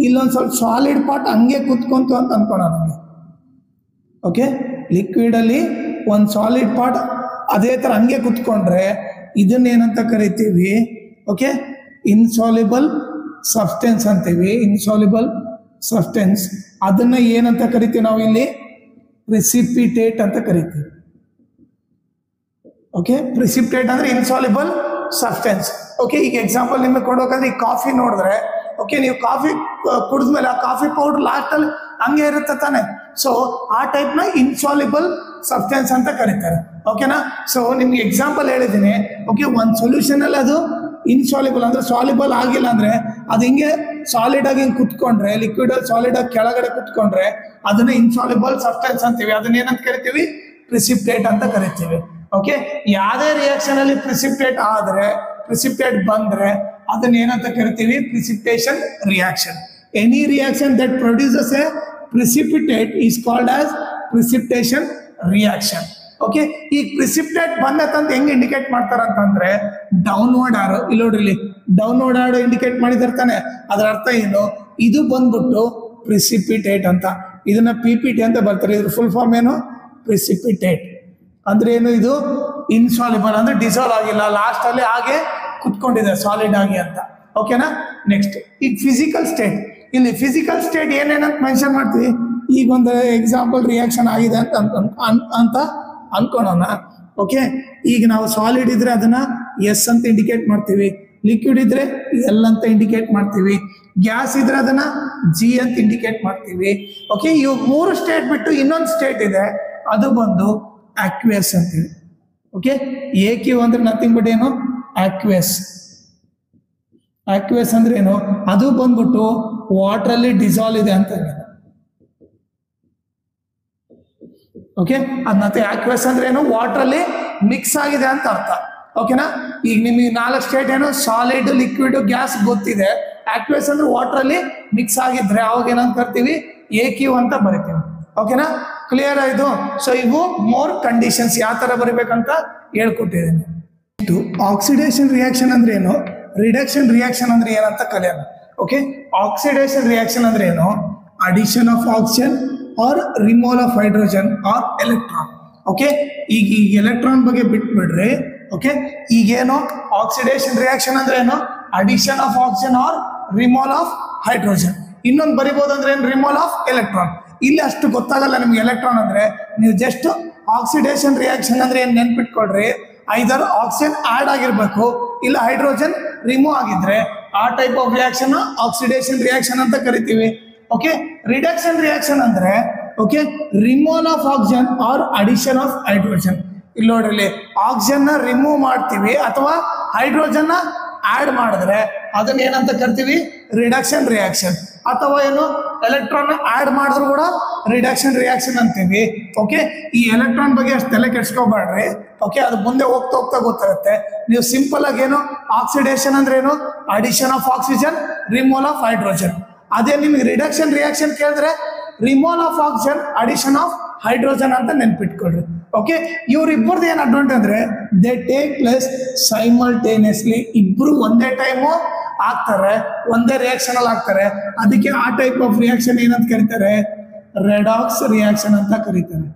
ಇಲ್ಲೊಂದು ಸ್ವಲ್ಪ ಸಾಲಿಡ್ ಪಾರ್ಟ್ ಹಂಗೆ ಕುತ್ಕೊಂತು ಅಂತ ಅನ್ಕೊಳ್ಳೋಣ ನಮಗೆ. ಓಕೆ, ಲಿಕ್ವಿಡ್ ಅಲ್ಲಿ ಒಂದು ಸಾಲಿಡ್ ಪಾರ್ಟ್ ಅದೇ ತರ ಹಂಗೆ ಕುತ್ಕೊಂಡ್ರೆ ಇದನ್ನೇನಂತ ಕರಿತೀವಿ. ಓಕೆ, ಇನ್ಸಾಲ್ಯುಬಲ್ ಸಬ್ಸ್ಟೆನ್ಸ್ ಅಂತೀವಿ. ಇನ್ಸಾಲ್ಯುಬಲ್ ಸಬ್ಸ್ಟೆನ್ಸ್ ಅದನ್ನ ಏನಂತ ಕರಿತೀವಿ ನಾವು ಇಲ್ಲಿ, ಪ್ರಿಸಿಪಿಟೇಟ್ ಅಂತ ಕರಿತೀವಿ. ಓಕೆ, ಪ್ರಿಸಿಪಿಟೇಟ್ ಅಂದ್ರೆ ಇನ್ಸಾಲ್ಯುಬಲ್ ಸಬ್ಸ್ಟೆನ್ಸ್. ಓಕೆ, ಈಗ ಎಕ್ಸಾಂಪಲ್ ನಿಮಗೆ ಕೊಡ್ಬೇಕಂದ್ರೆ ಈ ಕಾಫಿ ನೋಡಿದ್ರೆ, ಓಕೆ, ನೀವು ಕಾಫಿ ಕುಡಿದ್ಮೇಲೆ ಆ ಕಾಫಿ ಪೌಡರ್ ಲಾಸ್ಟ್ ಅಲ್ಲಿ ಹಂಗೆ ಇರುತ್ತೆ ತಾನೆ. ಸೊ ಆ ಟೈಪ್ ನ ಇನ್ಸಾಲ್ಯುಬಲ್ ಸಬ್ಸ್ಟೆನ್ಸ್ ಅಂತ ಕರೀತಾರೆ. ಓಕೆನಾ, ಸೊ ನಿಮ್ಗೆ ಎಕ್ಸಾಂಪಲ್ ಹೇಳಿದ್ದೀನಿ. ಓಕೆ, ಒಂದು ಸೊಲ್ಯೂಷನ್ ಅಲ್ಲಿ ಅದು ಇನ್ಸಾಲ್ಯುಬಲ್ ಅಂದ್ರೆ ಸಾಲ್ಯುಬಲ್ ಆಗಿಲ್ಲ ಅಂದ್ರೆ ಅದು ಹಿಂಗೆ ಸಾಲಿಡ್ ಆಗಿ ಹಿಂಗೆ ಕುತ್ಕೊಂಡ್ರೆ, ಲಿಕ್ವಿಡ್ ಸಾಲಿಡ್ ಆಗಿ ಕೆಳಗಡೆ ಕುತ್ಕೊಂಡ್ರೆ ಅದನ್ನ ಇನ್ಸಾಲ್ಯುಬಲ್ ಸಬ್ಸ್ಟೆನ್ಸ್ ಅಂತೀವಿ. ಅದನ್ನ ಏನಂತ ಕರಿತೀವಿ, ಪ್ರಿಸಿಪಿಟೇಟ್ ಅಂತ ಕರಿತೀವಿ. ಓಕೆ, ಯಾವುದೇ ರಿಯಾಕ್ಷನ್ ಅಲ್ಲಿ ಪ್ರಿಸಿಪಿಟೇಟ್ ಆದ್ರೆ, ಪ್ರಿಸಿಪಿಟೇಟ್ ಬಂದ್ರೆ ಅದನ್ನ ಏನಂತ ಕರಿತೀವಿ, precipitation reaction. Any reaction that produces A precipitate is called as precipitation reaction. Okay, ಈ ಪ್ರಿಸಿಪಿಟೇಟ್ ಬಂದತ್ತಂತ ಹೆಂಗ್ ಇಂಡಿಕೇಟ್ ಮಾಡ್ತಾರಂತಂದ್ರೆ ಡೌನ್ವರ್ಡ್ ಆರೋ. ಇಲ್ಲಿ ನೋಡ್ರಿ, ಡೌನ್ವರ್ಡ್ ಆರೋ ಇಂಡಿಕೇಟ್ ಮಾಡಿದಿರ್ತಾನೆ. ಅದರ ಅರ್ಥ ಏನು, ಇದು ಬಂದ್ಬಿಟ್ಟು ಪ್ರಿಸಿಪಿಟೇಟ್ ಅಂತ. ಇದನ್ನ PPT ಅಂತ ಬರ್ತಾರೆ. ಇದ್ರ ಫುಲ್ ಫಾರ್ಮ್ ಏನು, ಪ್ರಿಸಿಪಿಟೇಟ್ ಅಂದ್ರೆ ಏನು, ಇದು ಇನ್ಸಾಲ್ಯುಬಲ್ ಅಂದ್ರೆ ಡಿಸಾಲ್ವ್ ಆಗಿಲ್ಲ, ಲಾಸ್ಟ್ ಅಲ್ಲಿ ಹಾಗೆ ಕುತ್ಕೊಂಡಿದೆ ಸಾಲಿಡ್ ಆಗಿ ಅಂತ. ಓಕೆನಾ, ನೆಕ್ಸ್ಟ್ ಈಗ ಫಿಸಿಕಲ್ ಸ್ಟೇಟ್. ಇಲ್ಲಿ ಫಿಸಿಕಲ್ ಸ್ಟೇಟ್ ಏನೇನಂತ ಮೆನ್ಷನ್ ಮಾಡ್ತೀವಿ. ಈಗ ಒಂದು ಎಕ್ಸಾಂಪಲ್ ರಿಯಾಕ್ಷನ್ ಆಗಿದೆ ಅಂತ ಅನ್ಕೊಳ್ಳೋಣ. ಓಕೆ, ಈಗ ನಾವು ಸಾಲಿಡ್ ಇದ್ರೆ ಅದನ್ನ ಎಸ್ ಅಂತ ಇಂಡಿಕೇಟ್ ಮಾಡ್ತೀವಿ, ಲಿಕ್ವಿಡ್ ಇದ್ರೆ ಎಲ್ ಅಂತ ಇಂಡಿಕೇಟ್ ಮಾಡ್ತೀವಿ, ಗ್ಯಾಸ್ ಇದ್ರೆ ಅದನ್ನ ಜಿ ಅಂತ ಇಂಡಿಕೇಟ್ ಮಾಡ್ತೀವಿ. ಓಕೆ, ಇವು ಮೂರು ಸ್ಟೇಟ್ ಬಿಟ್ಟು ಇನ್ನೊಂದು ಸ್ಟೇಟ್ ಇದೆ, ಅದು ಬಂದು ಆಕ್ವಿಯಸ್ ಅಂತೇಳಿ. ಓಕೆ, AQ ಅಂದ್ರೆ ನಥಿಂಗ್ ಬಟ್ ಏನು, ಆಕ್ವಿಯಸ್. ಆಕ್ವಿಯಸ್ ಅಂದ್ರೆ ಏನು, ಅದು ಬಂದ್ಬಿಟ್ಟು ವಾಟರ್ ಅಲ್ಲಿ ಡಿಸಾಲ್ವ್ ಇದೆ ಅಂತ. ಓಕೆ, ಅದ್ ಆಕ್ವಿಯಸ್ ಅಂದ್ರೆ ಏನು, ವಾಟರ್ ಅಲ್ಲಿ ಮಿಕ್ಸ್ ಆಗಿದೆ ಅಂತ ಅರ್ಥ. ಓಕೆನಾ, ಈಗ ನಿಮಗೆ 4 ಸ್ಟೇಟ್ ಏನು, ಸಾಲಿಡ್, ಲಿಕ್ವಿಡ್, ಗ್ಯಾಸ್ ಗೊತ್ತಿದೆ. ಆಕ್ವಿಯಸ್ ಅಂದ್ರೆ ವಾಟರ್ ಅಲ್ಲಿ ಮಿಕ್ಸ್ ಆಗಿದ್ರೆ ಅವಾಗ ಏನಂತ ಕರ್ತೀವಿ, AQ ಅಂತ ಬರಿತೀವಿ. ಓಕೆನಾ, ಕ್ಲಿಯರ್ ಆಯ್ತು. ಸೊ ಇವು ಮೋರ್ ಕಂಡೀಷನ್ಸ್ ಯಾವ ತರ ಬರಿಬೇಕಂತ ಹೇಳ್ಕೊಟ್ಟಿದ್ದೀನಿ. ಆಕ್ಸಿಡೇಷನ್ ರಿಯಾಕ್ಷನ್ ಅಂದ್ರೆ ಏನು, ರಿಡಕ್ಷನ್ ರಿಯಾಕ್ಷನ್ ಅಂದ್ರೆ ಏನಂತ ಕಲಿಯೋಣ. ಓಕೆ, ಆಕ್ಸಿಡೇಷನ್ ರಿಯಾಕ್ಷನ್ ಅಂದ್ರೆ ಏನು, addition of oxygen or removal of hydrogen or electron. Okay, ಈಗ ಎಲೆಕ್ಟ್ರಾನ್ ಬಗ್ಗೆ ಬಿಟ್ಬಿಡ್ರಿ. ಓಕೆ, ಈಗೇನು ಆಕ್ಸಿಡೇಷನ್ ರಿಯಾಕ್ಷನ್ ಅಂದ್ರೆ ಏನು, addition of oxygen or removal of hydrogen. ಇನ್ನೊಂದು ಬರಿಬಹುದು ಅಂದ್ರೆ ಏನು, ರಿಮೂವಲ್ ಆಫ್ ಎಲೆಕ್ಟ್ರಾನ್. ಇಲ್ಲಿ ಅಷ್ಟು ಗೊತ್ತಾಗಲ್ಲ ನಿಮ್ಗೆ ಎಲೆಕ್ಟ್ರಾನ್ ಅಂದ್ರೆ. ನೀವು ಜಸ್ಟ್ ಆಕ್ಸಿಡೇಷನ್ ರಿಯಾಕ್ಷನ್ ಅಂದ್ರೆ ಏನ್ ನೆನ್ಪಿಟ್ಕೊಳ್ರಿ, ಐದರ್ ಆಕ್ಸಿಜನ್ ಆಡ್ ಆಗಿರ್ಬೇಕು, ಇಲ್ಲ ಹೈಡ್ರೋಜನ್ ರಿಮೂವ್ ಆಗಿದ್ರೆ ಆ type of reaction oxidation reaction ಅಂತ ಕರಿತೀವಿ. ಓಕೆ, ರಿಡಕ್ಷನ್ ರಿಯಾಕ್ಷನ್ ಅಂದ್ರೆ okay, removal of oxygen or addition of hydrogen. ಇಲ್ಲಿ ನೋಡ್ರಿ, ಆಕ್ಸಿಜನ್ ನ ರಿಮೂವ್ ಮಾಡ್ತೀವಿ ಅಥವಾ ಹೈಡ್ರೋಜನ್ ನ ಆಡ್ ಮಾಡಿದ್ರೆ ಅದನ್ನ ಏನಂತ ಕರಿತೀವಿ, ರಿಡಕ್ಷನ್ ರಿಯಾಕ್ಷನ್. ಅಥವಾ ಏನು, ಎಲೆಕ್ಟ್ರಾನ್ ಆಡ್ ಮಾಡಿದ್ರು ಕೂಡ ರಿಡಕ್ಷನ್ ರಿಯಾಕ್ಷನ್ ಅಂತೀವಿ. ಓಕೆ, ಈ ಎಲೆಕ್ಟ್ರಾನ್ ಬಗ್ಗೆ ಅಷ್ಟು ತಲೆ ಕೆಡ್ಸ್ಕೊಬೇಡ್ರಿ. ಓಕೆ, ಅದು ಮುಂದೆ ಹೋಗ್ತಾ ಹೋಗ್ತಾ ಗೊತ್ತಾಗುತ್ತೆ. ನೀವು ಸಿಂಪಲ್ ಆಗಿ ಏನು, ಆಕ್ಸಿಡೇಷನ್ ಅಂದ್ರೆ ಏನು, addition of oxygen, removal of hydrogen. ಅದೇ ನಿಮ್ಗೆ ರಿಡಕ್ಷನ್ ರಿಯಾಕ್ಷನ್ ಕೇಳಿದ್ರೆ removal of oxygen, addition of hydrogen ಅಂತ ನೆನ್ಪಿಟ್ಕೊಳ್ರಿ. ಓಕೆ, ಇವ್ರಿಬ್ಬರದ್ದು ಏನು ಅಡ್ವಾಂಟೇಜ್ ಅಂದ್ರೆ ದೇ ಟೇಕ್ ಪ್ಲೇಸ್ ಸೈಮಲ್ಟೇನಿಯಸ್ಲಿ. ಇಬ್ರು ಒಂದೇ ಟೈಮು ಆಗ್ತಾರೆ, ಒಂದೇ ರಿಯಾಕ್ಷನ್ ಅಲ್ಲಿ ಆಗ್ತಾರೆ. ಅದಕ್ಕೆ ಆ ಟೈಪ್ ಆಫ್ ರಿಯಾಕ್ಷನ್ ಏನಂತ ಕರೀತಾರೆ, ರೆಡಾಕ್ಸ್ ರಿಯಾಕ್ಷನ್ ಅಂತ ಕರೀತಾರೆ.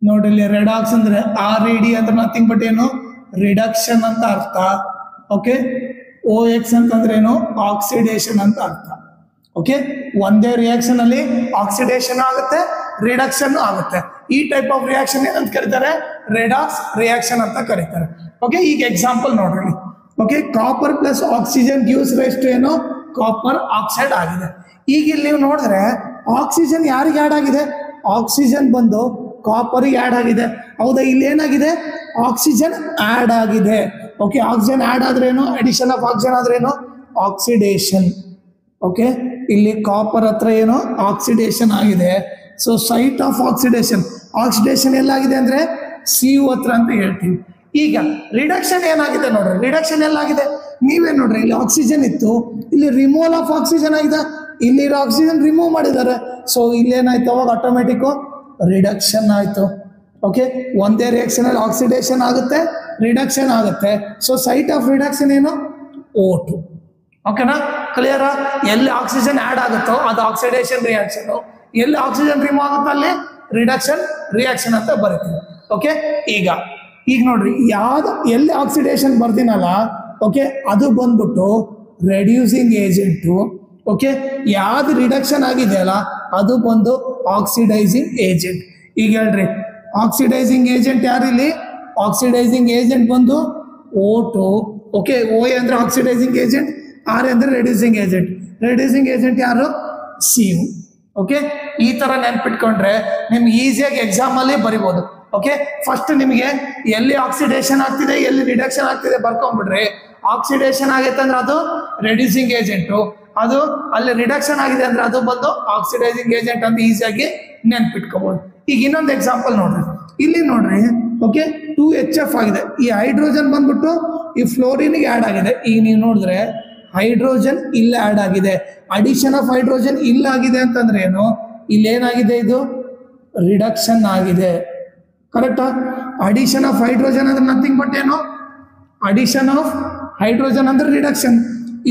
ನೋಡ್ರಿ, ರೆಡಾಕ್ಸ್ ಅಂದ್ರೆ RED ಅಂದ್ರೆ ನಥಿಂಗ್ ಬಟ್ ಏನು, ರಿಡಕ್ಷನ್ ಅಂತ ಅರ್ಥ. ಓಕೆ, OX ಅಂತಂದ್ರೆ ಏನು, ಆಕ್ಸಿಡೇಷನ್ ಅಂತ ಅರ್ಥ. ಓಕೆ, ಒಂದೇ ರಿಯಾಕ್ಷನ್ ಅಲ್ಲಿ ಆಕ್ಸಿಡೇಷನ್ ಆಗುತ್ತೆ, ರಿಡಕ್ಷನ್ ಆಗುತ್ತೆ. ಈ ಟೈಪ್ ಆಫ್ ರಿಯಾಕ್ಷನ್ ಏನಂತ ಕರೀತಾರೆ, ರೆಡಾಕ್ಸ್ ರಿಯಾಕ್ಷನ್ ಅಂತ ಕರೀತಾರೆ. ಓಕೆ, ಈಗ ಎಕ್ಸಾಂಪಲ್ ನೋಡ್ರಿ. Okay, copper plus oxygen gives rise to ಏನು, ಕಾಪರ್ ಆಕ್ಸೈಡ್ ಆಗಿದೆ. ಈಗ ಇಲ್ಲಿ ನೀವು ನೋಡಿದ್ರೆ ಆಕ್ಸಿಜನ್ ಯಾರಿಗೆ ಆ್ಯಡ್ ಆಗಿದೆ, ಆಕ್ಸಿಜನ್ ಬಂದು ಕಾಪರ್ಗೆ ಆ್ಯಡ್ ಆಗಿದೆ. ಹೌದಾ, ಇಲ್ಲಿ ಏನಾಗಿದೆ, ಆಕ್ಸಿಜನ್ ಆ್ಯಡ್ ಆಗಿದೆ. ಓಕೆ, ಆಕ್ಸಿಜನ್ ಆ್ಯಡ್ ಆದ್ರೇನು, ಅಡಿಷನ್ ಆಫ್ ಆಕ್ಸಿಜನ್ ಆದ್ರೇನು, ಆಕ್ಸಿಡೇಷನ್. ಓಕೆ, ಇಲ್ಲಿ ಕಾಪರ್ ಹತ್ರ ಏನು, ಆಕ್ಸಿಡೇಷನ್ ಆಗಿದೆ. So site of oxidation, oxidation ಎಲ್ಲಾಗಿದೆ ಅಂದ್ರೆ CO ಹತ್ರ ಅಂತ ಹೇಳ್ತೀವಿ. ಈಗ ರಿಡಕ್ಷನ್ ಏನಾಗಿದೆ ನೋಡ್ರಿ, ರಿಡಕ್ಷನ್ ಎಲ್ಲಾಗಿದೆ, ನೀವೇ ನೋಡ್ರಿ, ಇಲ್ಲಿ ಆಕ್ಸಿಜನ್ ಇತ್ತು, ಇಲ್ಲಿ ರಿಮೂವಲ್ ಆಫ್ ಆಕ್ಸಿಜನ್ ಆಗಿದೆ, ಇಲ್ಲಿರೋ ಆಕ್ಸಿಜನ್ ರಿಮೂವ್ ಮಾಡಿದ್ದಾರೆ. ಸೊ ಇಲ್ಲೇನಾಯ್ತು, ಅವಾಗ ಆಟೋಮೆಟಿಕ್ ರಿಡಕ್ಷನ್ ಆಯ್ತು. ಓಕೆ, ಒಂದೇ ರಿಯಾಕ್ಷನ್ ಅಲ್ಲಿ ಆಕ್ಸಿಡೇಷನ್ ಆಗುತ್ತೆ, ರಿಡಕ್ಷನ್ ಆಗುತ್ತೆ. ಸೊ ಸೈಟ್ ಆಫ್ ರಿಡಕ್ಷನ್ ಏನು, O2. ಓಕೆನಾ, ಕ್ಲಿಯರಾ? ಎಲ್ಲಿ ಆಕ್ಸಿಜನ್ ಆ್ಯಡ್ ಆಗುತ್ತೋ ಅದು ಆಕ್ಸಿಡೇಷನ್ ರಿಯಾಕ್ಷನ್, ಎಲ್ಲಿ ಆಕ್ಸಿಜನ್ ರಿಮೂವ್ ಆಗುತ್ತೋ ಅಲ್ಲಿ ರಿಡಕ್ಷನ್ ರಿಯಾಕ್ಷನ್ ಅಂತ ಬರೀತೀವಿ. ಓಕೆ, ಈಗ ನೋಡ್ರಿ, ಎಲ್ಲಿ ಆಕ್ಸಿಡೇಷನ್ ಬರ್ತೀನಲ್ಲ, ಓಕೆ, ಅದು ಬಂದ್ಬಿಟ್ಟು ರೆಡ್ಯೂಸಿಂಗ್ ಏಜೆಂಟು. ಓಕೆ, ಯಾವ್ದು ರಿಡಕ್ಷನ್ ಆಗಿದೆಯಲ್ಲ ಅದು ಬಂದು ಆಕ್ಸಿಡೈಸಿಂಗ್ ಏಜೆಂಟ್. ಈಗ ಹೇಳ್ರಿ, ಆಕ್ಸಿಡೈಸಿಂಗ್ ಏಜೆಂಟ್ ಯಾರಿಲ್ಲಿ, ಆಕ್ಸಿಡೈಸಿಂಗ್ ಏಜೆಂಟ್ ಬಂದು O2. ಓಕೆ, O ಅಂದ್ರೆ ಆಕ್ಸಿಡೈಸಿಂಗ್ ಏಜೆಂಟ್, R ಅಂದ್ರೆ ರೆಡ್ಯೂಸಿಂಗ್ ಏಜೆಂಟ್. ರೆಡ್ಯೂಸಿಂಗ್ ಏಜೆಂಟ್ ಯಾರು, CO. ಓಕೆ, ಈ ತರ ನೆನ್ಪಿಟ್ಕೊಂಡ್ರೆ ನಿಮ್ಗೆ ಈಸಿಯಾಗಿ ಎಕ್ಸಾಮ್ ಅಲ್ಲಿ ಬರಿಬೋದು. ಓಕೆ, ಫಸ್ಟ್ ನಿಮಗೆ ಎಲ್ಲಿ ಆಕ್ಸಿಡೇಷನ್ ಆಗ್ತಿದೆ, ಎಲ್ಲಿ ರಿಡಕ್ಷನ್ ಆಗ್ತಿದೆ ಬರ್ಕೊಂಡ್ಬಿಡ್ರಿ. ಆಕ್ಸಿಡೇಷನ್ ಆಗೈತೆ ಅಂದ್ರೆ ಅದು ರೆಡ್ಯೂಸಿಂಗ್ ಏಜೆಂಟು, ಅದು ಅಲ್ಲಿ ರಿಡಕ್ಷನ್ ಆಗಿದೆ ಅಂದ್ರೆ ಅದು ಬಂದು ಆಕ್ಸಿಡೈಸಿಂಗ್ ಏಜೆಂಟ್ ಅಂತ ಈಸಿಯಾಗಿ ನೆನ್ಪಿಟ್ಕೋಬಹುದು. ಈಗ ಇನ್ನೊಂದು ಎಕ್ಸಾಂಪಲ್ ನೋಡ್ರಿ, ಇಲ್ಲಿ ನೋಡ್ರಿ. ಓಕೆ, 2HF ಆಗಿದೆ, ಈ ಹೈಡ್ರೋಜನ್ ಬಂದ್ಬಿಟ್ಟು ಈ ಫ್ಲೋರಿನ್ಗೆ ಆ್ಯಡ್ ಆಗಿದೆ. ಈಗ ನೀವು ನೋಡಿದ್ರೆ ಹೈಡ್ರೋಜನ್ ಇಲ್ಲ ಆ್ಯಡ್ ಆಗಿದೆ, ಅಡಿಷನ್ ಆಫ್ ಹೈಡ್ರೋಜನ್ ಇಲ್ಲ ಆಗಿದೆ ಅಂತಂದ್ರೆ ಏನು, ಇಲ್ಲೇನಾಗಿದೆ, ಇದು ರಿಡಕ್ಷನ್ ಆಗಿದೆ. ಕರೆಕ್ಟಾ? ಅಡಿಷನ್ ಆಫ್ ಹೈಡ್ರೋಜನ್ ಅಂದ್ರೆ ನಥಿಂಗ್ ಬಟ್ ಏನು, ಅಡಿಷನ್ ಆಫ್ ಹೈಡ್ರೋಜನ್ ಅಂದ್ರೆ ರಿಡಕ್ಷನ್.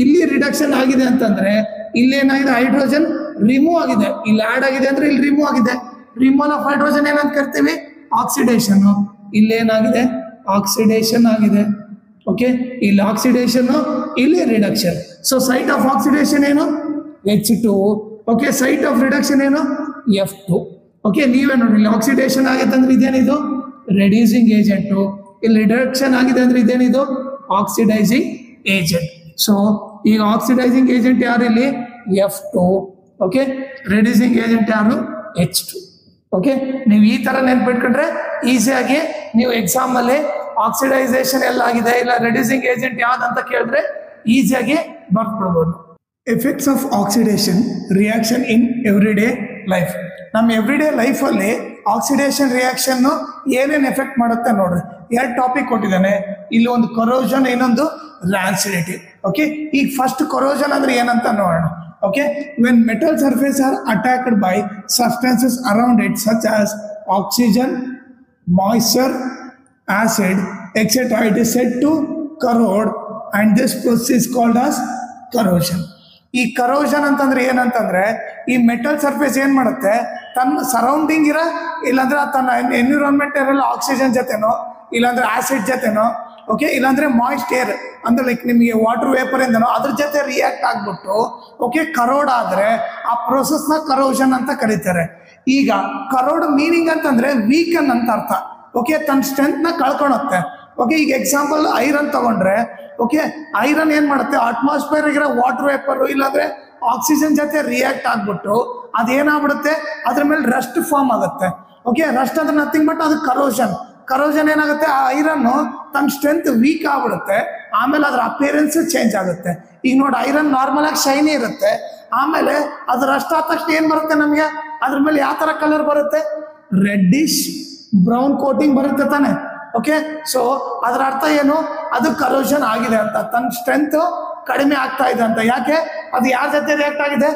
ಇಲ್ಲಿ ರಿಡಕ್ಷನ್ ಆಗಿದೆ ಅಂತಂದ್ರೆ ಇಲ್ಲೇನಾಗಿದೆ, ಹೈಡ್ರೋಜನ್ ರಿಮೂವ್ ಆಗಿದೆ, ಇಲ್ಲಿ ಆ್ಯಡ್ ಆಗಿದೆ ಅಂದ್ರೆ ಇಲ್ಲಿ ರಿಮೂವ್ ಆಗಿದೆ. ರಿಮೂವಲ್ ಆಫ್ ಹೈಡ್ರೋಜನ್ ಏನಂತ ಕರಿತೀವಿ, ಆಕ್ಸಿಡೇಷನ್. ಇಲ್ಲೇನಾಗಿದೆ, ಆಕ್ಸಿಡೇಷನ್ ಆಗಿದೆ. ಓಕೆ, ಇಲ್ಲಿ ಆಕ್ಸಿಡೇಷನ್, ಇಲ್ಲಿ reduction. So site of oxidation ಏನು, H2. Okay, site of reduction ಏನು, F2. ಓಕೆ, ನೀವೇ ನೋಡಿ, ಇಲ್ಲಿ ಆಕ್ಸಿಡೇಷನ್ ಆಗಿದೆ ಅಂದ್ರೆ ಇದೇನಿದು ರೆಡ್ಯೂಸಿಂಗ್ ಏಜೆಂಟು, ಇಲ್ಲಿ ರಿಡಕ್ಷನ್ ಆಗಿದೆ ಅಂದ್ರೆ ಇದೇನಿದು ಆಕ್ಸಿಡೈಸಿಂಗ್ ಏಜೆಂಟ್. ಸೊ ಈಗ ಆಕ್ಸಿಡೈಸಿಂಗ್ ಏಜೆಂಟ್ ಯಾರು ಇಲ್ಲಿ, F2. ಓಕೆ, ರೆಡ್ಯೂಸಿಂಗ್ ಏಜೆಂಟ್ ಯಾರು, H2. ಓಕೆ, ನೀವು ಈ ತರ ನೆನ್ಪಿಟ್ಕೊಂಡ್ರೆ ಈಸಿಯಾಗಿ ನೀವು ಎಕ್ಸಾಮ್ ಅಲ್ಲಿ ಆಕ್ಸಿಡೈಸೇಷನ್ ಎಲ್ಲ ಆಗಿದೆ ಇಲ್ಲ ರೆಡ್ಯೂಸಿಂಗ್ ಏಜೆಂಟ್ ಯಾವ್ದಂತ ಕೇಳಿದ್ರೆ ಈಸಿಯಾಗಿ ಬರ್ಬಿಡ್ಬೋದು. Effects of oxidation reaction in everyday life. ನಮ್ಮ ಎವ್ರಿಡೇ ಲೈಫಲ್ಲಿ ಆಕ್ಸಿಡೇಷನ್ ರಿಯಾಕ್ಷನ್ ಏನೇನು ಎಫೆಕ್ಟ್ ಮಾಡುತ್ತೆ ನೋಡ್ರಿ. 2 ಟಾಪಿಕ್ ಕೊಟ್ಟಿದ್ದಾನೆ, ಇಲ್ಲಿ ಒಂದು ಕೊರೋಷನ್, ಇನ್ನೊಂದು ರ್ಯಾನ್ಸಿಡಿಟಿ. ಓಕೆ, ಈಗ ಫಸ್ಟ್ ಕೊರೋಷನ್ ಅಂದ್ರೆ ಏನಂತ ನೋಡೋಣ. Okay, when metal surface are attacked by substances around it such as oxygen, moisture, acid, etc. It is said to corrode and this process is called as corrosion. ಈ corrosion ಅಂತಂದ್ರೆ ಏನಂತಂದ್ರೆ ಈ metal surface ಏನ್ ಮಾಡುತ್ತೆ, ತನ್ನ surrounding ಇರೋ ಇಲ್ಲಾಂದ್ರೆ ತನ್ನ ಎನ್ವಿರಾನ್ಮೆಂಟ್ ಇರಲ್ಲ ಆಕ್ಸಿಜನ್ ಜೊತೆನೋ ಇಲ್ಲಾಂದ್ರೆ ಆಸಿಡ್ ಜೊತೆನೋ, ಓಕೆ, ಇಲ್ಲಾಂದ್ರೆ ಮಾಯಿಸ್ಟ್ ಏರ್ ಅಂದ್ರೆ ಲೈಕ್ ನಿಮಗೆ ವಾಟರ್ ವೇಪರ್ ಇಂದನೋ ಅದ್ರ ಜೊತೆ ರಿಯಾಕ್ಟ್ ಆಗ್ಬಿಟ್ಟು ಓಕೆ ಕರೋಡ್ ಆದ್ರೆ ಆ ಪ್ರೋಸೆಸ್ನ ಕರೋಷನ್ ಅಂತ ಕರೀತಾರೆ. ಈಗ ಕರೋಡ್ ಮೀನಿಂಗ್ ಅಂತಂದ್ರೆ ವೀಕನ್ ಅಂತ ಅರ್ಥ. ಓಕೆ, ತನ್ನ ಸ್ಟ್ರೆಂತ್ ನ ಕಳ್ಕೊಳುತ್ತೆ. ಓಕೆ, ಈಗ ಎಕ್ಸಾಂಪಲ್ ಐರನ್ ತಗೊಂಡ್ರೆ, ಓಕೆ, ಐರನ್ ಏನ್ ಮಾಡುತ್ತೆ, ಅಟ್ಮಾಸ್ಫಿಯರ್ ಇರೋ ವಾಟರ್ ವೇಪರ್ ಇಲ್ಲಾಂದ್ರೆ ಆಕ್ಸಿಜನ್ ಜೊತೆ ರಿಯಾಕ್ಟ್ ಆಗ್ಬಿಟ್ಟು ಅದೇನಾಗ್ಬಿಡುತ್ತೆ, ಅದ್ರ ಮೇಲೆ ರಸ್ಟ್ ಫಾರ್ಮ್ ಆಗುತ್ತೆ. ಓಕೆ, ರಸ್ಟ್ ಅಂದ್ರೆ ನಥಿಂಗ್ ಬಟ್ ಅದು ಕರೋಷನ್. ಕರೋಷನ್ ಏನಾಗುತ್ತೆ, ಆ ಐರನ್ ತನ್ನ ಸ್ಟ್ರೆಂತ್ ವೀಕ್ ಆಗ್ಬಿಡುತ್ತೆ, ಆಮೇಲೆ ಅದ್ರ ಅಪಿಯರೆನ್ಸ್ ಚೇಂಜ್ ಆಗುತ್ತೆ. ಈಗ ನೋಡಿ, ಐರನ್ ನಾರ್ಮಲ್ ಆಗಿ ಶೈನಿ ಇರುತ್ತೆ, ಆಮೇಲೆ ಅದು ರಸ್ಟ್ ಆದ ತಕ್ಷಣ ಏನ್ ಬರುತ್ತೆ ನಮಗೆ, ಅದ್ರ ಮೇಲೆ ಯಾವ ತರ ಕಲರ್ ಬರುತ್ತೆ, ರೆಡ್ಡಿಶ್ ಬ್ರೌನ್ ಕೋಟಿಂಗ್ ಬರುತ್ತೆ ತಾನೆ. ಓಕೆ, ಸೊ ಅದರ ಅರ್ಥ ಏನು, ಅದು ಕರೋಷನ್ ಆಗಿದೆ ಅಂತ, ತನ್ನ ಸ್ಟ್ರೆಂತ್ ಕಡಿಮೆ ಆಗ್ತಾ ಇದೆ ಅಂತ. ಯಾಕೆ, ಅದು ಯಾರ ಜೊತೆ ರಿಯಾಕ್ಟ್ ಆಗಿದೆ,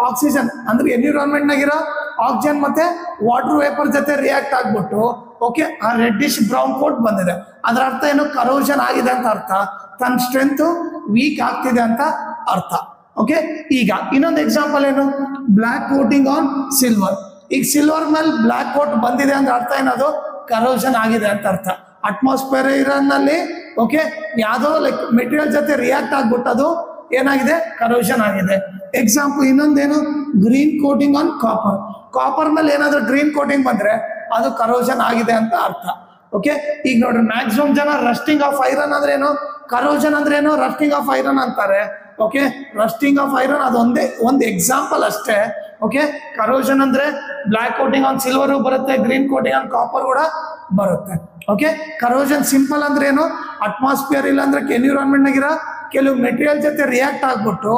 ಆಕ್ಸಿಜನ್ ಅಂದ್ರೆ ಎನ್ವಿರಾನ್ಮೆಂಟ್ ನಾಗಿರೋ ಆಕ್ಸಿಜನ್ ಮತ್ತೆ ವಾಟರ್ ವೇಪರ್ ಜೊತೆ ರಿಯಾಕ್ಟ್ ಆಗ್ಬಿಟ್ಟು ಓಕೆ ಆ ರೆಡ್ಡಿಶ್ ಬ್ರೌನ್ ಕೋಟ್ ಬಂದಿದೆ. ಅದರ ಅರ್ಥ ಏನು, ಕರೋಷನ್ ಆಗಿದೆ ಅಂತ ಅರ್ಥ, ತನ್ನ ಸ್ಟ್ರೆಂತ್ ವೀಕ್ ಆಗ್ತಿದೆ ಅಂತ ಅರ್ಥ. ಓಕೆ, ಈಗ ಇನ್ನೊಂದು ಎಕ್ಸಾಂಪಲ್ ಏನು, ಬ್ಲಾಕ್ ಕೋಟಿಂಗ್ ಆನ್ ಸಿಲ್ವರ್. ಈಗ ಸಿಲ್ವರ್ ಮೇಲೆ ಬ್ಲಾಕ್ ಕೋಟ್ ಬಂದಿದೆ ಅಂದ್ರೆ ಅರ್ಥ ಏನದು, ಕರೋಷನ್ ಆಗಿದೆ ಅಂತ ಅರ್ಥ. ಅಟ್ಮಾಸ್ಫಿಯರ್ ಇರೋನಲ್ಲಿ ಓಕೆ ಯಾವುದೋ ಲೈಕ್ ಮೆಟೀರಿಯಲ್ ಜೊತೆ ರಿಯಾಕ್ಟ್ ಆಗ್ಬಿಟ್ಟು ಅದು ಏನಾಗಿದೆ ಕರೋಷನ್ ಆಗಿದೆ. ಎಕ್ಸಾಂಪಲ್ ಇನ್ನೊಂದೇನು green coating on copper. Copper ಮೇಲೆ ಏನಾದರೂ ಗ್ರೀನ್ ಕೋಟಿಂಗ್ ಬಂದ್ರೆ ಅದು ಕರೋಷನ್ ಆಗಿದೆ ಅಂತ ಅರ್ಥ. ಓಕೆ ಈಗ ನೋಡ್ರಿ ಮ್ಯಾಕ್ಸಿಮಮ್ ಜನ ರಸ್ಟಿಂಗ್ ಆಫ್ ಐರನ್ ಅಂದ್ರೆ ಏನು, ಕರೋಷನ್ ಅಂದ್ರೆ ಏನು, ರಸ್ಟಿಂಗ್ ಆಫ್ ಐರನ್ ಅಂತಾರೆ. ಓಕೆ ರಸ್ಟಿಂಗ್ ಆಫ್ ಐರನ್ ಅದೊಂದೇ ಒಂದು ಎಕ್ಸಾಂಪಲ್ ಅಷ್ಟೇ. ಓಕೆ ಕರೋಷನ್ ಅಂದ್ರೆ ಬ್ಲ್ಯಾಕ್ ಕೋಟಿಂಗ್ ಆನ್ ಸಿಲ್ವರ್ ಬರುತ್ತೆ, ಗ್ರೀನ್ ಕೋಟಿಂಗ್ ಆನ್ ಕಾಪರ್ ಕೂಡ ಬರುತ್ತೆ. ಓಕೆ ಕರೋಷನ್ ಸಿಂಪಲ್ ಅಂದ್ರೆ ಏನು, ಅಟ್ಮಾಸ್ಫಿಯರ್ ಇಲ್ಲ ಅಂದ್ರೆ ಎನ್ವಿರಾನ್ಮೆಂಟ್ ನಾಗಿರೋ ಕೆಲವು ಮೆಟೀರಿಯಲ್ ಜೊತೆ ರಿಯಾಕ್ಟ್ ಆಗ್ಬಿಟ್ಟು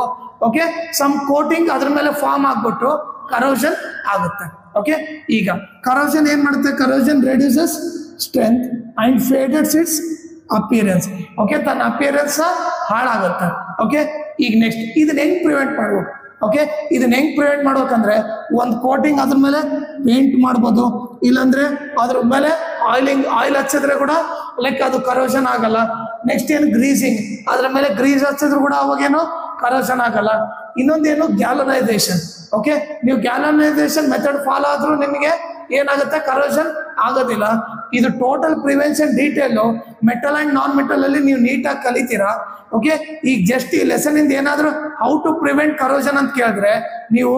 ಓಕೆ ಸಮ್ ಕೋಟಿಂಗ್ ಅದ್ರ ಮೇಲೆ ಫಾರ್ಮ್ ಆಗ್ಬಿಟ್ಟು ಕರೋಷನ್ ಆಗುತ್ತೆ. ಓಕೆ ಈಗ ಕರೋಷನ್ ಏನ್ ಮಾಡುತ್ತೆ, corrosion reduces strength and fades its appearance. Okay ತನ್ನ ಅಪಿಯರೆನ್ಸ್ ಹಾಳಾಗುತ್ತೆ. ಓಕೆ ಈಗ ನೆಕ್ಸ್ಟ್ ಇದನ್ನ ಹೆಂಗ್ ಪ್ರಿವೆಂಟ್ ಮಾಡ್ಬೇಕು. ಓಕೆ ಇದನ್ನ ಹೆಂಗ್ ಪ್ರಿವೆಂಟ್ ಮಾಡ್ಬೇಕಂದ್ರೆ ಒಂದು ಕೋಟಿಂಗ್ ಅದ್ರ ಮೇಲೆ ಪೇಂಟ್ ಮಾಡ್ಬೋದು, ಇಲ್ಲಾಂದ್ರೆ ಅದ್ರ ಮೇಲೆ ಆಯಿಲ್ ಹಚ್ಚಿದ್ರೆ ಕೂಡ ಲೈಕ್ ಅದು ಕರೋಷನ್ ಆಗಲ್ಲ. ನೆಕ್ಸ್ಟ್ ಏನು ಗ್ರೀಸಿಂಗ್, ಅದ್ರ ಮೇಲೆ ಗ್ರೀಸ್ ಹಚ್ಚಿದ್ರು ಕೂಡ ಅವಾಗೇನು ಕರೋಷನ್ ಆಗಲ್ಲ. ಇನ್ನೊಂದೇನು ಗ್ಯಾಲನೈಸೇಷನ್. ಓಕೆ ನೀವು ಗ್ಯಾಲನೈಸೇಷನ್ ಮೆಥಡ್ ಫಾಲೋ ಆದ್ರೂ ನಿಮಗೆ ಏನಾಗುತ್ತೆ ಕರೋಷನ್ ಆಗೋದಿಲ್ಲ. ಇದು total prevention detail metal and non metal ಅಲ್ಲಿ ನೀವು ನೀಟಾಗಿ ಕಲಿತೀರಾ. ಓಕೆ ಈಗ ಜಸ್ಟ್ ಈ ಲೆಸನ್ ಇಂದ ಏನಾದ್ರು ಹೌ ಟು ಪ್ರಿವೆಂಟ್ ಕರೋಷನ್ ಅಂತ ಕೇಳಿದ್ರೆ ನೀವು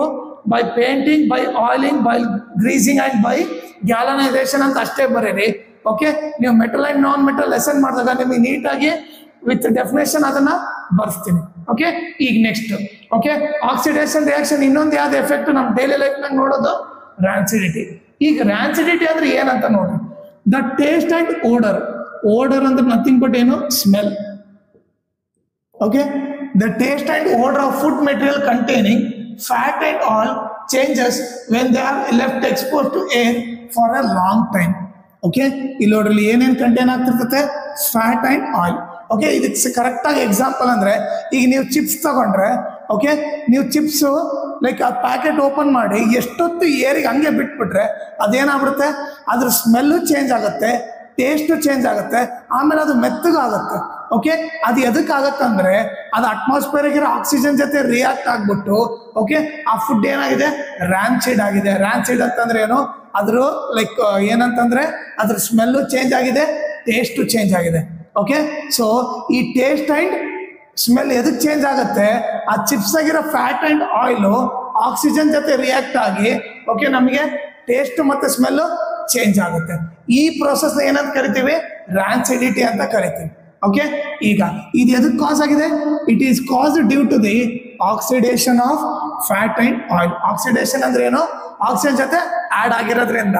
by painting, by oiling, by greasing and by galvanization ಅಂತ ಅಷ್ಟೇ ಬರೀರಿ. ಓಕೆ ನೀವು metal and non metal lesson ಮಾಡಿದಾಗ ನಿಮಗೆ ನೀಟಾಗಿ ವಿತ್ ಡೆಫಿನೇಷನ್ ಅದನ್ನ ಬರ್ಸ್ತೀನಿ. ಓಕೆ ಈಗ ನೆಕ್ಸ್ಟ್ ಓಕೆ ಆಕ್ಸಿಡೇಷನ್ ರಿಯಾಕ್ಷನ್ ಇನ್ನೊಂದು ಯಾವ್ದು ಎಫೆಕ್ಟ್ ನಮ್ಮ ಡೈಲಿ ಲೈಫ್ ನಾಗ ನೋಡೋದು ರ್ಯಾನ್ಸಿಡಿಟಿ. ಈಗ ರ್ಯಾನ್ಸಿಡಿಟಿ ಅಂದ್ರೆ ಏನಂತ ನೋಡ್ರಿ, the taste and odour. Odour ಅಂದ್ರೆ ನಥಿಂಗ್ ಬಟ್ ಏನು smell. Okay the taste and odour of food material containing fat and oil changes when they are left exposed to air for a long time. Okay ಇಲ್ಲಿ ನೋಡ್ರಿ ಏನೇನು contain ಆಗ್ತಿರ್ತದೆ, fat and oil. Okay ಇದಕ್ಕೆ correct ಆಗಿ example ಅಂದ್ರೆ ಈಗ ನೀವು chips ತಗೊಂಡ್ರೆ ಓಕೆ ನೀವು ಚಿಪ್ಸು ಲೈಕ್ ಆ ಪ್ಯಾಕೆಟ್ ಓಪನ್ ಮಾಡಿ ಎಷ್ಟೊತ್ತು ಏರಿಗೆ ಹಂಗೆ ಬಿಟ್ಬಿಟ್ರೆ ಅದೇನಾಗ್ಬಿಡುತ್ತೆ, ಅದ್ರ ಸ್ಮೆಲ್ಲು ಚೇಂಜ್ ಆಗುತ್ತೆ, ಟೇಸ್ಟು ಚೇಂಜ್ ಆಗುತ್ತೆ, ಆಮೇಲೆ ಅದು ಮೆತ್ತಗಾಗುತ್ತೆ. ಓಕೆ ಅದು ಎದಕ್ಕಾಗತ್ತಂದ್ರೆ ಅದು ಅಟ್ಮಾಸ್ಫಿಯರ್ಗಿರೋ ಆಕ್ಸಿಜನ್ ಜೊತೆ ರಿಯಾಕ್ಟ್ ಆಗ್ಬಿಟ್ಟು ಓಕೆ ಆ ಫುಡ್ ಏನಾಗಿದೆ ರ್ಯಾನ್ಸಿಡ್ ಆಗಿದೆ. ರ್ಯಾನ್ಸಿಡ್ ಅಂತಂದ್ರೆ ಏನು, ಅದ್ರ ಲೈಕ್ ಏನಂತಂದ್ರೆ ಅದ್ರ ಸ್ಮೆಲ್ಲು ಚೇಂಜ್ ಆಗಿದೆ, ಟೇಸ್ಟು ಚೇಂಜ್ ಆಗಿದೆ. ಓಕೆ ಸೊ ಈ ಟೇಸ್ಟ್ ಅಂಡ್ ಸ್ಮೆಲ್ ಎದಕ್ಕೆ ಚೇಂಜ್ ಆಗುತ್ತೆ, ಆ ಚಿಪ್ಸ್ ಆಗಿರೋ ಫ್ಯಾಟ್ ಅಂಡ್ ಆಯಿಲು ಆಕ್ಸಿಜನ್ ಜೊತೆ ರಿಯಾಕ್ಟ್ ಆಗಿ ಓಕೆ ನಮಗೆ ಟೇಸ್ಟ್ ಮತ್ತೆ ಸ್ಮೆಲ್ಲು ಚೇಂಜ್ ಆಗುತ್ತೆ. ಈ ಪ್ರೋಸೆಸ್ ಏನಂತ ಕರಿತೀವಿ, ರ್ಯಾನ್ಸಿಡಿಟಿ ಅಂತ ಕರಿತೀವಿ. ಓಕೆ ಈಗ ಇದು ಎದಕ್ಕೆ ಕಾಸ್ ಆಗಿದೆ, it is caused due to the oxidation of fat and oil. Oxidation ಅಂದ್ರೆ ಏನು, ಆಕ್ಸಿಜನ್ ಜೊತೆ ಆಡ್ ಆಗಿರೋದ್ರಿಂದ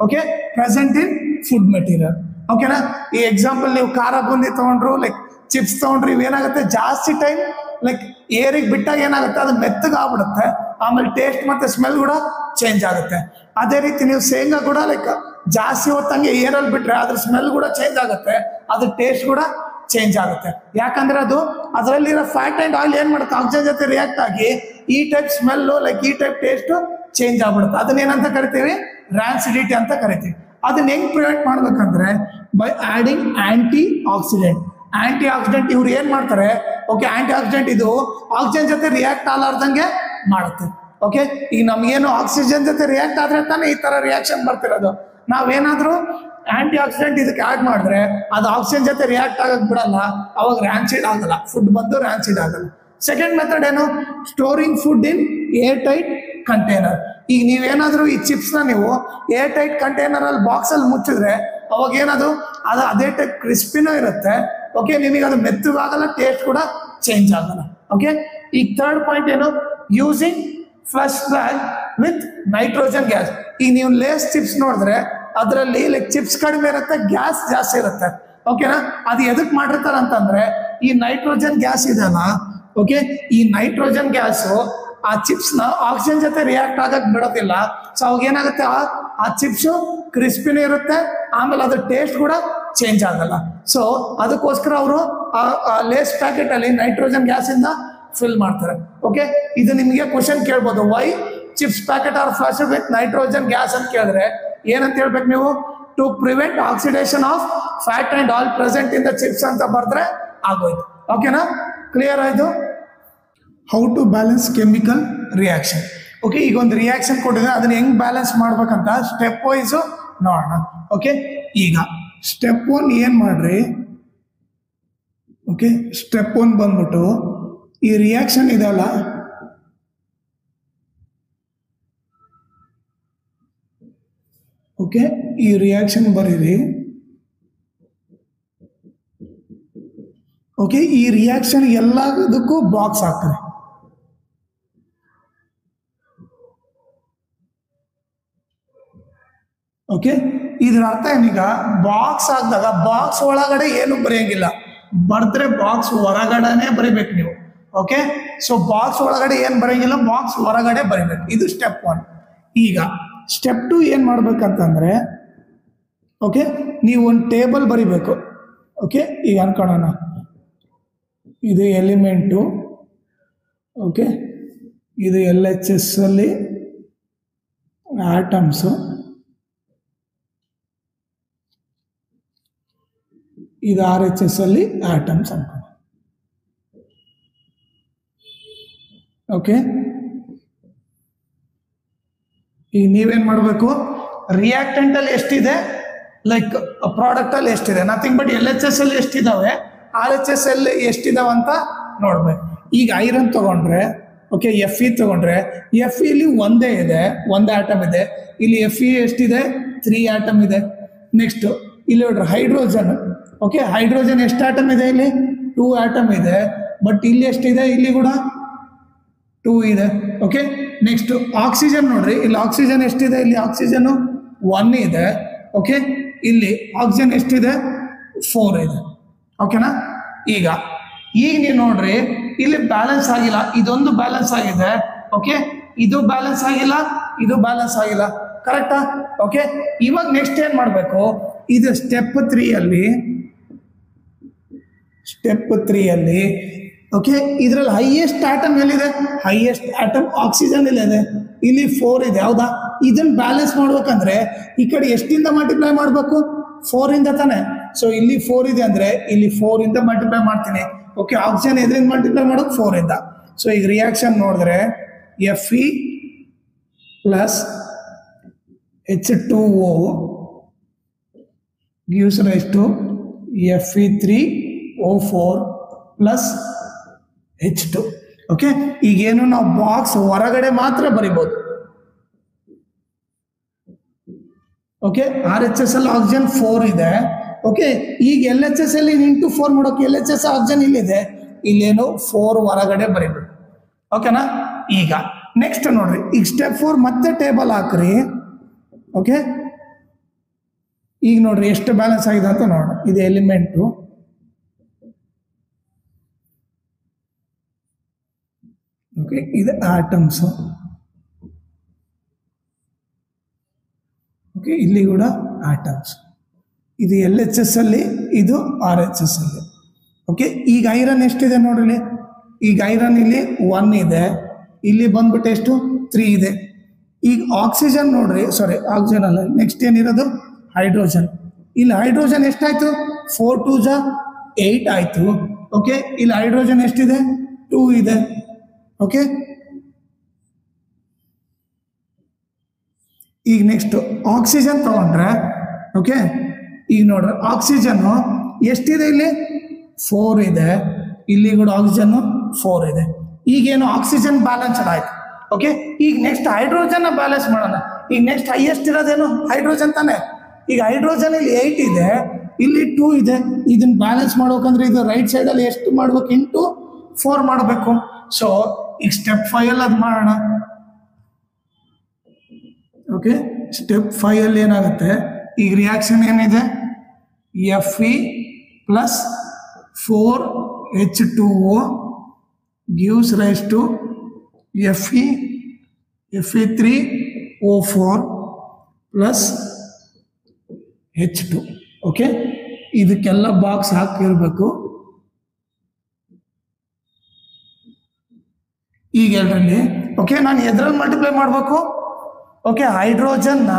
okay present in food material. ಓಕೆನಾ ಈ ಎಕ್ಸಾಂಪಲ್ ನೀವು ಖಾರ ಬೂಂದಿ ತಗೊಂಡ್ರು ಲೈಕ್ ಚಿಪ್ಸ್ ತಗೊಂಡ್ರು ಇವೇನಾಗುತ್ತೆ ಜಾಸ್ತಿ ಟೈಮ್ ಲೈಕ್ ಏರಿಗೆ ಬಿಟ್ಟಾಗ ಏನಾಗುತ್ತೆ ಅದು ಮೆತ್ತಗಾಗ್ಬಿಡುತ್ತೆ, ಆಮೇಲೆ ಟೇಸ್ಟ್ ಮತ್ತೆ ಸ್ಮೆಲ್ ಕೂಡ ಚೇಂಜ್ ಆಗುತ್ತೆ. ಅದೇ ರೀತಿ ನೀವು ಶೇಂಗಾ ಕೂಡ ಲೈಕ್ ಜಾಸ್ತಿ ಹೊತ್ತಂಗೆ ಏರಲ್ಲಿ ಬಿಟ್ರೆ ಅದ್ರ ಸ್ಮೆಲ್ ಕೂಡ ಚೇಂಜ್ ಆಗುತ್ತೆ, ಅದ್ರ ಟೇಸ್ಟ್ ಕೂಡ ಚೇಂಜ್ ಆಗುತ್ತೆ. ಯಾಕಂದ್ರೆ ಅದು ಅದರಲ್ಲಿರೋ ಫ್ಯಾಟ್ ಅಂಡ್ ಆಯಿಲ್ ಏನ್ ಮಾಡುತ್ತೆ ಆಕ್ಸಿಜನ್ ಜೊತೆ ರಿಯಾಕ್ಟ್ ಆಗಿ ಈ ಟೈಪ್ ಸ್ಮೆಲ್ಲು ಲೈಕ್ ಈ ಟೈಪ್ ಟೇಸ್ಟ್ ಚೇಂಜ್ ಆಗ್ಬಿಡುತ್ತೆ. ಅದನ್ನೇನಂತ ಕರಿತೀವಿ, ರ್ಯಾನ್ಸಿಡಿಟಿ ಅಂತ ಕರಿತೀವಿ. ಅದನ್ನ ಹೆಂಗ್ ಪ್ರಿವೆಂಟ್ ಮಾಡ್ಬೇಕಂದ್ರೆ by adding antioxidant. Antioxidant ಇವ್ರು ಏನ್ ಮಾಡ್ತಾರೆ, ಓಕೆ ಆಂಟಿ ಆಕ್ಸಿಡೆಂಟ್ ಇದು ಆಕ್ಸಿಜನ್ ಜೊತೆ ರಿಯಾಕ್ಟ್ ಆಗಲಾರ್ದಂಗೆ ಮಾಡುತ್ತೆ. ಓಕೆ ಈಗ ನಮ್ಗೇನು ಆಕ್ಸಿಜನ್ ಜೊತೆ ರಿಯಾಕ್ಟ್ ಆದ್ರೆ ತಾನೇ ಈ ತರ ರಿಯಾಕ್ಷನ್ ಬರ್ತಿರೋದು. ನಾವೇನಾದ್ರೂ ಆಂಟಿ ಆಕ್ಸಿಡೆಂಟ್ ಇದಕ್ಕೆ ಆಡ್ ಮಾಡಿದ್ರೆ ಅದು ಆಕ್ಸಿಜನ್ ಜೊತೆ ರಿಯಾಕ್ಟ್ ಆಗಕ್ ಬಿಡಲ್ಲ, ಅವಾಗ ರ್ಯಾನ್ಸಿಡ್ ಆಗಲ್ಲ, ಫುಡ್ ಬಂದು ರ್ಯಾನ್ಸಿಡ್ ಆಗಲ್ಲ. ಸೆಕೆಂಡ್ ಮೆಥಡ್ ಏನು, storing food in air tight container. ಈಗ ನೀವೇನಾದ್ರೂ ಈ ಚಿಪ್ಸ್ನ ನೀವು ಏರ್ ಟೈಟ್ ಕಂಟೈನರ್ ಅಲ್ಲಿ ಬಾಕ್ಸ್ ಅಲ್ಲಿ ಮುಚ್ಚಿದ್ರೆ ಅವಾಗ ಏನದು ಅದು ಅದೇ ಟೈಪ್ ಕ್ರಿಸ್ಪಿನೂ ಇರುತ್ತೆ. ಓಕೆ ನಿಮಗೆ ಅದು ಮೆತ್ತಗಾಗಲ್ಲ, ಟೇಸ್ಟ್ ಕೂಡ ಚೇಂಜ್ ಆಗಲ್ಲ. ಓಕೆ ಈಗ ಥರ್ಡ್ ಪಾಯಿಂಟ್ ಏನು, using flush bag with nitrogen gas. ಈಗ ನೀವು ಲೇಸ್ ಚಿಪ್ಸ್ ನೋಡಿದ್ರೆ ಅದರಲ್ಲಿ ಲೈಕ್ ಚಿಪ್ಸ್ ಕಡಿಮೆ ಇರುತ್ತೆ, ಗ್ಯಾಸ್ ಜಾಸ್ತಿ ಇರುತ್ತೆ. ಓಕೆನಾ ಅದು ಎದಕ್ ಮಾಡಿರ್ತಾರೆ ಅಂತಂದ್ರೆ ಈ ನೈಟ್ರೋಜನ್ ಗ್ಯಾಸ್ ಇದೆಯಲ್ಲ, ಓಕೆ ಈ ನೈಟ್ರೋಜನ್ ಗ್ಯಾಸು ಆ ಚಿಪ್ಸ್ನ ಆಕ್ಸಿಜನ್ ಜೊತೆ ರಿಯಾಕ್ಟ್ ಆಗಕ್ ಬಿಡೋದಿಲ್ಲ. ಸೊ ಅವಾಗ ಏನಾಗುತ್ತೆ, ಆ ಚಿಪ್ಸು ಕ್ರಿಸ್ಪಿನೂ ಇರುತ್ತೆ, ಆಮೇಲೆ ಅದ್ರ ಟೇಸ್ಟ್ ಕೂಡ ಚೇಂಜ್ ಆಗಲ್ಲ. ಸೊ ಅದಕ್ಕೋಸ್ಕರ ಅವರು ಆ ಲೇಸ್ ಪ್ಯಾಕೆಟ್ ಅಲ್ಲಿ ನೈಟ್ರೋಜನ್ ಗ್ಯಾಸ್ ಇಂದ ಫಿಲ್ ಮಾಡ್ತಾರೆ. ಓಕೆ ಇದು ನಿಮಗೆ ಕ್ವಶನ್ ಕೇಳ್ಬೋದು, why chips packet are flushed with nitrogen gas ಅಂತ ಕೇಳಿದ್ರೆ ಏನಂತ ಹೇಳ್ಬೇಕು ನೀವು, to prevent oxidation of fat and oil present in the chips ಅಂತ ಬರ್ದ್ರೆ ಆಗೋಯ್ತು. ಓಕೆನಾ ಕ್ಲಿಯರ್ ಆಯ್ತು. How to balance chemical reaction. Okay ಈಗ ಒಂದು ರಿಯಾಕ್ಷನ್ ಕೊಟ್ಟಿದ್ರೆ ಅದನ್ನ ಹೆಂಗ್ ಬ್ಯಾಲೆನ್ಸ್ ಮಾಡ್ಬೇಕಂತ ಸ್ಟೆಪ್ ವೈಸು ನೋಡೋಣ. ಓಕೆ ಈಗ ಸ್ಟೆಪ್ 1 ಏನ್ ಮಾಡ್ರಿ, ಓಕೆ, ಸ್ಟೆಪ್ 1 ಬಂದ್ಬಿಟ್ಟು ಈ ರಿಯಾಕ್ಷನ್ ಇದೆಯಲ್ಲ, ಓಕೆ, ಈ ರಿಯಾಕ್ಷನ್ ಬರೀರಿ. ಓಕೆ, ಈ ರಿಯಾಕ್ಷನ್ ಎಲ್ಲದಕ್ಕೂ ಬಾಕ್ಸ್ ಹಾಕ್ತಾರೆ. ಓಕೆ, ಇದ್ರ ಅರ್ಥ ಏನೀಗ, ಬಾಕ್ಸ್ ಹಾಕಿದಾಗ ಬಾಕ್ಸ್ ಒಳಗಡೆ ಏನು ಬರೆಯಂಗಿಲ್ಲ, ಬರ್ದ್ರೆ ಬಾಕ್ಸ್ ಹೊರಗಡೆನೆ ಬರಿಬೇಕು ನೀವು. ಓಕೆ, ಸೊ ಬಾಕ್ಸ್ ಒಳಗಡೆ ಏನು ಬರೆಯಂಗಿಲ್ಲ, ಬಾಕ್ಸ್ ಹೊರಗಡೆ ಬರಿಬೇಕು. ಇದು ಸ್ಟೆಪ್ 1. ಈಗ ಸ್ಟೆಪ್ 2 ಏನು ಮಾಡ್ಬೇಕಂತಂದ್ರೆ, ಓಕೆ, ನೀವು ಒಂದು ಟೇಬಲ್ ಬರಿಬೇಕು. ಓಕೆ, ಈಗ ಅನ್ಕೊಳ್ಳೋಣ, ಇದು ಎಲಿಮೆಂಟು, ಓಕೆ, ಇದು LHS ಅಲ್ಲಿ ಆಟಮ್ಸು, ಇದು RHS ಅಲ್ಲಿ ಆಟಮ್ಸ್ ಅನ್ಕೊಳ್ಳೋಣ. ಓಕೆ, ಈಗ ನೀವೇನ್ ಮಾಡಬೇಕು, ರಿಯಾಕ್ಟೆಂಟ್ ಅಲ್ಲಿ ಎಷ್ಟಿದೆ, ಲೈಕ್ ಪ್ರಾಡಕ್ಟ್ ಅಲ್ಲಿ ಎಷ್ಟಿದೆ, ನಥಿಂಗ್ ಬಟ್ LHS ಅಲ್ಲಿ ಎಷ್ಟಿದಾವೆ, RHS ಅಲ್ಲಿ ಎಷ್ಟಿದಾವೆ ಅಂತ ನೋಡ್ಬೇಕು. ಈಗ ಐರನ್ ತಗೊಂಡ್ರೆ, ಓಕೆ, Fe ತಗೊಂಡ್ರೆ, Fe ಇಲ್ಲಿ ಒಂದೇ ಇದೆ, ಒಂದು ಆಟಮ್ ಇದೆ. ಇಲ್ಲಿ Fe ಎಷ್ಟಿದೆ, 3 ಆಟಮ್ ಇದೆ. ನೆಕ್ಸ್ಟ್ ಇಲ್ಲಿ ನೋಡ್ರಿ ಹೈಡ್ರೋಜನ್. ಓಕೆ, ಹೈಡ್ರೋಜನ್ ಎಷ್ಟು ಆಟಮ್ ಇದೆ, ಇಲ್ಲಿ 2 ಆಟಮ್ ಇದೆ. ಬಟ್ ಇಲ್ಲಿ ಎಷ್ಟಿದೆ, ಇಲ್ಲಿ ಕೂಡ 2 ಇದೆ. ಓಕೆ, ನೆಕ್ಸ್ಟ್ ಆಕ್ಸಿಜನ್ ನೋಡ್ರಿ, ಇಲ್ಲಿ ಆಕ್ಸಿಜನ್ ಎಷ್ಟಿದೆ, ಇಲ್ಲಿ ಆಕ್ಸಿಜನ್ 1 ಇದೆ. ಓಕೆ, ಇಲ್ಲಿ ಆಕ್ಸಿಜನ್ ಎಷ್ಟಿದೆ, 4 ಇದೆ. ಓಕೆನಾ, ಈಗ ನೀವು ನೋಡ್ರಿ, ಇಲ್ಲಿ ಬ್ಯಾಲೆನ್ಸ್ ಆಗಿಲ್ಲ, ಇದೊಂದು ಬ್ಯಾಲೆನ್ಸ್ ಆಗಿದೆ. ಓಕೆ, ಇದು ಬ್ಯಾಲೆನ್ಸ್ ಆಗಿಲ್ಲ, ಇದು ಬ್ಯಾಲೆನ್ಸ್ ಆಗಿಲ್ಲ. ಕರೆಕ್ಟಾ? ಓಕೆ, ಇವಾಗ ನೆಕ್ಸ್ಟ್ ಏನ್ ಮಾಡಬೇಕು, ಇದು ಸ್ಟೆಪ್ 3 ಅಲ್ಲಿ, ಓಕೆ, ಇದರಲ್ಲಿ ಹೈಯೆಸ್ಟ್ ಆಟಮ್ ಎಲ್ಲಿದೆ, ಹೈಯೆಸ್ಟ್ ಆಟಮ್ ಆಕ್ಸಿಜನ್ ಇದೆ, ಇಲ್ಲಿ 4 ಇದೆ. ಹೌದಾ? ಇದನ್ನ ಬ್ಯಾಲೆನ್ಸ್ ಮಾಡ್ಬೇಕಂದ್ರೆ ಈ ಕಡೆ ಎಷ್ಟಿಂದ ಮಲ್ಟಿಪ್ಲೈ ಮಾಡಬೇಕು, 4 ಇಂದ ತಾನೆ. ಸೊ ಇಲ್ಲಿ 4 ಇದೆ ಅಂದ್ರೆ ಇಲ್ಲಿ 4 ಇಂದ ಮಲ್ಟಿಪ್ಲೈ ಮಾಡ್ತೀನಿ. ಓಕೆ, ಆಕ್ಸಿಜನ್ ಎದ್ರಿಂದ ಮಲ್ಟಿಪ್ಲೈ ಮಾಡೋದು 4 ಇಂದ. ಸೊ ಈಗ ರಿಯಾಕ್ಷನ್ ನೋಡಿದ್ರೆ Fe plus H2O gives rise to Fe3O4 plus H2. Okay, ಈಗೇನು ನಾವು ಬಾಕ್ಸ್ ಹೊರಗಡೆ ಮಾತ್ರ ಬರಿಬೋದು. ಓಕೆ, RHS ಅಲ್ಲಿ ಆಕ್ಸಿಜನ್ 4 ಇದೆ. ಓಕೆ, ಈಗ LHS ಅಲ್ಲಿ ಇಂಟು 4 ಮಾಡೋಕೆ LHS ಆಕ್ಸಿಜನ್ ಇಲ್ಲಿದೆ, ಇಲ್ಲೇನು 4 ಹೊರಗಡೆ ಬರಿಬೇಕು. ಓಕೆನಾ? ಈಗ ನೆಕ್ಸ್ಟ್ ನೋಡ್ರಿ, ಈಗ ಸ್ಟೆಪ್ 4 ಮತ್ತೆ ಟೇಬಲ್ ಹಾಕ್ರಿ. ಓಕೆ, ಈಗ ನೋಡ್ರಿ ಎಷ್ಟು ಬ್ಯಾಲೆನ್ಸ್ ಆಗಿದೆ ಅಂತ ನೋಡ್ರಿ. ಇದು ಎಲಿಮೆಂಟು, ಓಕೆ, ಇದು ಆಟಮ್ಸು. ಓಕೆ, ಇಲ್ಲಿ ಕೂಡ ಆಟಮ್ಸ್. ಇದು LHS ಅಲ್ಲಿ, ಇದು RHS ಅಲ್ಲಿ. ಓಕೆ, ಈಗ ಐರನ್ ಎಷ್ಟಿದೆ ನೋಡ್ರಿ, ಈಗ ಐರನ್ ಇಲ್ಲಿ 1 ಇದೆ, ಇಲ್ಲಿ ಬಂದ್ಬಿಟ್ಟು ಎಷ್ಟು 3 ಇದೆ. ಈಗ ಆಕ್ಸಿಜನ್ ನೋಡ್ರಿ, ಸಾರಿ ಆಕ್ಸಿಜನ್ ಅಲ್ಲ, ನೆಕ್ಸ್ಟ್ ಏನಿರೋದು ಹೈಡ್ರೋಜನ್. ಇಲ್ಲಿ ಹೈಡ್ರೋಜನ್ ಎಷ್ಟಾಯ್ತು, 4 2 8 ಆಯ್ತು. ಓಕೆ, ಇಲ್ಲಿ ಹೈಡ್ರೋಜನ್ ಎಷ್ಟಿದೆ, 2 ಇದೆ. ಓಕೆ, ಈಗ ನೆಕ್ಸ್ಟ್ ಆಕ್ಸಿಜನ್ ತಗೊಂಡ್ರೆ, ಓಕೆ, ಈಗ ನೋಡ್ರಿ ಆಕ್ಸಿಜನ್ ಎಷ್ಟಿದೆ, ಇಲ್ಲಿ 4 ಇದೆ, ಇಲ್ಲಿ ಕೂಡ ಆಕ್ಸಿಜನ್ 4 ಇದೆ. ಈಗೇನು ಆಕ್ಸಿಜನ್ ಬ್ಯಾಲೆನ್ಸ್ ಆಯ್ತು. ಓಕೆ, ಈಗ ನೆಕ್ಸ್ಟ್ ಹೈಡ್ರೋಜನ್ ಬ್ಯಾಲೆನ್ಸ್ ಮಾಡೋಣ. ಈಗ ನೆಕ್ಸ್ಟ್ ಹೈಯೆಸ್ಟ್ ಇರೋದೇನು ಹೈಡ್ರೋಜನ್ ತಾನೆ. ಈಗ ಹೈಡ್ರೋಜನ್ ಇಲ್ಲಿ 8 ಇದೆ, ಇಲ್ಲಿ 2 ಇದೆ. ಇದನ್ನ ಬ್ಯಾಲೆನ್ಸ್ ಮಾಡ್ಬೇಕಂದ್ರೆ ಇದು ರೈಟ್ ಸೈಡಲ್ಲಿ ಎಷ್ಟು ಮಾಡ್ಬೇಕು, ಇಂಟು 4 ಮಾಡಬೇಕು. ಸೊ ಈಗ ಸ್ಟೆಪ್ 5 ಅಲ್ಲಿ ಅದು ಮಾಡೋಣ. ಓಕೆ, ಸ್ಟೆಪ್ 5 ಅಲ್ಲಿ ಏನಾಗುತ್ತೆ, ಈಗ ರಿಯಾಕ್ಷನ್ ಏನಿದೆ, Fe plus 4H2O gives rise to Fe3O4 plus H2. Okay, ಇದಕ್ಕೆಲ್ಲ ಬಾಕ್ಸ್ ಹಾಕಿರ್ಬೇಕು. ಈಗ ಎರಡರಲ್ಲಿ, ಓಕೆ, ನಾನು ಎದ್ರಲ್ಲಿ ಮಲ್ಟಿಪ್ಲೈ ಮಾಡಬೇಕು. ಓಕೆ, ಹೈಡ್ರೋಜನ್ನ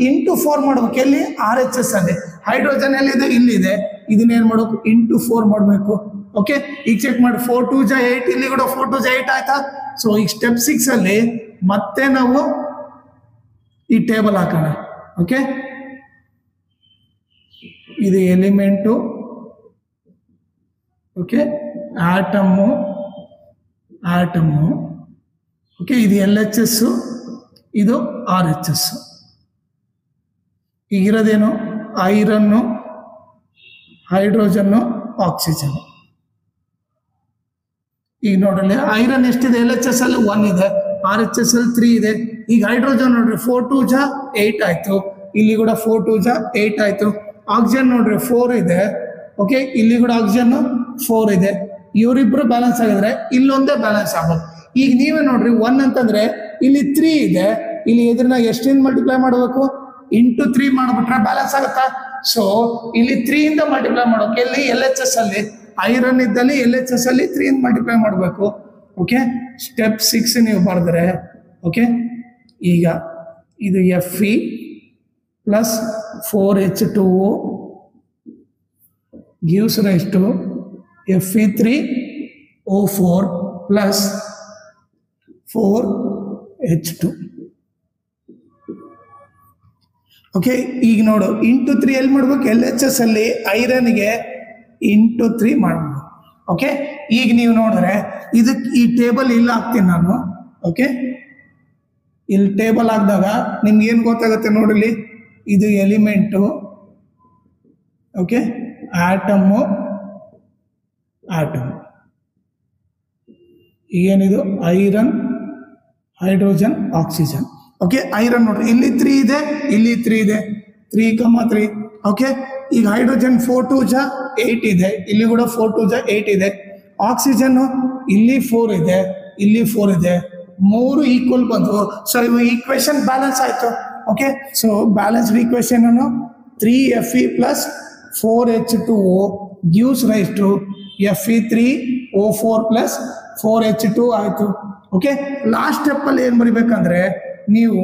ಇಂಟು 4 ಮಾಡ್ಬೇಕು. ಎಲ್ಲಿ, RHS ಅಲ್ಲಿ. ಹೈಡ್ರೋಜನ್ ಎಲ್ಲಿದೆ, ಇಲ್ಲಿದೆ. ಇದನ್ನೇನು ಮಾಡಬೇಕು, ಇಂಟು 4 ಮಾಡಬೇಕು. ಓಕೆ, ಈಗ ಚೆಕ್ ಮಾಡಿ, 4 2 8, ಇಲ್ಲಿ ಕೂಡ 4 2 8 ಆಯ್ತಾ. ಸೊ ಈಗ ಸ್ಟೆಪ್ 6 ಅಲ್ಲಿ ಮತ್ತೆ ನಾವು ಈ ಟೇಬಲ್ ಹಾಕೋಣ. ಓಕೆ, ಇದು ಎಲಿಮೆಂಟು. ಓಕೆ ಆಟಮ್ಮು ಓಕೆ ಇದು LHS ಇದು RHS. ಈಗಿರೋದೇನು ಐರನ್ನು ಹೈಡ್ರೋಜನ್ನು ಆಕ್ಸಿಜನ್. ಈಗ ನೋಡ್ರಿ ಐರನ್ ಎಷ್ಟಿದೆ LHS ಅಲ್ಲಿ 1 ಇದೆ, RHS ಅಲ್ಲಿ 3 ಇದೆ. ಈಗ ಹೈಡ್ರೋಜನ್ ನೋಡ್ರಿ 4 2 ಜಾ 8 ಆಯ್ತು, ಇಲ್ಲಿ ಕೂಡ 4 2 ಜಾ 8 ಆಯ್ತು. ಆಕ್ಸಿಜನ್ ನೋಡ್ರಿ 4 ಇದೆ, ಓಕೆ ಇಲ್ಲಿ ಕೂಡ ಆಕ್ಸಿಜನ್ 4 ಇದೆ. ಇವರಿಬ್ರು ಬ್ಯಾಲೆನ್ಸ್ ಆಗಿದ್ರೆ ಇಲ್ಲೊಂದೇ ಬ್ಯಾಲೆನ್ಸ್ ಆಗೋದು. ಈಗ ನೀವೇ ನೋಡ್ರಿ 1 ಅಂತಂದ್ರೆ ಇಲ್ಲಿ 3 ಇದೆ, ಇಲ್ಲಿ ಎದುರಿನ ಎಷ್ಟಿಂದ ಮಲ್ಟಿಪ್ಲೈ ಮಾಡಬೇಕು ಇಂಟು 3 ಮಾಡ್ಬಿಟ್ರೆ ಬ್ಯಾಲೆನ್ಸ್ ಆಗುತ್ತಾ? ಸೊ ಇಲ್ಲಿ 3 ಇಂದ ಮಲ್ಟಿಪ್ಲೈ ಮಾಡೋಕೆ ಇಲ್ಲಿ LHS ಅಲ್ಲಿ ಐರನ್ ಇದ್ದಲ್ಲಿ LHS ಅಲ್ಲಿ 3 ಇಂದ ಮಲ್ಟಿಪ್ಲೈ ಮಾಡಬೇಕು. ಓಕೆ ಸ್ಟೆಪ್ 6 ನೀವು ಬರೆದ್ರೆ ಓಕೆ ಈಗ ಇದು Fe plus 4H2O gives rise to Fe3O4 plus 4H2. Okay ಈಗ ನೋಡು ಇಂಟು 3 ಎಲ್ಲಿ ಮಾಡ್ಬೇಕು LHS ಅಲ್ಲಿ ಐರನ್ಗೆ ಇಂಟು 3 ಮಾಡ್ಬೇಕು. ಓಕೆ ಈಗ ನೀವು ನೋಡಿದ್ರೆ ಇದಕ್ಕೆ ಈ ಟೇಬಲ್ ಇಲ್ಲಿ ಹಾಕ್ತೀನಿ ನಾನು. ಓಕೆ ಇಲ್ಲಿ ಟೇಬಲ್ ಹಾಕಿದಾಗ ನಿಮ್ಗೆ ಏನು ಗೊತ್ತಾಗುತ್ತೆ ನೋಡಿಲಿ, ಇದು ಎಲಿಮೆಂಟು, ಓಕೆ ಆಟಮ್ ಏನಿದು iron hydrogen oxygen. Okay iron ನೋಡ್ರಿ ಇಲ್ಲಿ 3 ಇದೆ, ಇಲ್ಲಿ 3 ಇದೆ, 3,3. ಓಕೆ ಈಗ ಹೈಡ್ರೋಜನ್ 4 2 ಜಾ 8 ಇದೆ, ಇಲ್ಲಿ ಕೂಡ 4 2 ಜಾ 8 ಇದೆ. ಆಕ್ಸಿಜನ್ ಇಲ್ಲಿ 4 ಇದೆ, ಇಲ್ಲಿ 4 ಇದೆ, 3 ಈಕ್ವಲ್ ಬಂದು. ಸೊ ಇವು ಈಕ್ವೇಶನ್ ಬ್ಯಾಲೆನ್ಸ್ ಆಯ್ತು. ಓಕೆ ಸೊ ಬ್ಯಾಲೆನ್ಸ್ಡ್ ಈಕ್ವೇಶನ್ ಅನ್ನು 3Fe plus 4H2O gives rise to Fe3O4 plus 4H2 ಆಯ್ತು. ಓಕೆ ಲಾಸ್ಟ್ ಸ್ಟೆಪ್ ಅಲ್ಲಿ ಏನ್ ಬರಿಬೇಕಂದ್ರೆ ನೀವು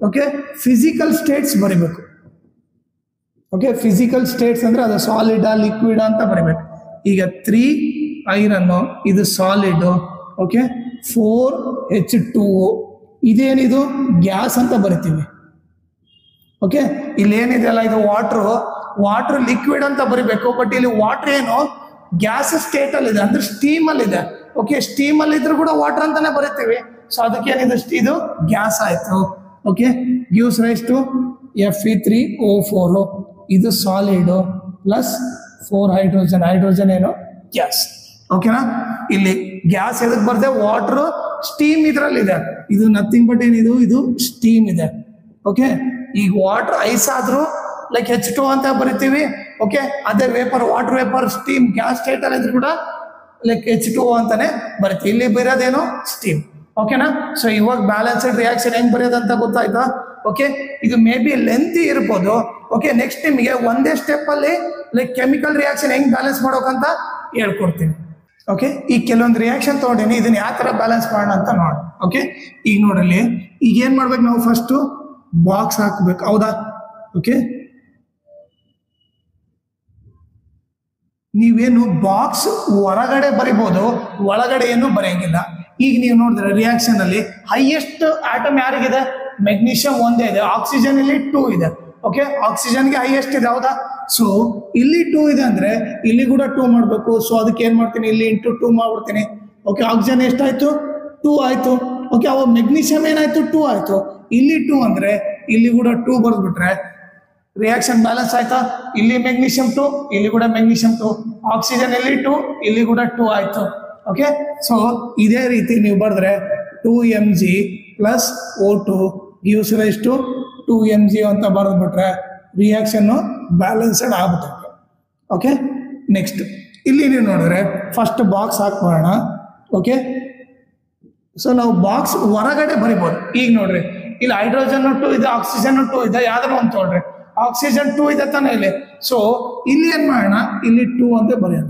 ಓಕೆ ಫಿಸಿಕಲ್ ಸ್ಟೇಟ್ಸ್ ಬರಿಬೇಕು. ಓಕೆ ಫಿಸಿಕಲ್ ಸ್ಟೇಟ್ಸ್ ಅಂದ್ರೆ ಅದು ಸಾಲಿಡ್ ಲಿಕ್ವಿಡ್ ಅಂತ ಬರಿಬೇಕು. ಈಗ 3 ಐರನ್ ಇದು ಸಾಲಿಡ್, ಓಕೆ 4H2O ಇದೇನಿದು ಗ್ಯಾಸ್ ಅಂತ ಬರಿತೀವಿ. ಓಕೆ ಇಲ್ಲಿ ಏನಿದೆ ಅಲ್ಲ ಇದು ವಾಟರ್ ಲಿಕ್ವಿಡ್ ಅಂತ ಬರಿಬೇಕು. ಬಟ್ ಇಲ್ಲಿ ವಾಟರ್ ಏನು ಗ್ಯಾಸ್ ಸ್ಟೇಟ್ ಅಲ್ಲಿ ಇದೆ, ಅಂದ್ರೆ ಸ್ಟೀಮ್ ಅಲ್ಲಿ ಇದೆ. ಓಕೆ ಸ್ಟೀಮ್ ಅಲ್ಲಿ ಇದ್ರೂ ಕೂಡ ವಾಟರ್ ಅಂತಾನೆ ಬರಿತೀವಿ. ಸೊ ಅದಕ್ಕೆ ಏನಿದೆ ಇದು ಗ್ಯಾಸ್ ಆಯ್ತು. Okay gives rise to Fe3O4 ಇದು ಸಾಲಿಡ್ ಪ್ಲಸ್ 4 ಹೈಡ್ರೋಜನ್ ಏನು ಗ್ಯಾಸ್. ಓಕೆನಾ ಇಲ್ಲಿ ಗ್ಯಾಸ್ ಎದಕ್ ಬರ್ದೆ ವಾಟರ್ ಸ್ಟೀಮ್ ಇದ್ರಲ್ಲಿದೆ, ಇದು ನಥಿಂಗ್ ಬಟ್ ಏನಿದು ಇದು ಸ್ಟೀಮ್ ಇದೆ. ಓಕೆ ಈಗ ವಾಟರ್ ಐಸ್ ಆದ್ರೂ ಲೈಕ್ H2 ಅಂತ ಬರಿತೀವಿ. ಓಕೆ ಅದೇ water vapour steam gas state ಅಲ್ಲಿ ಇದ್ರು ಕೂಡ ಲೈಕ್ H2O ಅಂತಾನೆ ಬರಿತೀವಿ. ಇಲ್ಲಿ ಬರೋದೇನು ಸ್ಟೀಮ್. ಓಕೆನಾ ಸೊ ಇವಾಗ ಬ್ಯಾಲೆನ್ಸ್ಡ್ ರಿಯಾಕ್ಷನ್ ಹೆಂಗ್ ಬರೆಯೋದಂತ ಗೊತ್ತಾಯ್ತಾ? ಓಕೆ ಇದು ಮೇ ಬಿ ಲೆಂತಿ ಇರ್ಬೋದು. ಓಕೆ ನೆಕ್ಸ್ಟ್ ನಿಮಗೆ ಒಂದೇ ಸ್ಟೆಪ್ ಅಲ್ಲಿ ಲೈಕ್ ಕೆಮಿಕಲ್ ರಿಯಾಕ್ಷನ್ ಹೆಂಗ್ ಬ್ಯಾಲೆನ್ಸ್ ಮಾಡೋಕಂತ ಹೇಳ್ಕೊಡ್ತೀನಿ. ಓಕೆ ಈಗ ಕೆಲವೊಂದು ರಿಯಾಕ್ಷನ್ ತಗೊಂಡಿನಿ, ಇದನ್ನ ಯಾವ ತರ ಬ್ಯಾಲೆನ್ಸ್ ಮಾಡೋಣ ಅಂತ ನೋಡಿ. ಓಕೆ ಈಗ ನೋಡಲಿ ಈಗ ಏನ್ ಮಾಡ್ಬೇಕು ನಾವು ಫಸ್ಟ್ ಬಾಕ್ಸ್ ಹಾಕ್ಬೇಕು, ಹೌದಾ? ಓಕೆ ನೀವೇನು ಬಾಕ್ಸ್ ಹೊರಗಡೆ ಬರಿಬೋದು, ಒಳಗಡೆ ಏನು ಬರೆಯಂಗಿಲ್ಲ. ಈಗ ನೀವು ನೋಡಿದ್ರೆ ರಿಯಾಕ್ಷನ್ ಅಲ್ಲಿ ಹೈಯೆಸ್ಟ್ ಆಟಮ್ ಯಾರಿಗಿದೆ? ಮೆಗ್ನೀಷಿಯಂ ಒಂದೇ ಇದೆ. ಆಕ್ಸಿಜನ್ ಇಲ್ಲಿ 2 ಇದೆ. ಓಕೆ ಆಕ್ಸಿಜನ್ಗೆ ಹೈಯೆಸ್ಟ್ ಇದೆ, ಹೌದಾ? ಸೊ ಇಲ್ಲಿ 2 ಇದೆ ಅಂದ್ರೆ ಇಲ್ಲಿ ಕೂಡ 2 ಮಾಡಬೇಕು. ಸೊ ಅದಕ್ಕೆ ಏನ್ ಮಾಡ್ತೀನಿ ಇಲ್ಲಿ ಇಂಟು 2 ಮಾಡ್ಬಿಡ್ತೀನಿ. ಓಕೆ ಆಕ್ಸಿಜನ್ ಎಷ್ಟಾಯ್ತು? 2 ಆಯ್ತು. ಓಕೆ ಅವಾಗ ಮೆಗ್ನೀಷಿಯಂ ಏನಾಯ್ತು? 2 ಆಯ್ತು. ಇಲ್ಲಿ 2 ಅಂದ್ರೆ ಇಲ್ಲಿ ಕೂಡ 2 ಬರ್ದ್ಬಿಟ್ರೆ ರಿಯಾಕ್ಷನ್ ಬ್ಯಾಲೆನ್ಸ್ ಆಯ್ತಾ? ಇಲ್ಲಿ ಮೆಗ್ನೀಷಿಯಂ 2, ಇಲ್ಲಿ ಕೂಡ ಮೆಗ್ನೀಷಿಯಂ 2, ಆಕ್ಸಿಜನ್ ಇಲ್ಲಿ 2, ಇಲ್ಲಿ ಕೂಡ 2 ಆಯ್ತು. ಓಕೆ ಸೊ ಇದೇ ರೀತಿ ನೀವು ಬರೆದ್ರೆ 2mg plus O2 gives rise to 2mg ಅಂತ ಬರೆದ್ಬಿಟ್ರೆ ರಿಯಾಕ್ಷನ್ ಬ್ಯಾಲೆನ್ಸ್ಡ್ ಆಗ್ಬಿಡುತ್ತೆ. ಓಕೆ ನೆಕ್ಸ್ಟ್ ಇಲ್ಲಿ ನೀವು ನೋಡಿದ್ರೆ ಫಸ್ಟ್ ಬಾಕ್ಸ್ ಹಾಕ್ಬೋಣ. ಓಕೆ ಸೊ ನಾವು ಬಾಕ್ಸ್ ಹೊರಗಡೆ ಬರಿಬೋದು. ಈಗ ನೋಡ್ರಿ ಇಲ್ಲಿ ಹೈಡ್ರೋಜನ್ 2 ಇದೆ, ಆಕ್ಸಿಜನ್ 2 ಇದೆ, ಯಾವ್ದಾರು ಒಂದು ತೊಗೊಳ್ರಿ. ಆಕ್ಸಿಜನ್ 2 ಇದೆ ತಾನೆ ಇಲ್ಲಿ. ಸೊ ಇಲ್ಲಿ ಏನ್ ಮಾಡೋಣ, ಇಲ್ಲಿ 2 ಅಂತ ಬರೆಯೋಣ.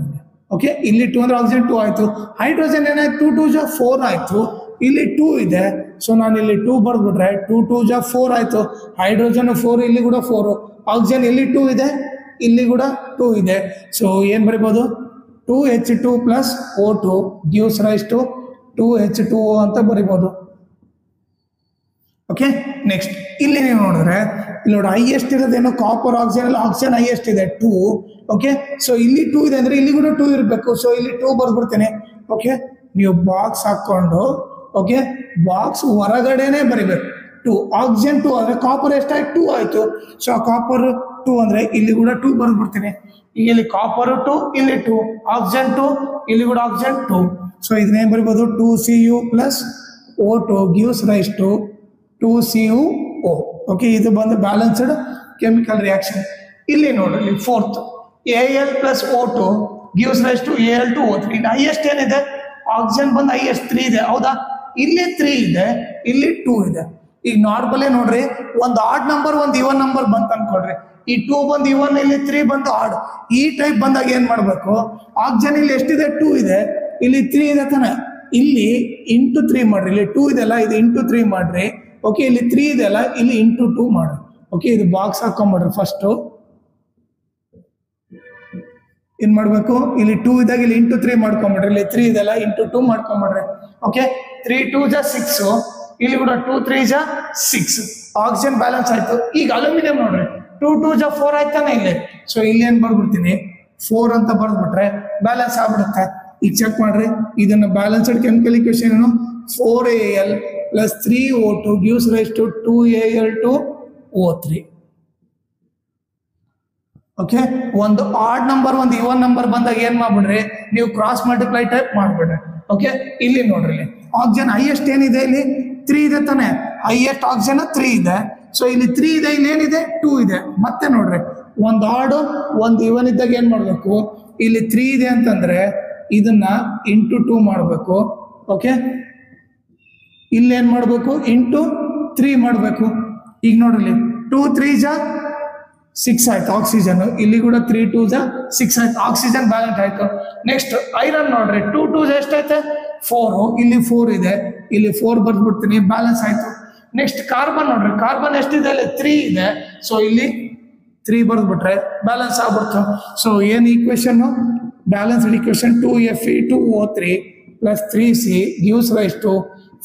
ಓಕೆ ಇಲ್ಲಿ 2 ಅಂದ್ರೆ ಆಕ್ಸಿಜನ್ 2 ಆಯ್ತು. ಹೈಡ್ರೋಜನ್ ಏನಾಯ್ತು? 2 2 ಜಾ 4 ಆಯ್ತು. ಇಲ್ಲಿ 2 ಇದೆ, ಸೊ ನಾನು ಇಲ್ಲಿ 2 ಬರ್ದ್ಬಿಟ್ರೆ 2 2 ಜಾ 4 ಆಯ್ತು. ಹೈಡ್ರೋಜನ್ 4, ಇಲ್ಲಿ ಕೂಡ 4. ಆಕ್ಸಿಜನ್ ಇಲ್ಲಿ 2 ಇದೆ, ಇಲ್ಲಿ ಕೂಡ 2 ಇದೆ. ಸೊ ಏನ್ ಬರಿಬೋದು? 2H2 plus O2 gives rise to 2H2O ಅಂತ ಬರಿಬೋದು. ಓಕೆ ನೆಕ್ಸ್ಟ್ ಇಲ್ಲಿ ನೀವು ನೋಡಿದ್ರೆ ಇಲ್ಲಿ ನೋಡಿ ಹೈಯೆಸ್ಟ್ ಇರೋದೇನು ಕಾಪರ್ ಆಕ್ಸಿಜನ್, ಆಕ್ಸಿಜನ್ ಹೈಯೆಸ್ಟ್ ಇದೆ 2. ಓಕೆ, ಸೊ ಇಲ್ಲಿ 2 ಇದೆ ಅಂದ್ರೆ ಇಲ್ಲಿ ಕೂಡ 2 ಇರಬೇಕು. ಸೊ ಇಲ್ಲಿ 2 ಬರ್ದ್ಬಿಡ್ತೇನೆ. ಓಕೆ, ನೀವು ಬಾಕ್ಸ್ ಹಾಕೊಂಡು ಓಕೆ ಬಾಕ್ಸ್ ಹೊರಗಡೆನೆ ಬರಿಬೇಕು. 2 ಆಕ್ಸಿಜನ್ 2 ಅಂದ್ರೆ ಕಾಪರ್ ಎಷ್ಟಾಯ್ತು 2 ಆಯ್ತು. ಸೊ ಕಾಪರ್ 2 ಅಂದ್ರೆ ಇಲ್ಲಿ ಕೂಡ 2 ಬರ್ದ್ಬಿಡ್ತೀನಿ. ಈಗ ಇಲ್ಲಿ ಕಾಪರ್ 2, ಇಲ್ಲಿ 2, ಆಕ್ಸಿಜನ್ 2, ಇಲ್ಲಿ ಕೂಡ ಆಕ್ಸಿಜನ್ 2. ಸೊ ಇದನ್ನೇ ಬರಿಬೋದು 2Cu plus O2 gives rise to 2CuO. Okay, ಇದು ಬಂದು ಬ್ಯಾಲೆನ್ಸ್ಡ್ ಕೆಮಿಕಲ್ ರಿಯಾಕ್ಷನ್. ಇಲ್ಲಿ ನೋಡ್ರಿ fourth Al plus O2 gives rise to Al2O3. ಇಲ್ಲಿ ಹೈಯೆಸ್ಟ್ ಏನಿದೆ ಆಕ್ಸಿಜನ್ ಬಂದು ಹೈಯೆಸ್ಟ್ 3 ಇದೆ, ಹೌದಾ? ಇಲ್ಲಿ 3 ಇದೆ, ಇಲ್ಲಿ 2 ಇದೆ. ಈಗ ನಾರ್ಮಲೇ ನೋಡ್ರಿ, ಒಂದು ಆಡ್ ನಂಬರ್ ಒಂದು ಇವನ್ ನಂಬರ್ ಬಂತ ಅನ್ಕೊಡ್ರಿ, ಈ 2 ಬಂದು ಇವನ್, ಇಲ್ಲಿ 3 ಬಂದು ಆಡ್. ಈ ಟೈಪ್ ಬಂದಾಗ ಏನ್ ಮಾಡ್ಬೇಕು, ಆಕ್ಸಿಜನ್ ಇಲ್ಲಿ ಎಷ್ಟಿದೆ 2 ಇದೆ, ಇಲ್ಲಿ 3 ಇದೆ ತಾನೆ, ಇಲ್ಲಿ ಇಂಟು 3 ಮಾಡ್ರಿ. ಇಲ್ಲಿ 2 ಇದೆಲ್ಲ, ಇದು ಇಂಟು 3 ಮಾಡ್ರಿ. ಓಕೆ, ಇಲ್ಲಿ 3 ಇದೆಲ್ಲ, ಇಲ್ಲಿ ಇಂಟು 2 ಮಾಡ್ರಿ. ಓಕೆ, ಇದು ಬಾಕ್ಸ್ ಹಾಕೊಂಡ್ಬಿಡ್ರಿ. ಫಸ್ಟ್ ಏನ್ ಮಾಡ್ಬೇಕು, ಇಲ್ಲಿ 2 ಇದ್ದಾಗ ಇಲ್ಲಿ ಇಂಟು 3 ಮಾಡ್ಕೊಂಬಿಡ್ರಿ. ಇಲ್ಲಿ 3 ಇದೆಲ್ಲ ಇಂಟು 2 ಮಾಡ್ಕೊಂಬಿಡ್ರಿ. ಓಕೆ, 3 2 ಜಾ 6, ಇಲ್ಲಿ ಕೂಡ 2 3 ಜಾ 6. ಆಕ್ಸಿಜನ್ ಬ್ಯಾಲೆನ್ಸ್ ಆಯ್ತು. ಈಗ ಅಲ್ಯೂಮಿನಿಯಂ ನೋಡ್ರಿ, 2 2 ಜಾ 4 ಆಯ್ತಾನೆ ಇಲ್ಲಿ. ಸೊ ಇಲ್ಲಿ ಏನ್ ಬರ್ಬಿಡ್ತೀನಿ 4 ಅಂತ ಬರ್ದ್ಬಿಟ್ರೆ ಬ್ಯಾಲೆನ್ಸ್ ಆಗ್ಬಿಡುತ್ತೆ. ಈಗ ಚೆಕ್ ಮಾಡ್ರಿ, ಇದನ್ನ ಬ್ಯಾಲೆನ್ಸ್ಡ್ ಕೆಮಿಕಲ್ ಇಕ್ವೇಶನ್ ಏನು, 4Al plus 3O2 gives rise to 2Al2O3. Okay, ಒಂದು ಆಡ್ ನಂಬರ್ ಒಂದು ಇವನ್ ನಂಬರ್ ಬಂದಾಗ ಏನ್ ಮಾಡ್ಬಿಡ್ರಿ, ನೀವು ಕ್ರಾಸ್ ಮಲ್ಟಿಪ್ಲೈ ಟೈಪ್ ಮಾಡ್ಬಿಡ್ರಿ. ಓಕೆ, ಇಲ್ಲಿ ನೋಡ್ರಿ, ಇಲ್ಲಿ ಆಕ್ಸಿಜನ್ ಹೈಯೆಸ್ಟ್ ಏನಿದೆ, ಇಲ್ಲಿ 3 ಇದೆ ತಾನೆ, ಹೈಯೆಸ್ಟ್ ಆಕ್ಸಿಜನ್ 3 ಇದೆ. ಸೊ ಇಲ್ಲಿ 3 ಇದೆ, ಇಲ್ಲಿ ಏನಿದೆ 2 ಇದೆ. ಮತ್ತೆ ನೋಡ್ರಿ, ಒಂದು ಆಡು ಒಂದು ಇವನ್ ಇದ್ದಾಗ ಏನ್ ಮಾಡ್ಬೇಕು, ಇಲ್ಲಿ 3 ಇದೆ ಅಂತಂದ್ರೆ ಇದನ್ನ ಇಂಟು 2 ಮಾಡ್ಬೇಕು. ಓಕೆ, ಇಲ್ಲಿ ಏನ್ ಮಾಡ್ಬೇಕು, ಇಂಟು 3 ಮಾಡ್ಬೇಕು. ಈಗ ನೋಡ್ರಿ, 2 3 ಜಾ 6 ಆಯ್ತು ಆಕ್ಸಿಜನ್, ಇಲ್ಲಿ ಕೂಡ 3 2 ಜಾ 6 ಆಯ್ತು, ಆಕ್ಸಿಜನ್ ಬ್ಯಾಲೆನ್ಸ್ ಆಯ್ತು. ನೆಕ್ಸ್ಟ್ ಐರನ್ ನೋಡ್ರಿ, 2 2 ಜಾ ಎಷ್ಟೈತೆ 4, ಇಲ್ಲಿ 4 ಇದೆ, ಇಲ್ಲಿ 4 ಬರ್ದ್ಬಿಡ್ತೀನಿ, ಬ್ಯಾಲೆನ್ಸ್ ಆಯ್ತು. ನೆಕ್ಸ್ಟ್ ಕಾರ್ಬನ್ ನೋಡ್ರಿ, ಕಾರ್ಬನ್ ಎಷ್ಟಿದೆ, ಇಲ್ಲಿ 3 ಇದೆ. ಸೊ ಇಲ್ಲಿ 3 ಬರ್ದ್ಬಿಟ್ರೆ ಬ್ಯಾಲೆನ್ಸ್ ಆಗ್ಬಿಡ್ತು. ಸೊ ಏನ್ equation, balanced equation 2Fe2O3 plus 3C gives rise to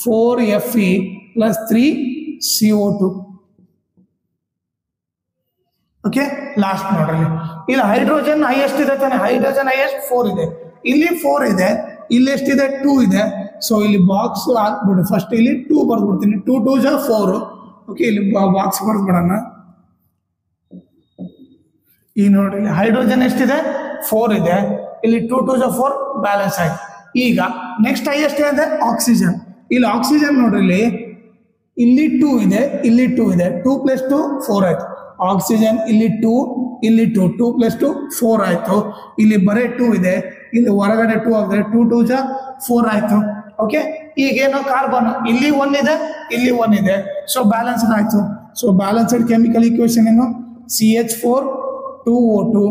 4Fe plus 3CO2. Okay, last ನೋಡ್ರಿ, ಇಲ್ಲಿ ಹೈಡ್ರೋಜನ್ ಹೈಯೆಸ್ಟ್ ಇದೆ ತಾನೆ, ಹೈಡ್ರೋಜನ್ ಹೈಯೆಸ್ಟ್ 4 ಇದೆ, ಇಲ್ಲಿ 4 ಇದೆ, ಇಲ್ಲಿ ಎಷ್ಟಿದೆ 2 ಇದೆ. ಸೊ ಇಲ್ಲಿ ಬಾಕ್ಸ್ ಹಾಕ್ಬಿಡಿ. ಫಸ್ಟ್ ಇಲ್ಲಿ 2 ಬರ್ದ್ಬಿಡ್ತೀನಿ, 2 2 ಜಾ 4. ಓಕೆ, ಇಲ್ಲಿ ಬಾಕ್ಸ್ ಬರ್ದ್ಬಿಡೋಣ. ಈಗ ನೋಡ್ರಿ, ಹೈಡ್ರೋಜನ್ ಎಷ್ಟಿದೆ 4 ಇದೆ, ಇಲ್ಲಿ 2 2 ಜಾ 4 ಬ್ಯಾಲೆನ್ಸ್ ಆಯ್ತು. ಈಗ ನೆಕ್ಸ್ಟ್ ಹೈಯೆಸ್ಟ್ ಇದೆ ಆಕ್ಸಿಜನ್. ಇಲ್ಲಿ ಆಕ್ಸಿಜನ್ ನೋಡ್ರಿ, ಇಲ್ಲಿ 2 ಇದೆ, ಇಲ್ಲಿ 2 ಇದೆ, 2 + 2 4 ಆಯ್ತು. ಆಕ್ಸಿಜನ್ ಇಲ್ಲಿ 2, ಇಲ್ಲಿ 2, 2 + 2 4 ಆಯ್ತು. ಇಲ್ಲಿ ಬರೇ 2 ಇದೆ, ಇಲ್ಲಿ ಹೊರಗಡೆ 2 ಆಗಿದೆ, 2 2 ಜಾ 4 ಆಯ್ತು. ಓಕೆ, ಈಗೇನು ಕಾರ್ಬನ್, ಇಲ್ಲಿ 1 ಇದೆ, ಇಲ್ಲಿ 1 ಇದೆ. ಸೊ ಬ್ಯಾಲೆನ್ಸ್ಡ್ ಆಯ್ತು. ಸೊ ಬ್ಯಾಲೆನ್ಸ್ಡ್ ಕೆಮಿಕಲ್ ಈಕ್ವೇಶನ್ ಏನು, CH4 2O2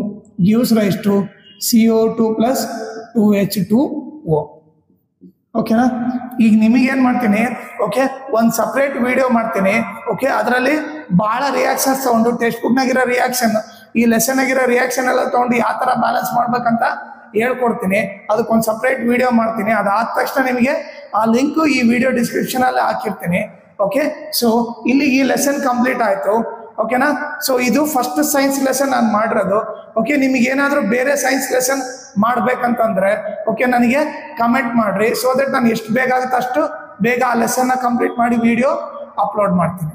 gives rise to CO2 plus 2H2O. ಓಕೆನಾ? ಈಗ ನಿಮಗೇನು ಮಾಡ್ತೀನಿ, ಓಕೆ, ಒಂದು ಸಪ್ರೇಟ್ ವಿಡಿಯೋ ಮಾಡ್ತೀನಿ. ಓಕೆ, ಅದರಲ್ಲಿ ಭಾಳ ರಿಯಾಕ್ಷನ್ಸ್ ತಗೊಂಡು ಟೆಕ್ಸ್ಟ್ ಬುಕ್ನಾಗಿರೋ ರಿಯಾಕ್ಷನ್, ಈ ಲೆಸನ್ ಆಗಿರೋ ರಿಯಾಕ್ಷನ್ ಎಲ್ಲ ತಗೊಂಡು ಯಾವ ಥರ ಬ್ಯಾಲೆನ್ಸ್ ಮಾಡ್ಬೇಕಂತ ಹೇಳ್ಕೊಡ್ತೀನಿ. ಅದಕ್ಕೊಂದು ಸಪ್ರೇಟ್ ವಿಡಿಯೋ ಮಾಡ್ತೀನಿ. ಅದಾದ ತಕ್ಷಣ ನಿಮಗೆ ಆ ಲಿಂಕು ಈ ವಿಡಿಯೋ ಡಿಸ್ಕ್ರಿಪ್ಷನಲ್ಲಿ ಹಾಕಿರ್ತೀನಿ. ಓಕೆ, ಸೊ ಇಲ್ಲಿ ಈ ಲೆಸನ್ ಕಂಪ್ಲೀಟ್ ಆಯಿತು. ಓಕೆನಾ? ಸೊ ಇದು ಫಸ್ಟ್ ಸೈನ್ಸ್ ಲೆಸನ್ ನಾನು ಮಾಡಿರೋದು. ಓಕೆ, ನಿಮಗೆ ಏನಾದರೂ ಬೇರೆ ಸೈನ್ಸ್ ಲೆಸನ್ ಮಾಡ್ಬೇಕಂತಂದ್ರೆ ಓಕೆ ನನಗೆ ಕಮೆಂಟ್ ಮಾಡ್ರಿ. ಸೊ ದಟ್ ನಾನು ಎಷ್ಟು ಬೇಗ ಆಗುತ್ತೆ ಅಷ್ಟು ಬೇಗ ಆ ಲೆಸನ್ನ ಕಂಪ್ಲೀಟ್ ಮಾಡಿ ವಿಡಿಯೋ ಅಪ್ಲೋಡ್ ಮಾಡ್ತೀನಿ.